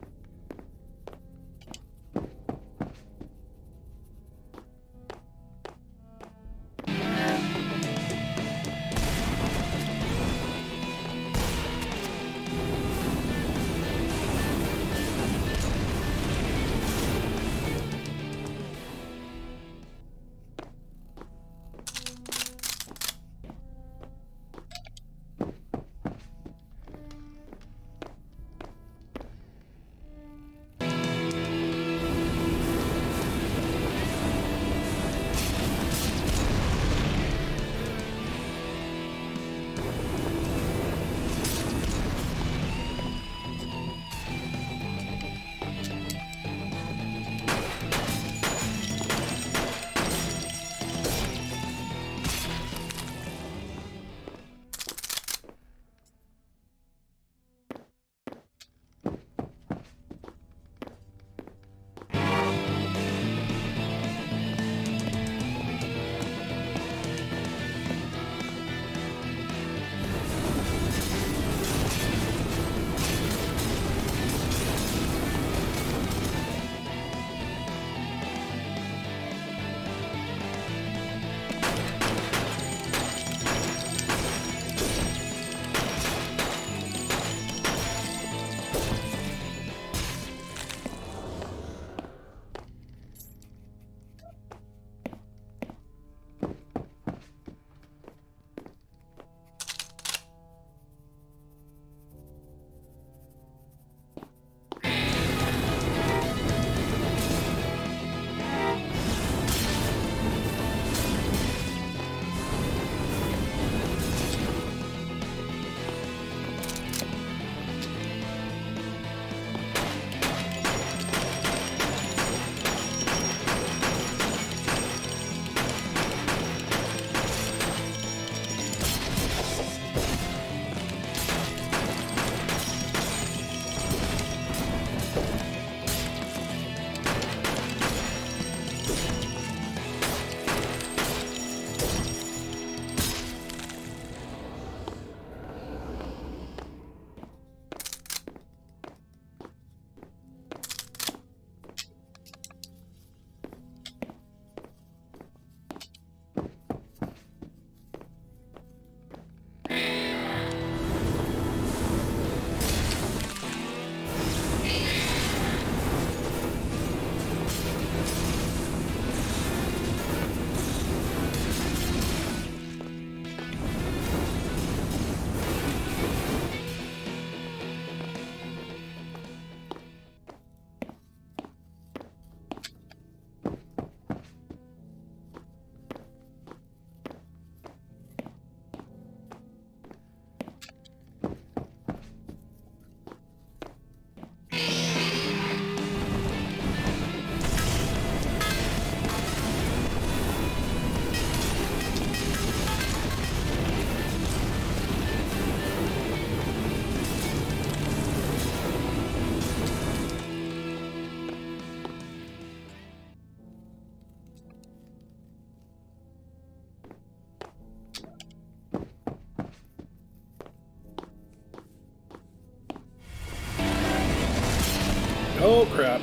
[SPEAKER 1] Oh, crap.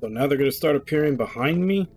[SPEAKER 1] So now they're going to start appearing behind me?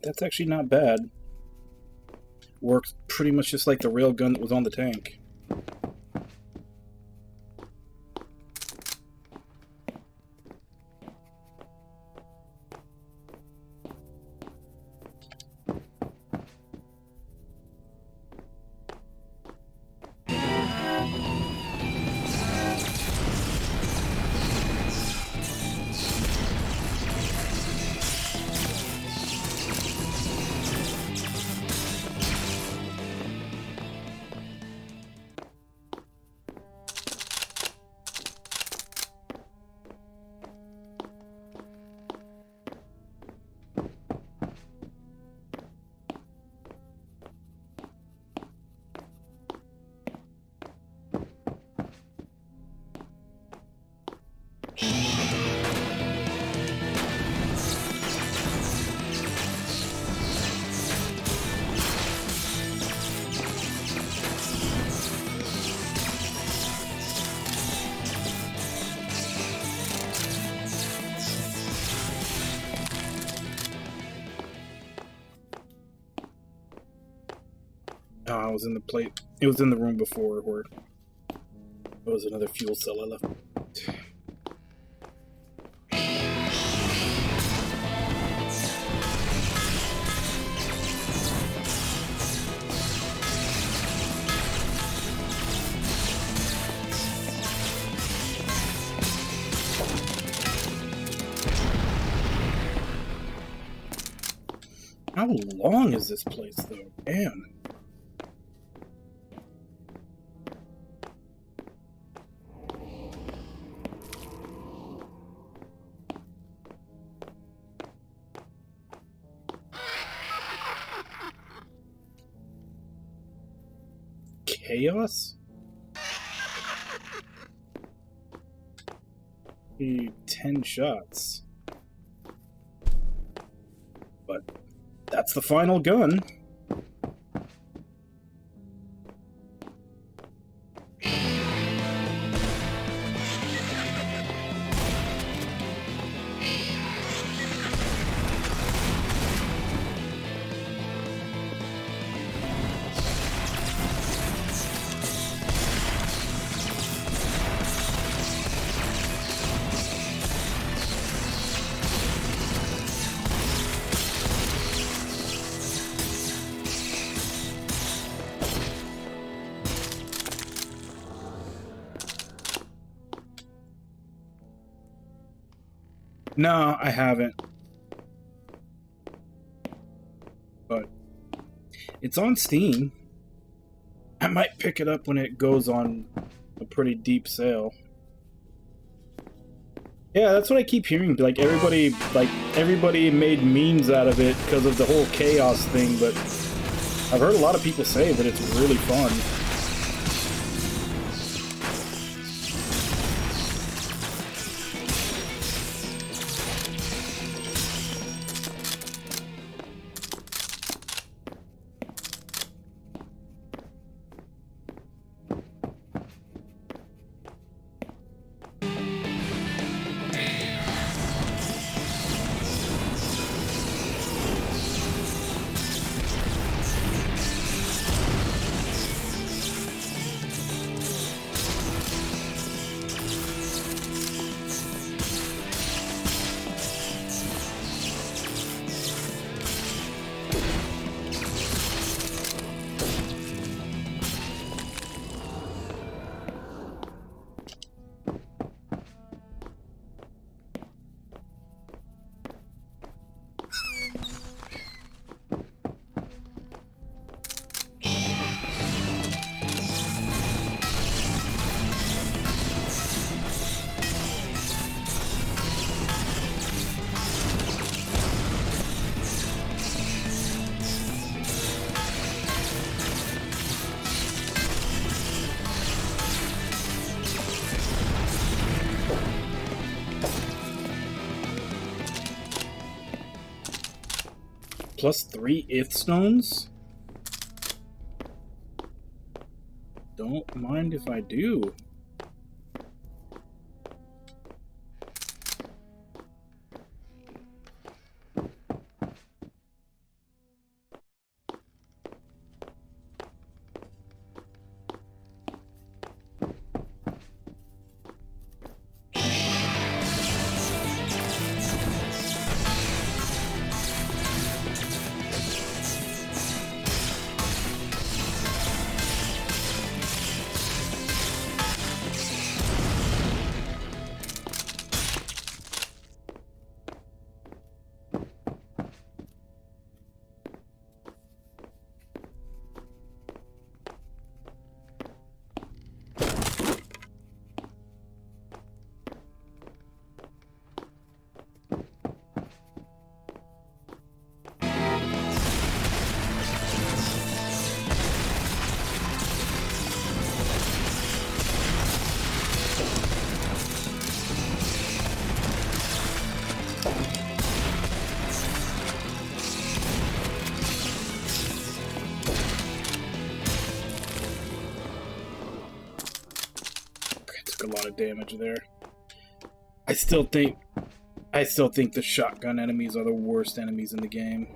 [SPEAKER 1] That's actually not bad. Works pretty much just like the railgun that was on the tank. Oh, I was in the plate. It was in the room before where there was another fuel cell I left. How long is this place, though? Damn. Chaos? 10 shots. But that's the final gun. No, I haven't. But it's on Steam. I might pick it up when it goes on a pretty deep sale. Yeah, that's what I keep hearing. Like everybody made memes out of it because of the whole chaos thing, but I've heard a lot of people say that it's really fun. Plus 3 ith stones? Don't mind if I do. A lot of damage there. I still think the shotgun enemies are the worst enemies in the game.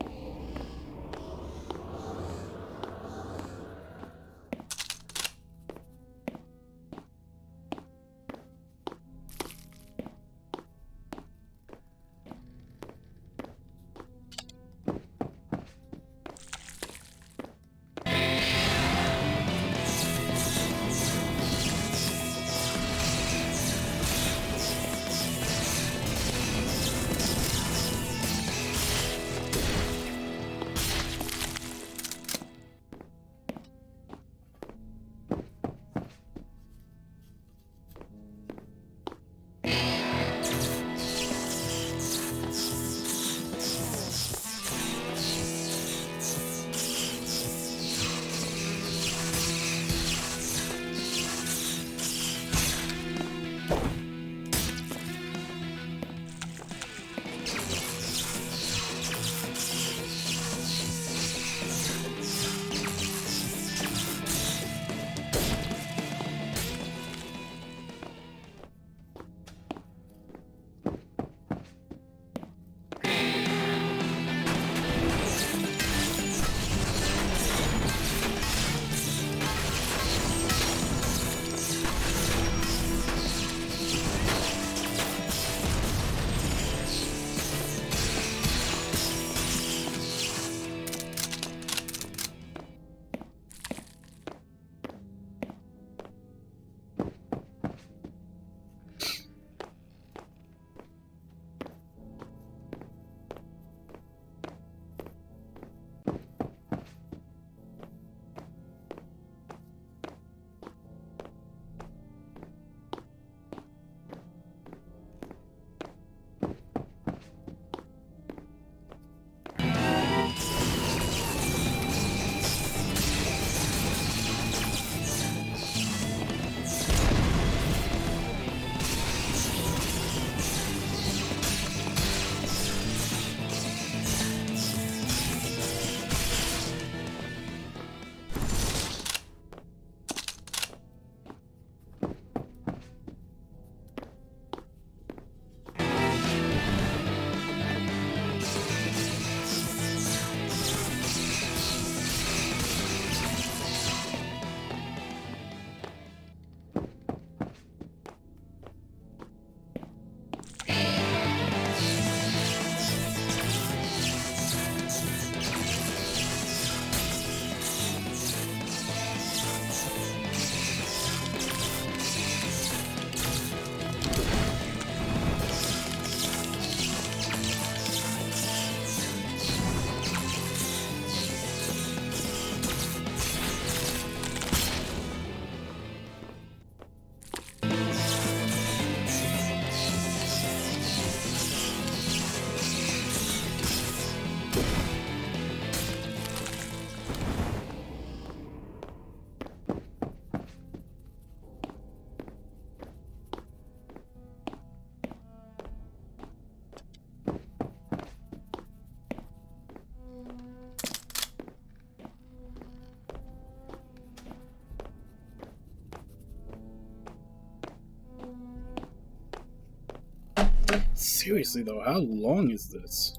[SPEAKER 1] Seriously though, how long is this?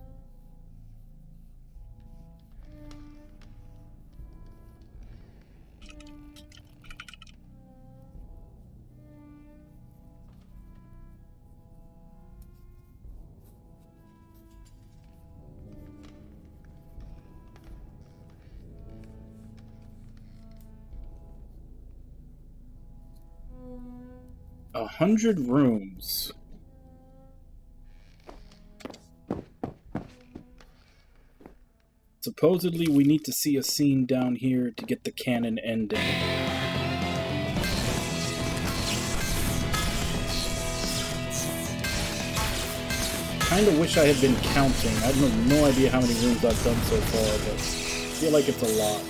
[SPEAKER 1] A 100 rooms. Supposedly, we need to see a scene down here to get the canon ending. Kinda wish I had been counting. I have no idea how many rooms I've done so far, but I feel like it's a lot.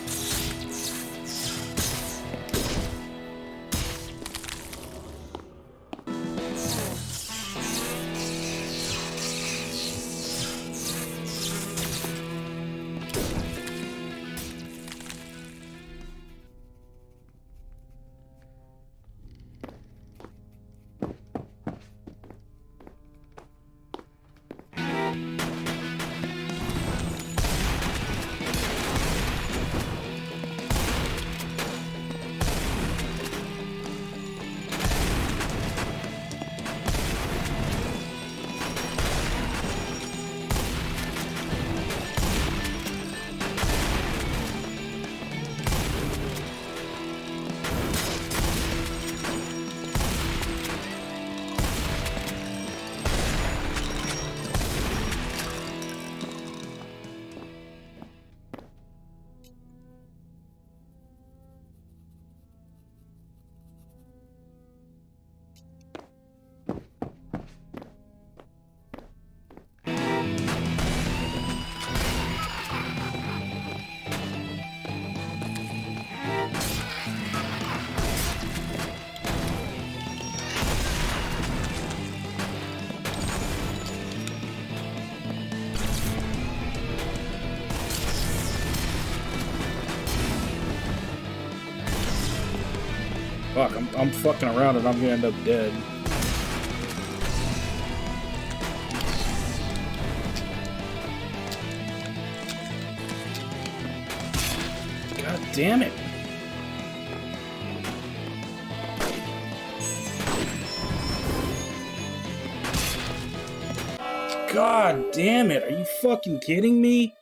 [SPEAKER 1] Fuck, I'm fucking around and I'm gonna end up dead. God damn it. God damn it, are you fucking kidding me?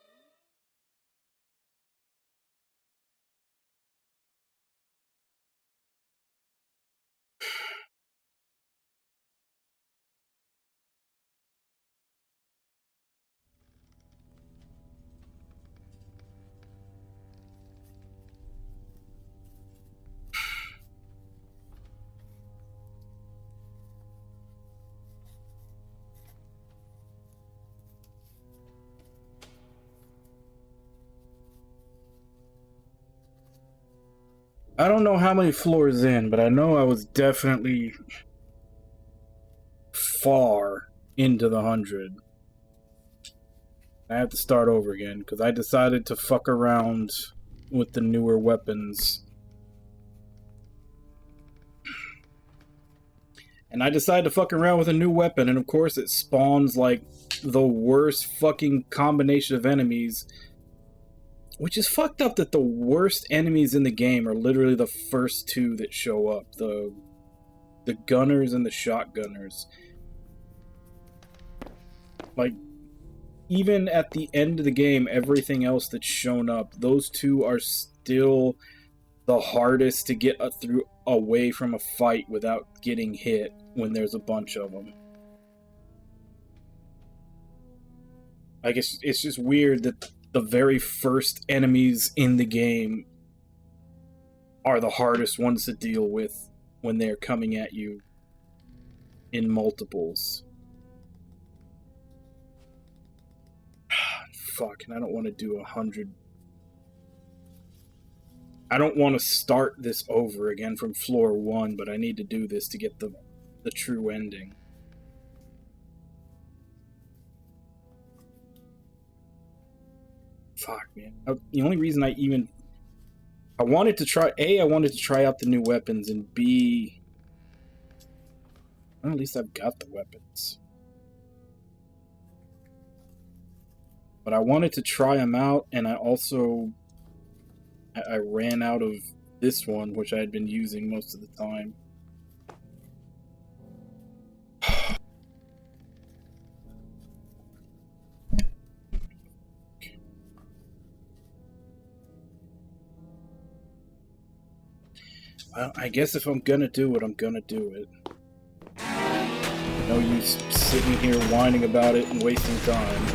[SPEAKER 1] I don't know how many floors in, but I know I was definitely far into the 100. I have to start over again because I decided to fuck around with the newer weapons. And I decided to fuck around with a new weapon, and of course it spawns like the worst fucking combination of enemies. Which is fucked up that the worst enemies in the game are literally the first two that show up. The gunners and the shotgunners. Like, even at the end of the game, everything else that's shown up, those two are still the hardest to get through away from a fight without getting hit when there's a bunch of them. I guess it's just weird that the very first enemies in the game are the hardest ones to deal with when they're coming at you in multiples. Fuck, and I don't want to do 100. I don't want to start this over again from floor 1, but I need to do this to get the true ending. Fuck, man. The only reason I wanted to try... A, I wanted to try out the new weapons, and B... Well, at least I've got the weapons. But I wanted to try them out, and I also I ran out of this one, which I had been using most of the time. Well, I guess if I'm gonna do it, I'm gonna do it. No use sitting here whining about it and wasting time.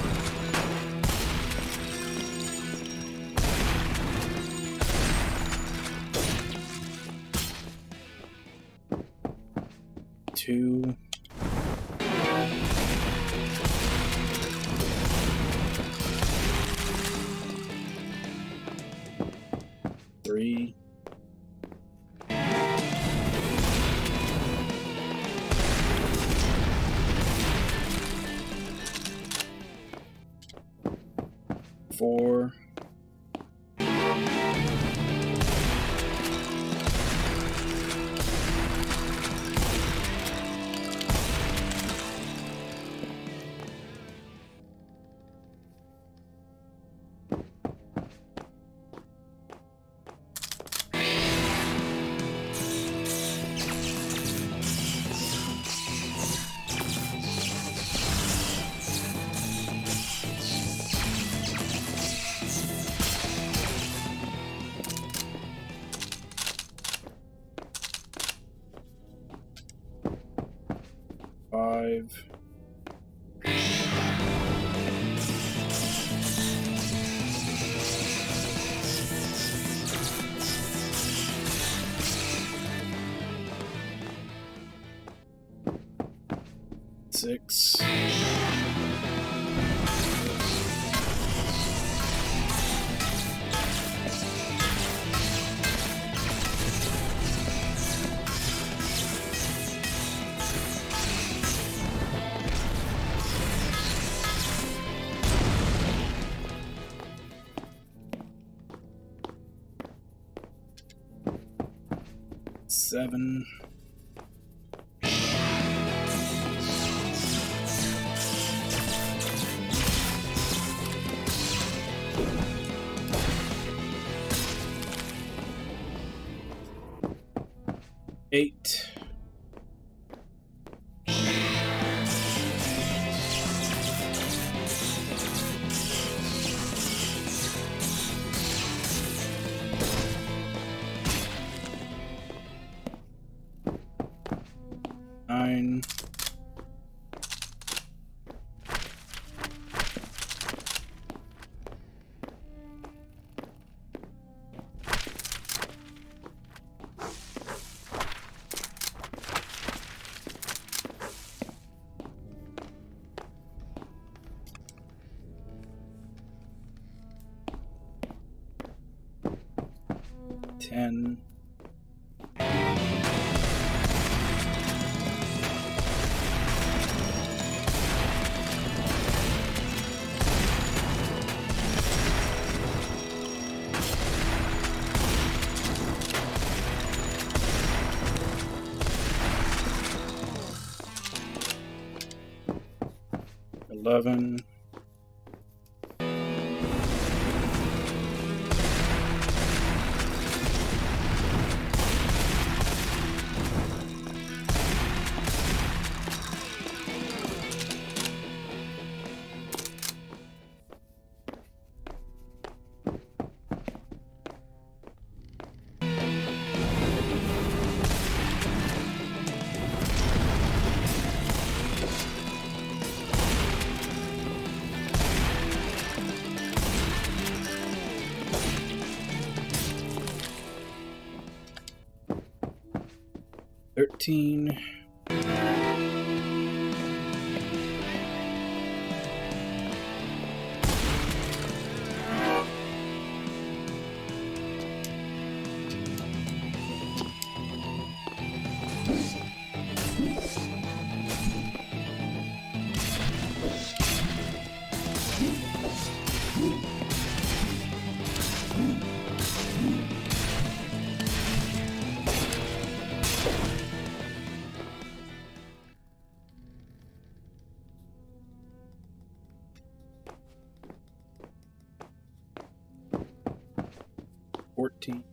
[SPEAKER 1] Two. Three. Four. Five. Six. Seven. Eight. Nine. Ten. 11. Thirteen. 14.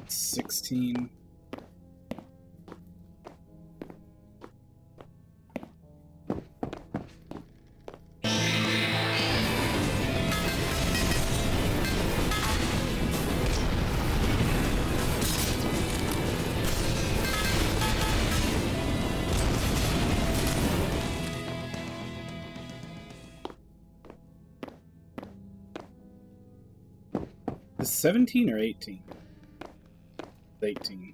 [SPEAKER 1] $16. Is 17 or 18? 18.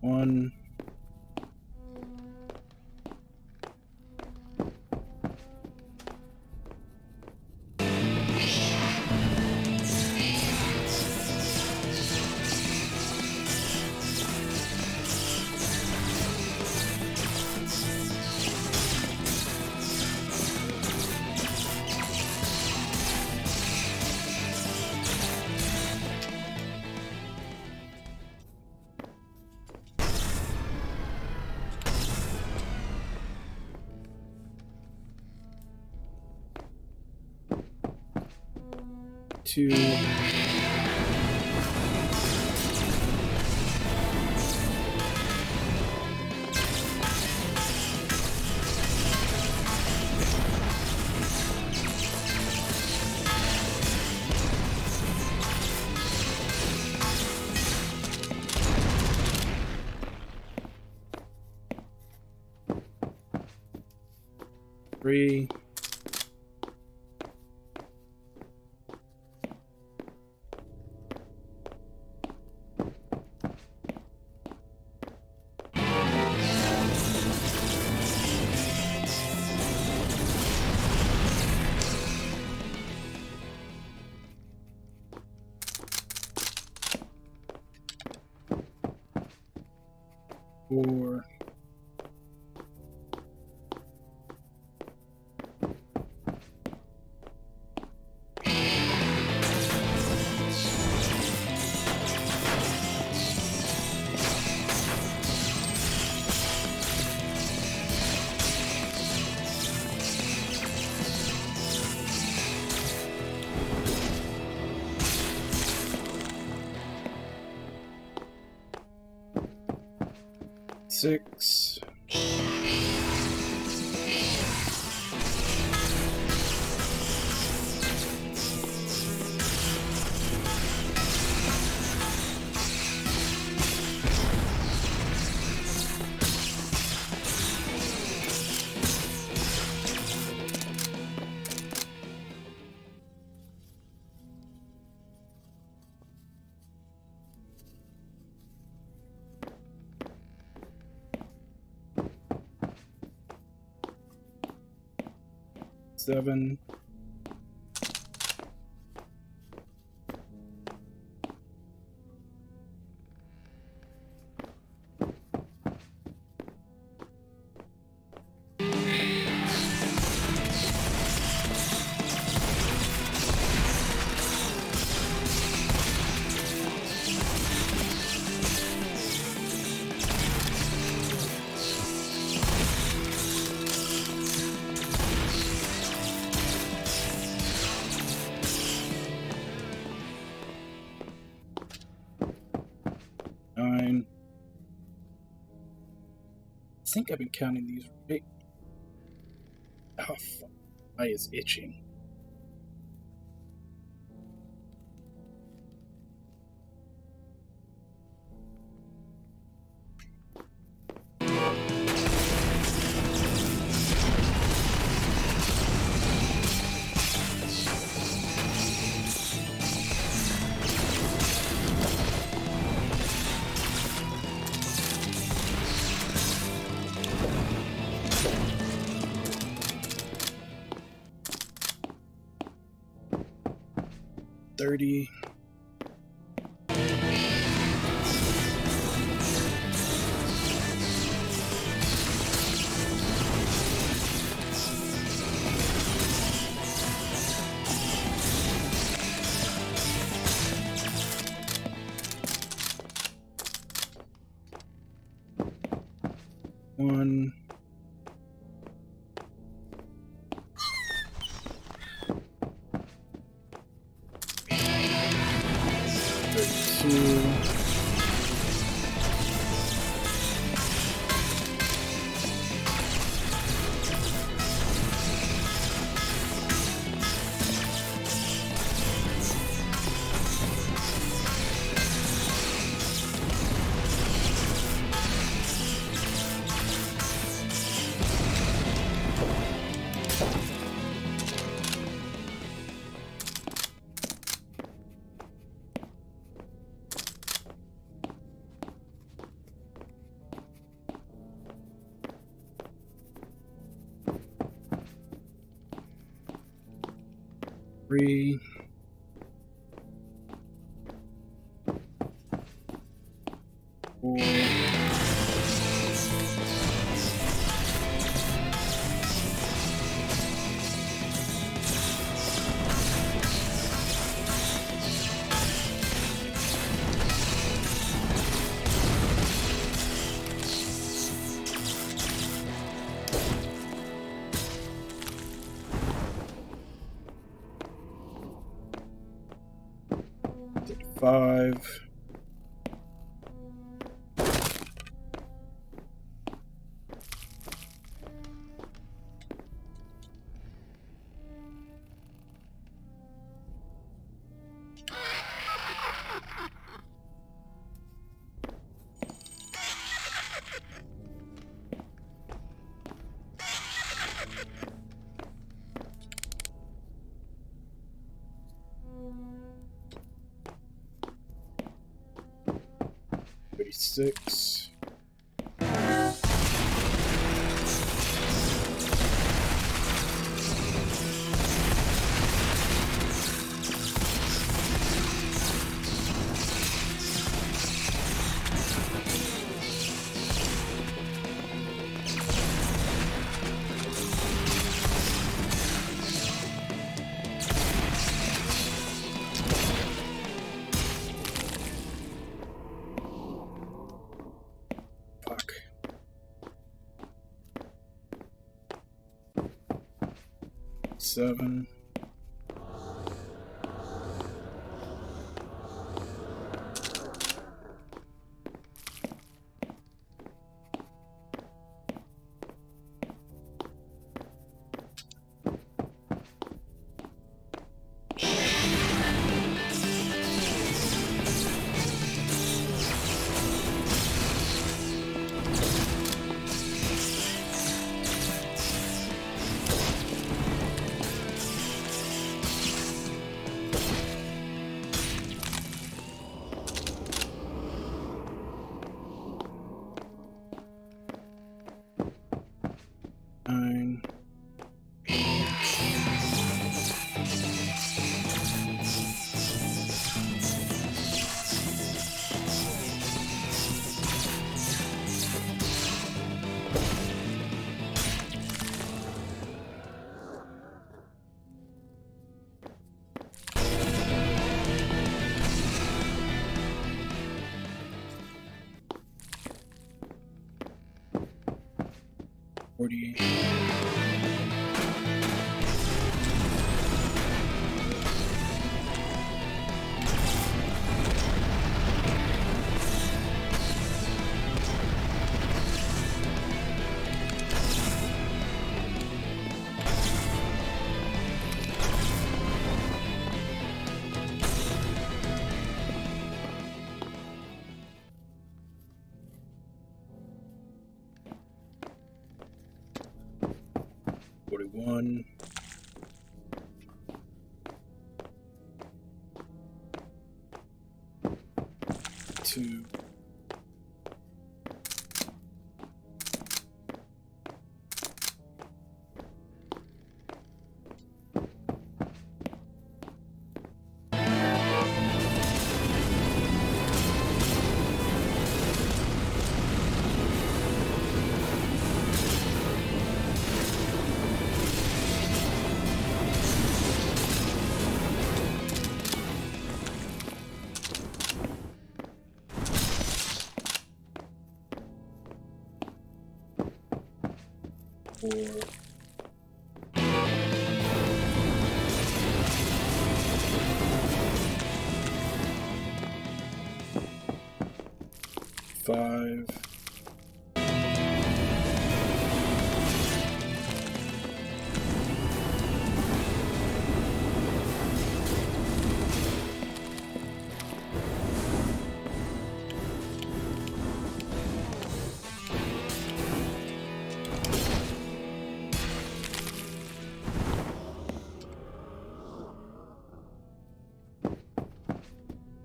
[SPEAKER 1] One. Two. Three. 4. 36. Seven. Nine. I think I've been counting these right. Oh, fuck. My eye is itching. $30. One. 32. Three. Four. 5. $36. Fuck. 7. 40. One. Two. Four. Five.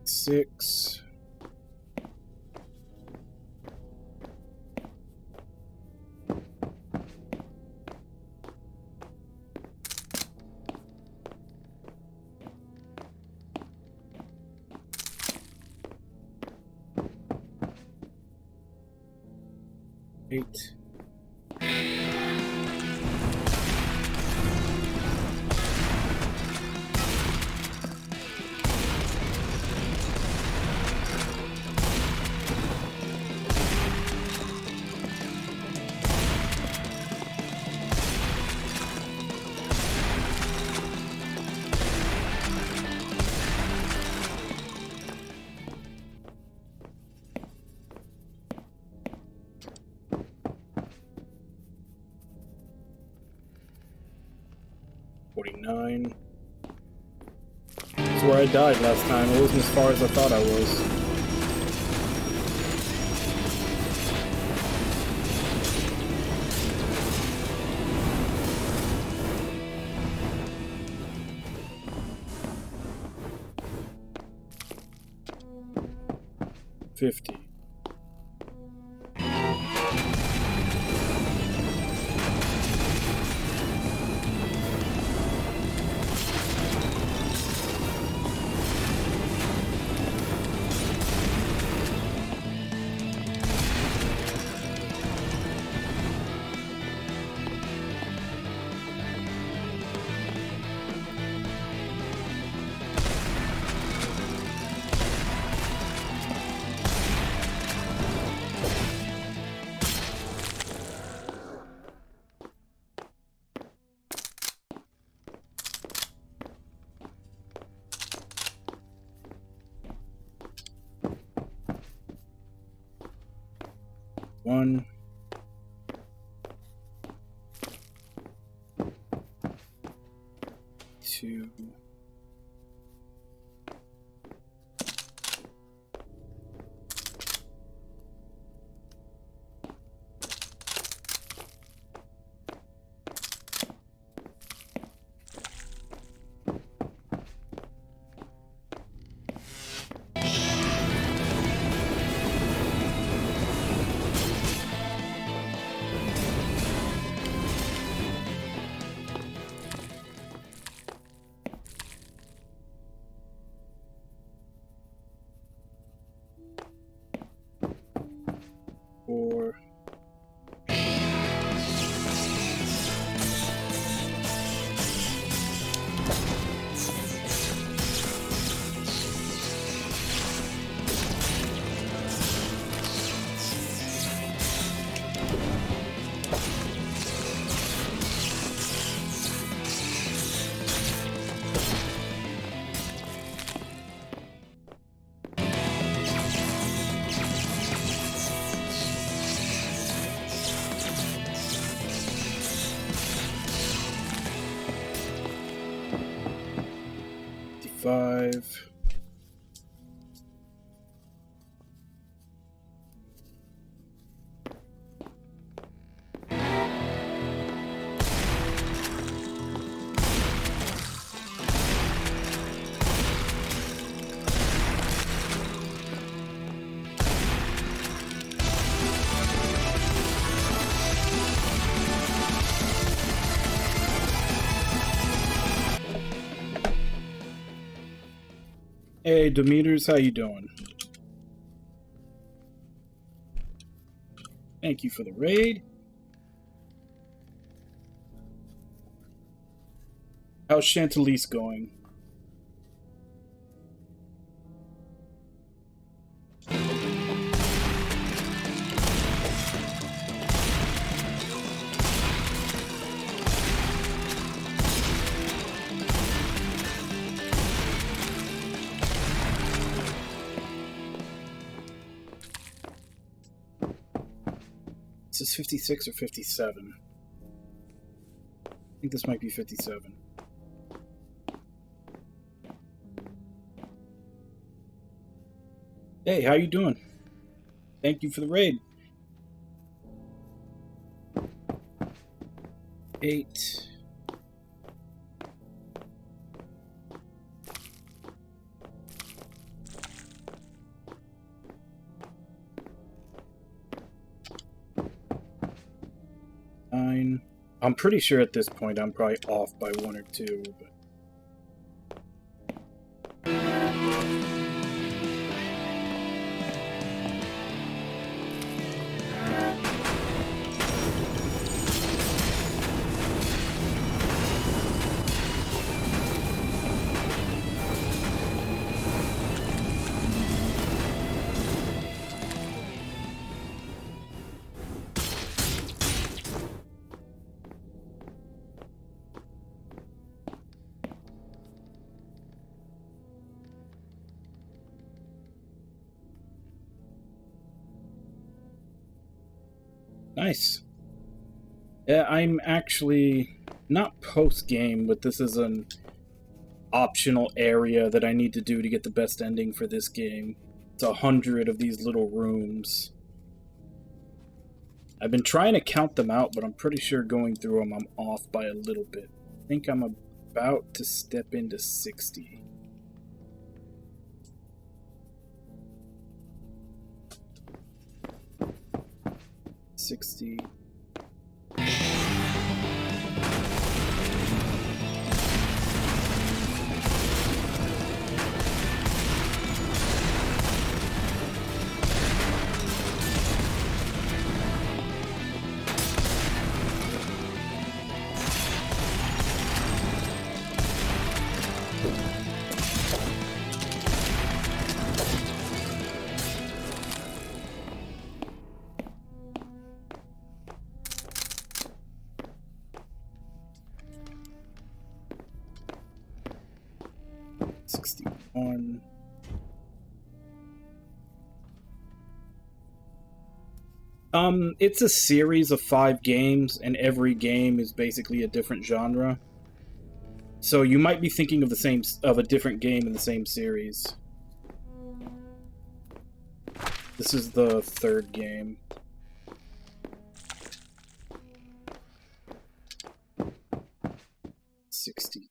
[SPEAKER 1] Six. Eight. $49. That's where I died last time. It wasn't as far as I thought I was. $50. One. Two. 65. Hey, Demeters, how you doing? Thank you for the raid. How's Chantalise going? This is 56 or 57. I think this might be 57. Hey, how you doing? Thank you for the raid. 8. I'm pretty sure at this point I'm probably off by 1 or 2, but... Nice. Yeah, I'm actually not post-game, but this is an optional area that I need to do to get the best ending for this game. It's 100 of these little rooms. I've been trying to count them out, but I'm pretty sure going through them I'm off by a little bit. I think I'm about to step into 60. It's a series of 5 games, and every game is basically a different genre. So you might be thinking of a different game in the same series. This is the 3rd game. $62?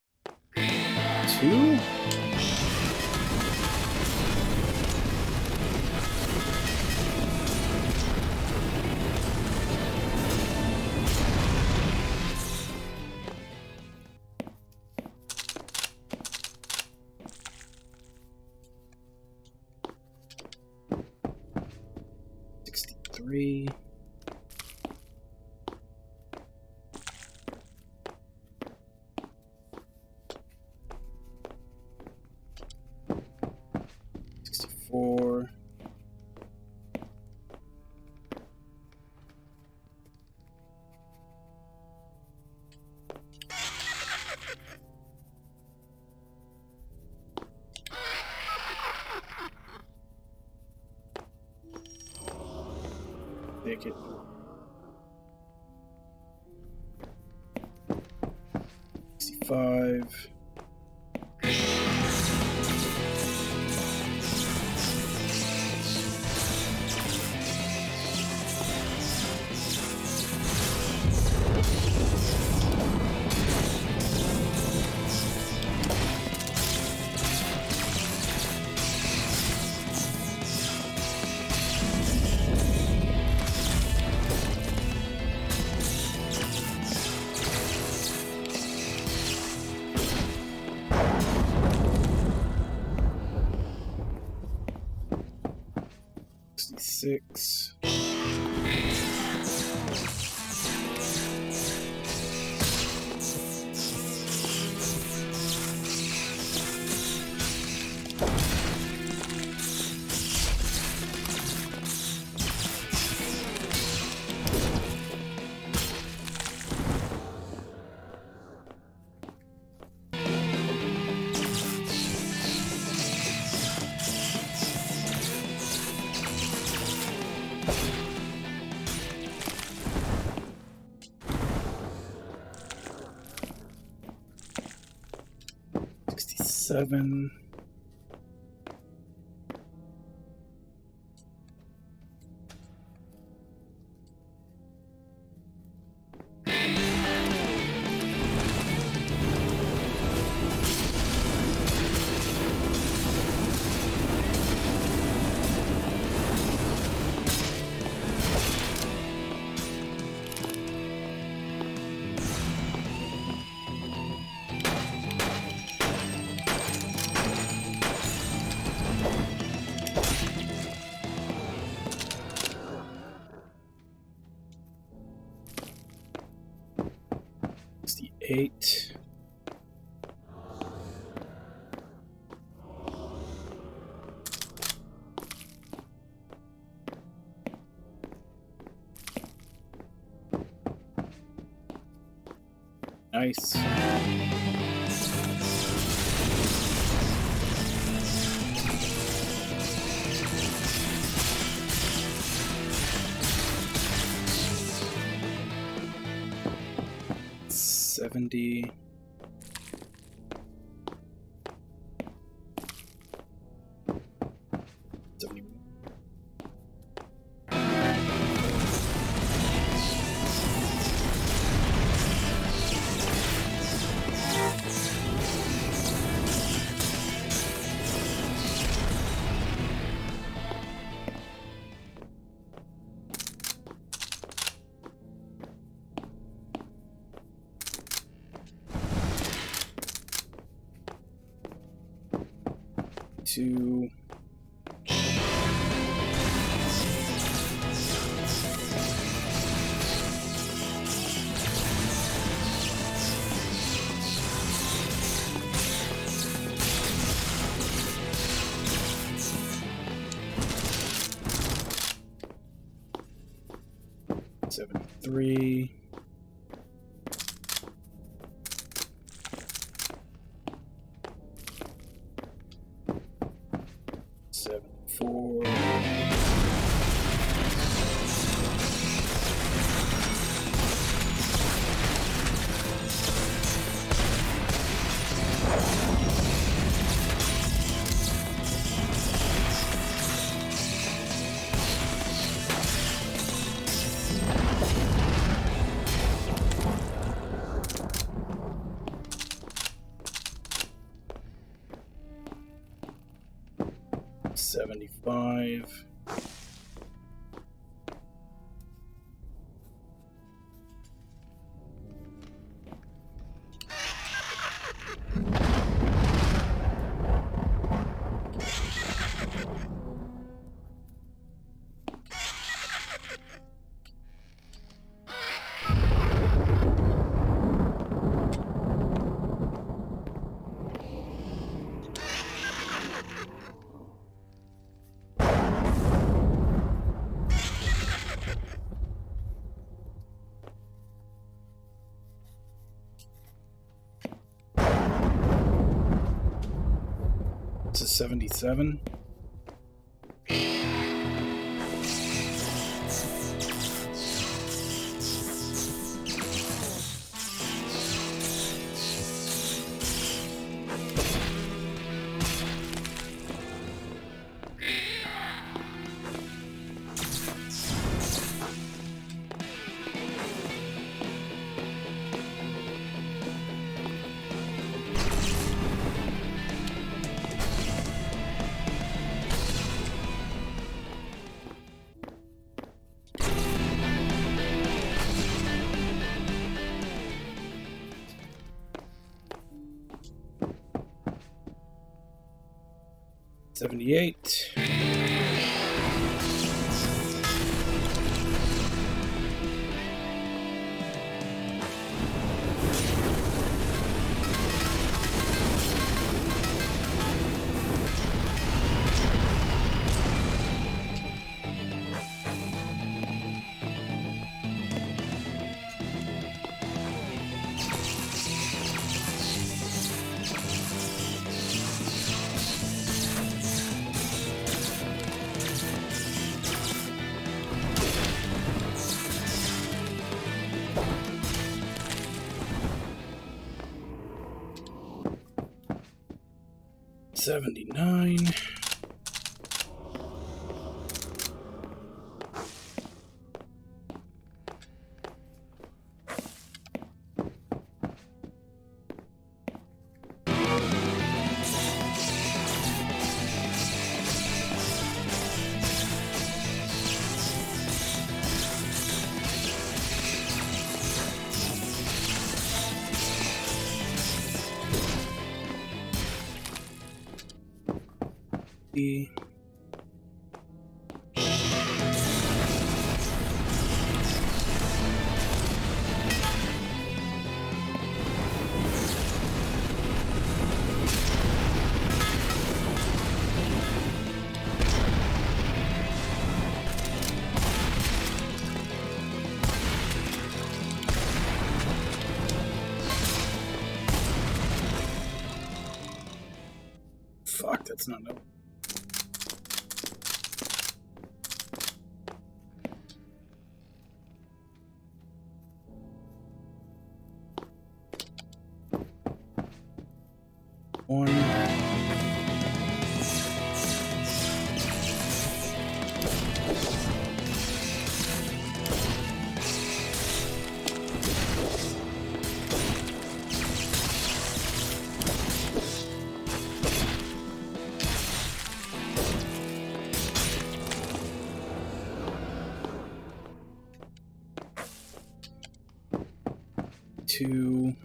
[SPEAKER 1] $63. $64. Take it. $65. 66. Seven. Eight. Nice. $70. Two. $73. $74. $75. To 77. $78. 79. Fuck, that's not no. One. Two.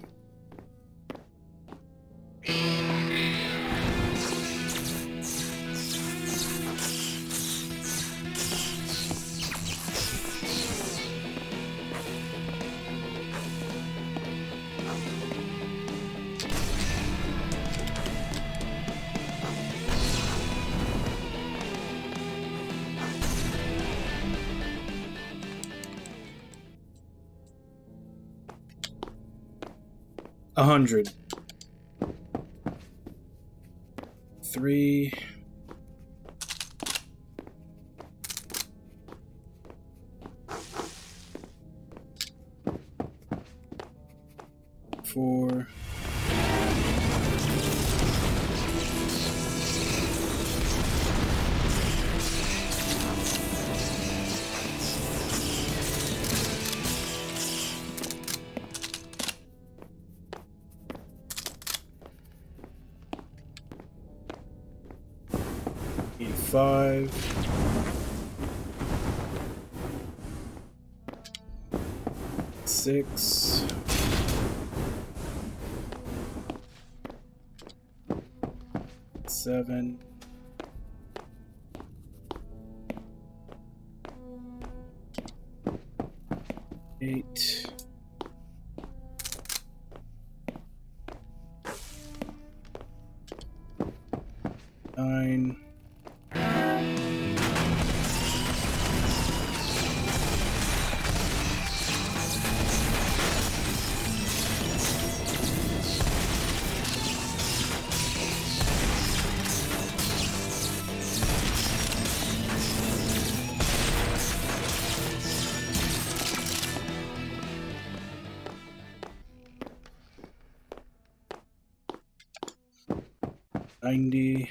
[SPEAKER 1] $100. 3. 4. 85. 6. 7. 8. 9. 90.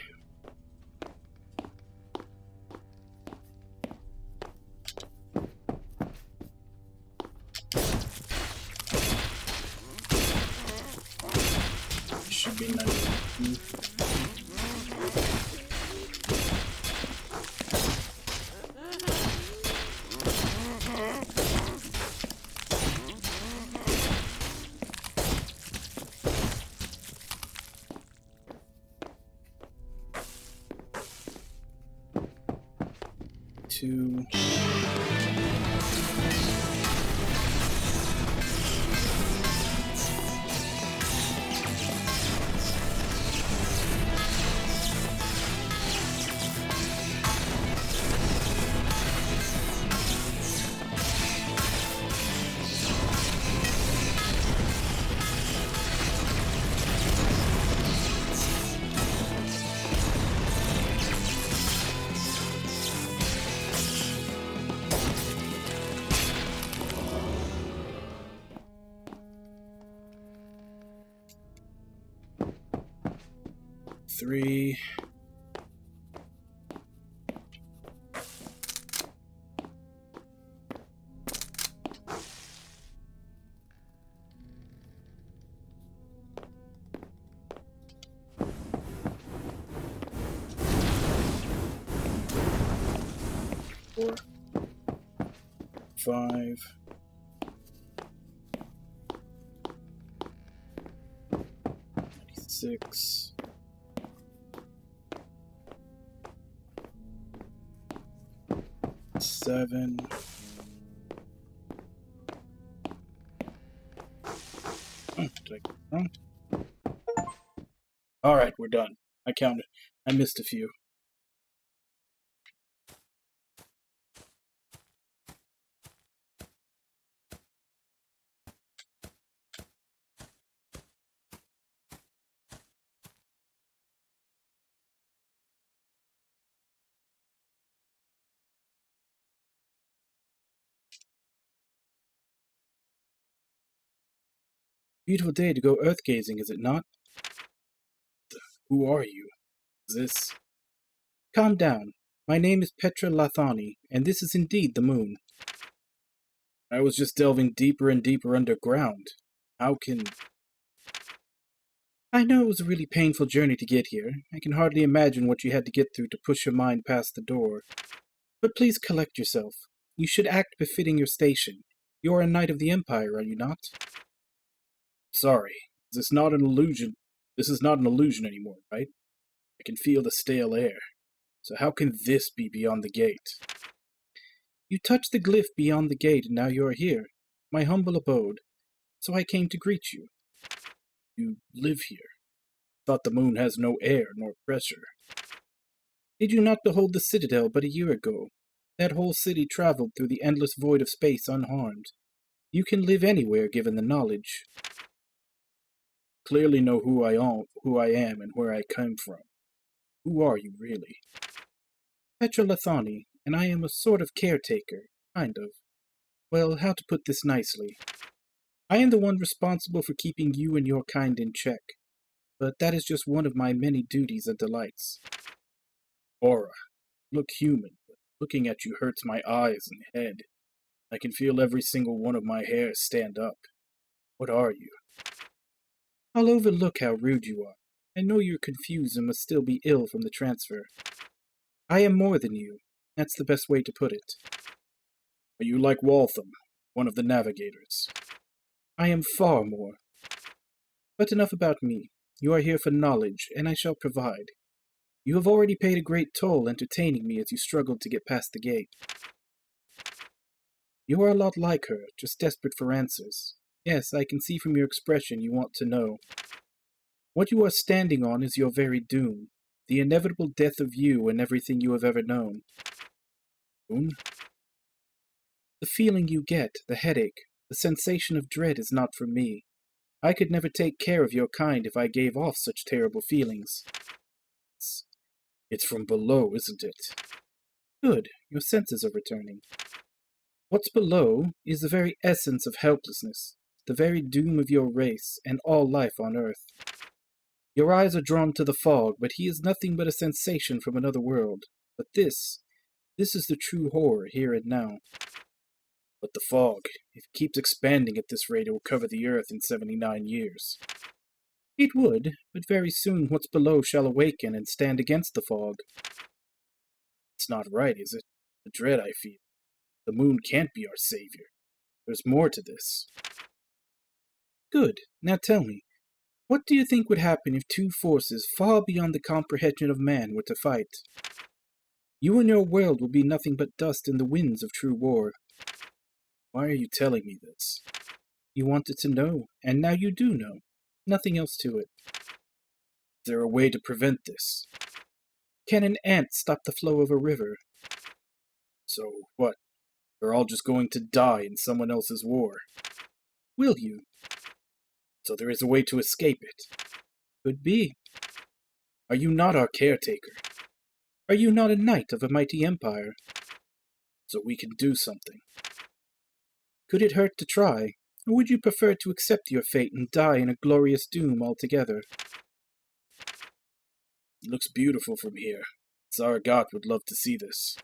[SPEAKER 1] 92. 2. 1. 3. Four, 5. 96. 7. Oh, did I go wrong? Alright, we're done. I counted. I missed a few. Beautiful day to go earth gazing, is it not? Who are you? Is this? Calm down. My name is Petra Lathani, and this is indeed the moon. I was just delving deeper and deeper underground. How can... I know it was a really painful journey to get here. I can hardly imagine what you had to get through to push your mind past the door. But please collect yourself. You should act befitting your station. You are a knight of the Empire, are you not? Sorry, this is not an illusion. This is not an illusion anymore, right? I can feel the stale air. So how can this be beyond the gate? You touched the glyph beyond the gate, and now you are here, my humble abode. So I came to greet you. You live here. Thought the moon has no air nor pressure. Did you not behold the citadel but a year ago? That whole city traveled through the endless void of space unharmed. You can live anywhere given the knowledge. Clearly know who I am and where I come from. Who are you, really? Petra Lathani, and I am a sort of caretaker, kind of. Well, how to put this nicely? I am the one responsible for keeping you and your kind in check, but that is just one of my many duties and delights. Aura, look human, but looking at you hurts my eyes and head. I can feel every single one of my hairs stand up. What are you? I'll overlook how rude you are. I know you're confused and must still be ill from the transfer. I am more than you. That's the best way to put it. Are you like Waltham, one of the navigators? I am far more. But enough about me. You are here for knowledge, and I shall provide. You have already paid a great toll entertaining me as you struggled to get past the gate. You are a lot like her, just desperate for answers. Yes, I can see from your expression you want to know. What you are standing on is your very doom, the inevitable death of you and everything you have ever known. Doom? The feeling you get, the headache, the sensation of dread is not from me. I could never take care of your kind if I gave off such terrible feelings. It's from below, isn't it? Good, your senses are returning. What's below is the very essence of helplessness, the very doom of your race and all life on Earth. Your eyes are drawn to the fog, but he is nothing but a sensation from another world. But this is the true horror here and now. But the fog, if it keeps expanding at this rate, it will cover the Earth in 79 years. It would, but very soon what's below shall awaken and stand against the fog. It's not right, is it? The dread I feel. The moon can't be our savior. There's more to this. Good. Now tell me, what do you think would happen if two forces far beyond the comprehension of man were to fight? You and your world will be nothing but dust in the winds of true war. Why are you telling me this? You wanted to know, and now you do know. Nothing else to it. Is there a way to prevent this? Can an ant stop the flow of a river? So what? We're all just going to die in someone else's war. Will you? So there is a way to escape it. Could be. Are you not our caretaker? Are you not a knight of a mighty empire? So we can do something. Could it hurt to try, or would you prefer to accept your fate and die in a glorious doom altogether? It looks beautiful from here. Saragat would love to see this.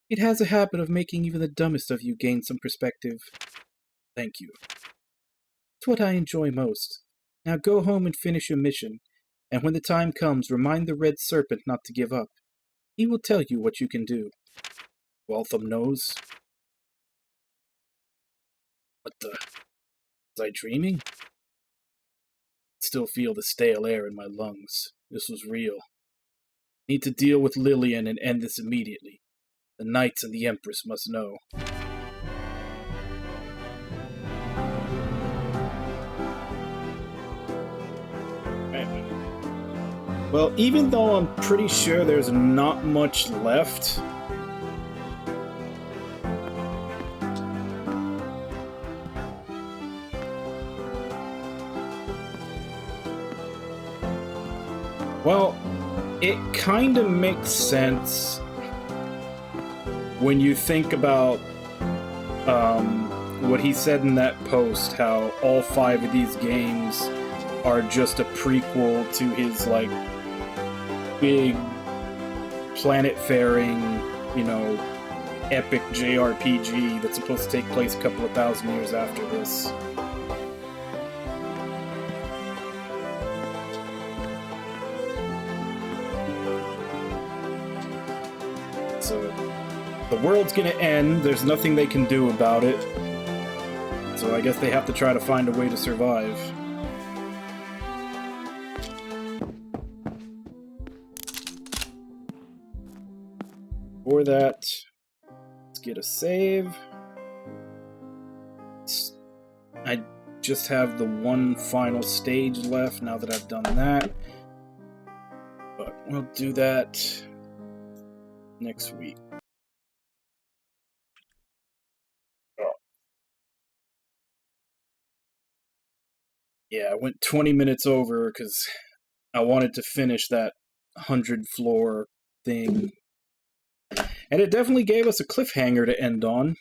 [SPEAKER 1] It has a habit of making even the dumbest of you gain some perspective. Thank you. It's what I enjoy most. Now go home and finish your mission, and when the time comes, remind the Red Serpent not to give up. He will tell you what you can do. Waltham knows. What the... Was I dreaming? I still feel the stale air in my lungs. This was real. Need to deal with Lillian and end this immediately. The Knights and the Empress must know. Well, even though I'm pretty sure there's not much left, well, it kind of makes sense when you think about what he said in that post, how all 5 of these games are just a prequel to his, like, big planet-faring, you know, epic JRPG that's supposed to take place a couple of thousand years after this. So, the world's gonna end, there's nothing they can do about it. So I guess they have to try to find a way to survive. For that, let's get a save. I just have the one final stage left now that I've done that. But we'll do that next week. Yeah, I went 20 minutes over because I wanted to finish that 100-floor thing. And it definitely gave us a cliffhanger to end on.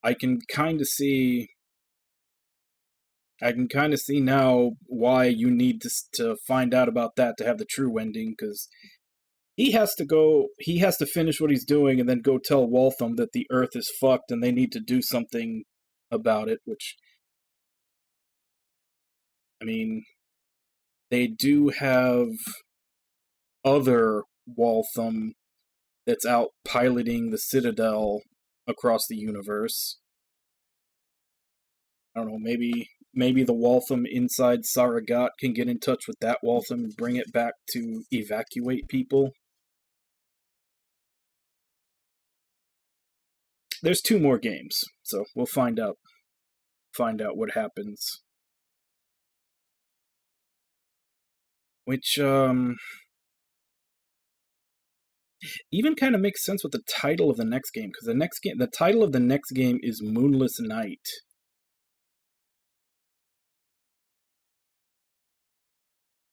[SPEAKER 1] I can kind of see now why you need to find out about that to have the true ending, because he has to finish what he's doing and then go tell Waltham that the Earth is fucked and they need to do something about it, which, I mean, they do have other Waltham that's out piloting the Citadel across the universe. I don't know, maybe the Waltham inside Saragat can get in touch with that Waltham and bring it back to evacuate people. There's 2 more games, so we'll find out what happens. Which, even kind of makes sense with the title of the next game, because the title of the next game is Moonless Night.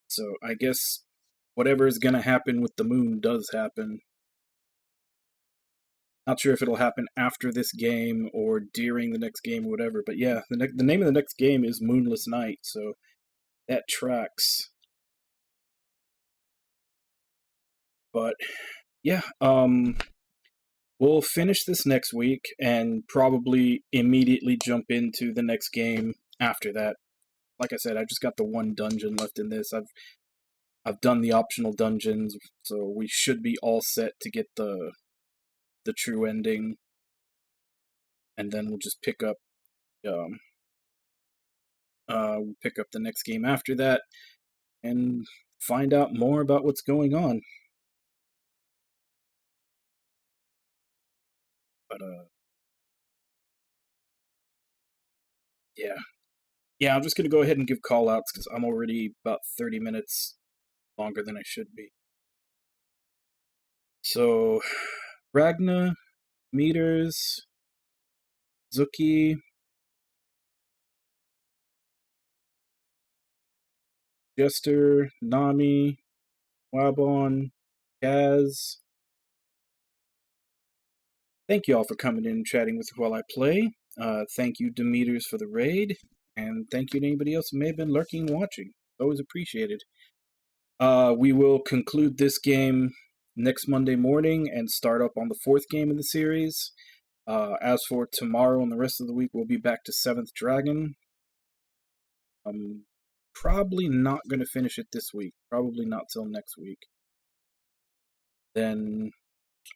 [SPEAKER 1] So I guess whatever is going to happen with the moon does happen. Not sure if it'll happen after this game or during the next game or whatever, but yeah, the name of the next game is Moonless Night, so that tracks. But yeah, we'll finish this next week and probably immediately jump into the next game after that. Like I said, I've just got the one dungeon left in this. I've done the optional dungeons, so we should be all set to get the true ending. And then we'll just pick up the next game after that and find out more about what's going on. But yeah, I'm just gonna go ahead and give call outs because I'm already about 30 minutes longer than I should be. So Ragna, Meters, Zuki, Jester, Nami, Wabon, Kaz. Thank you all for coming in and chatting with me while I play. Thank you, Demeters, for the raid. And thank you to anybody else who may have been lurking and watching. Always appreciated. We will conclude this game next Monday morning and start up on the 4th game in the series. As for tomorrow and the rest of the week, we'll be back to 7th Dragon. I'm probably not going to finish it this week. Probably not till next week. Then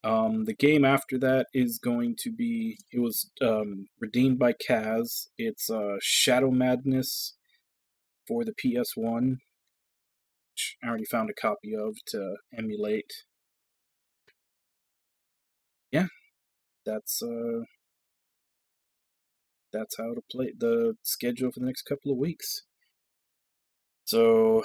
[SPEAKER 1] the game after that is going to be, it was redeemed by Kaz. It's Shadow Madness for the PS1, which I already found a copy of to emulate. Yeah, that's how to play the schedule for the next couple of weeks. So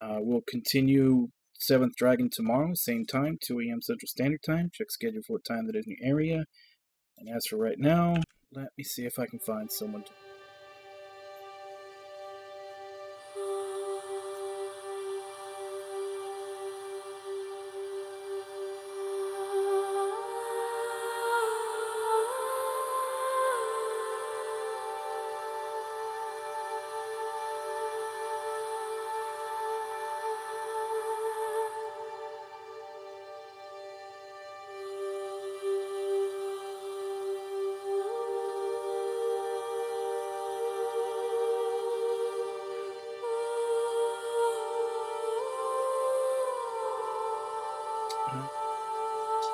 [SPEAKER 1] we'll continue 7th Dragon tomorrow, same time, 2 a.m. Central Standard Time. Check schedule for what time that is in your area. And as for right now, let me see if I can find someone to...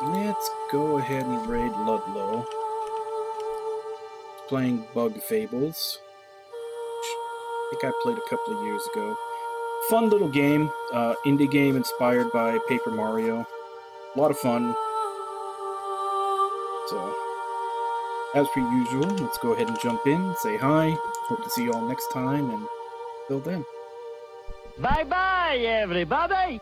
[SPEAKER 1] Let's go ahead and raid Ludlow. Playing Bug Fables. I think I played a couple of years ago. Fun little game. Indie game inspired by Paper Mario. A lot of fun. So, as per usual, let's go ahead and jump in, say hi. Hope to see you all next time, and till then.
[SPEAKER 3] Bye-bye, everybody!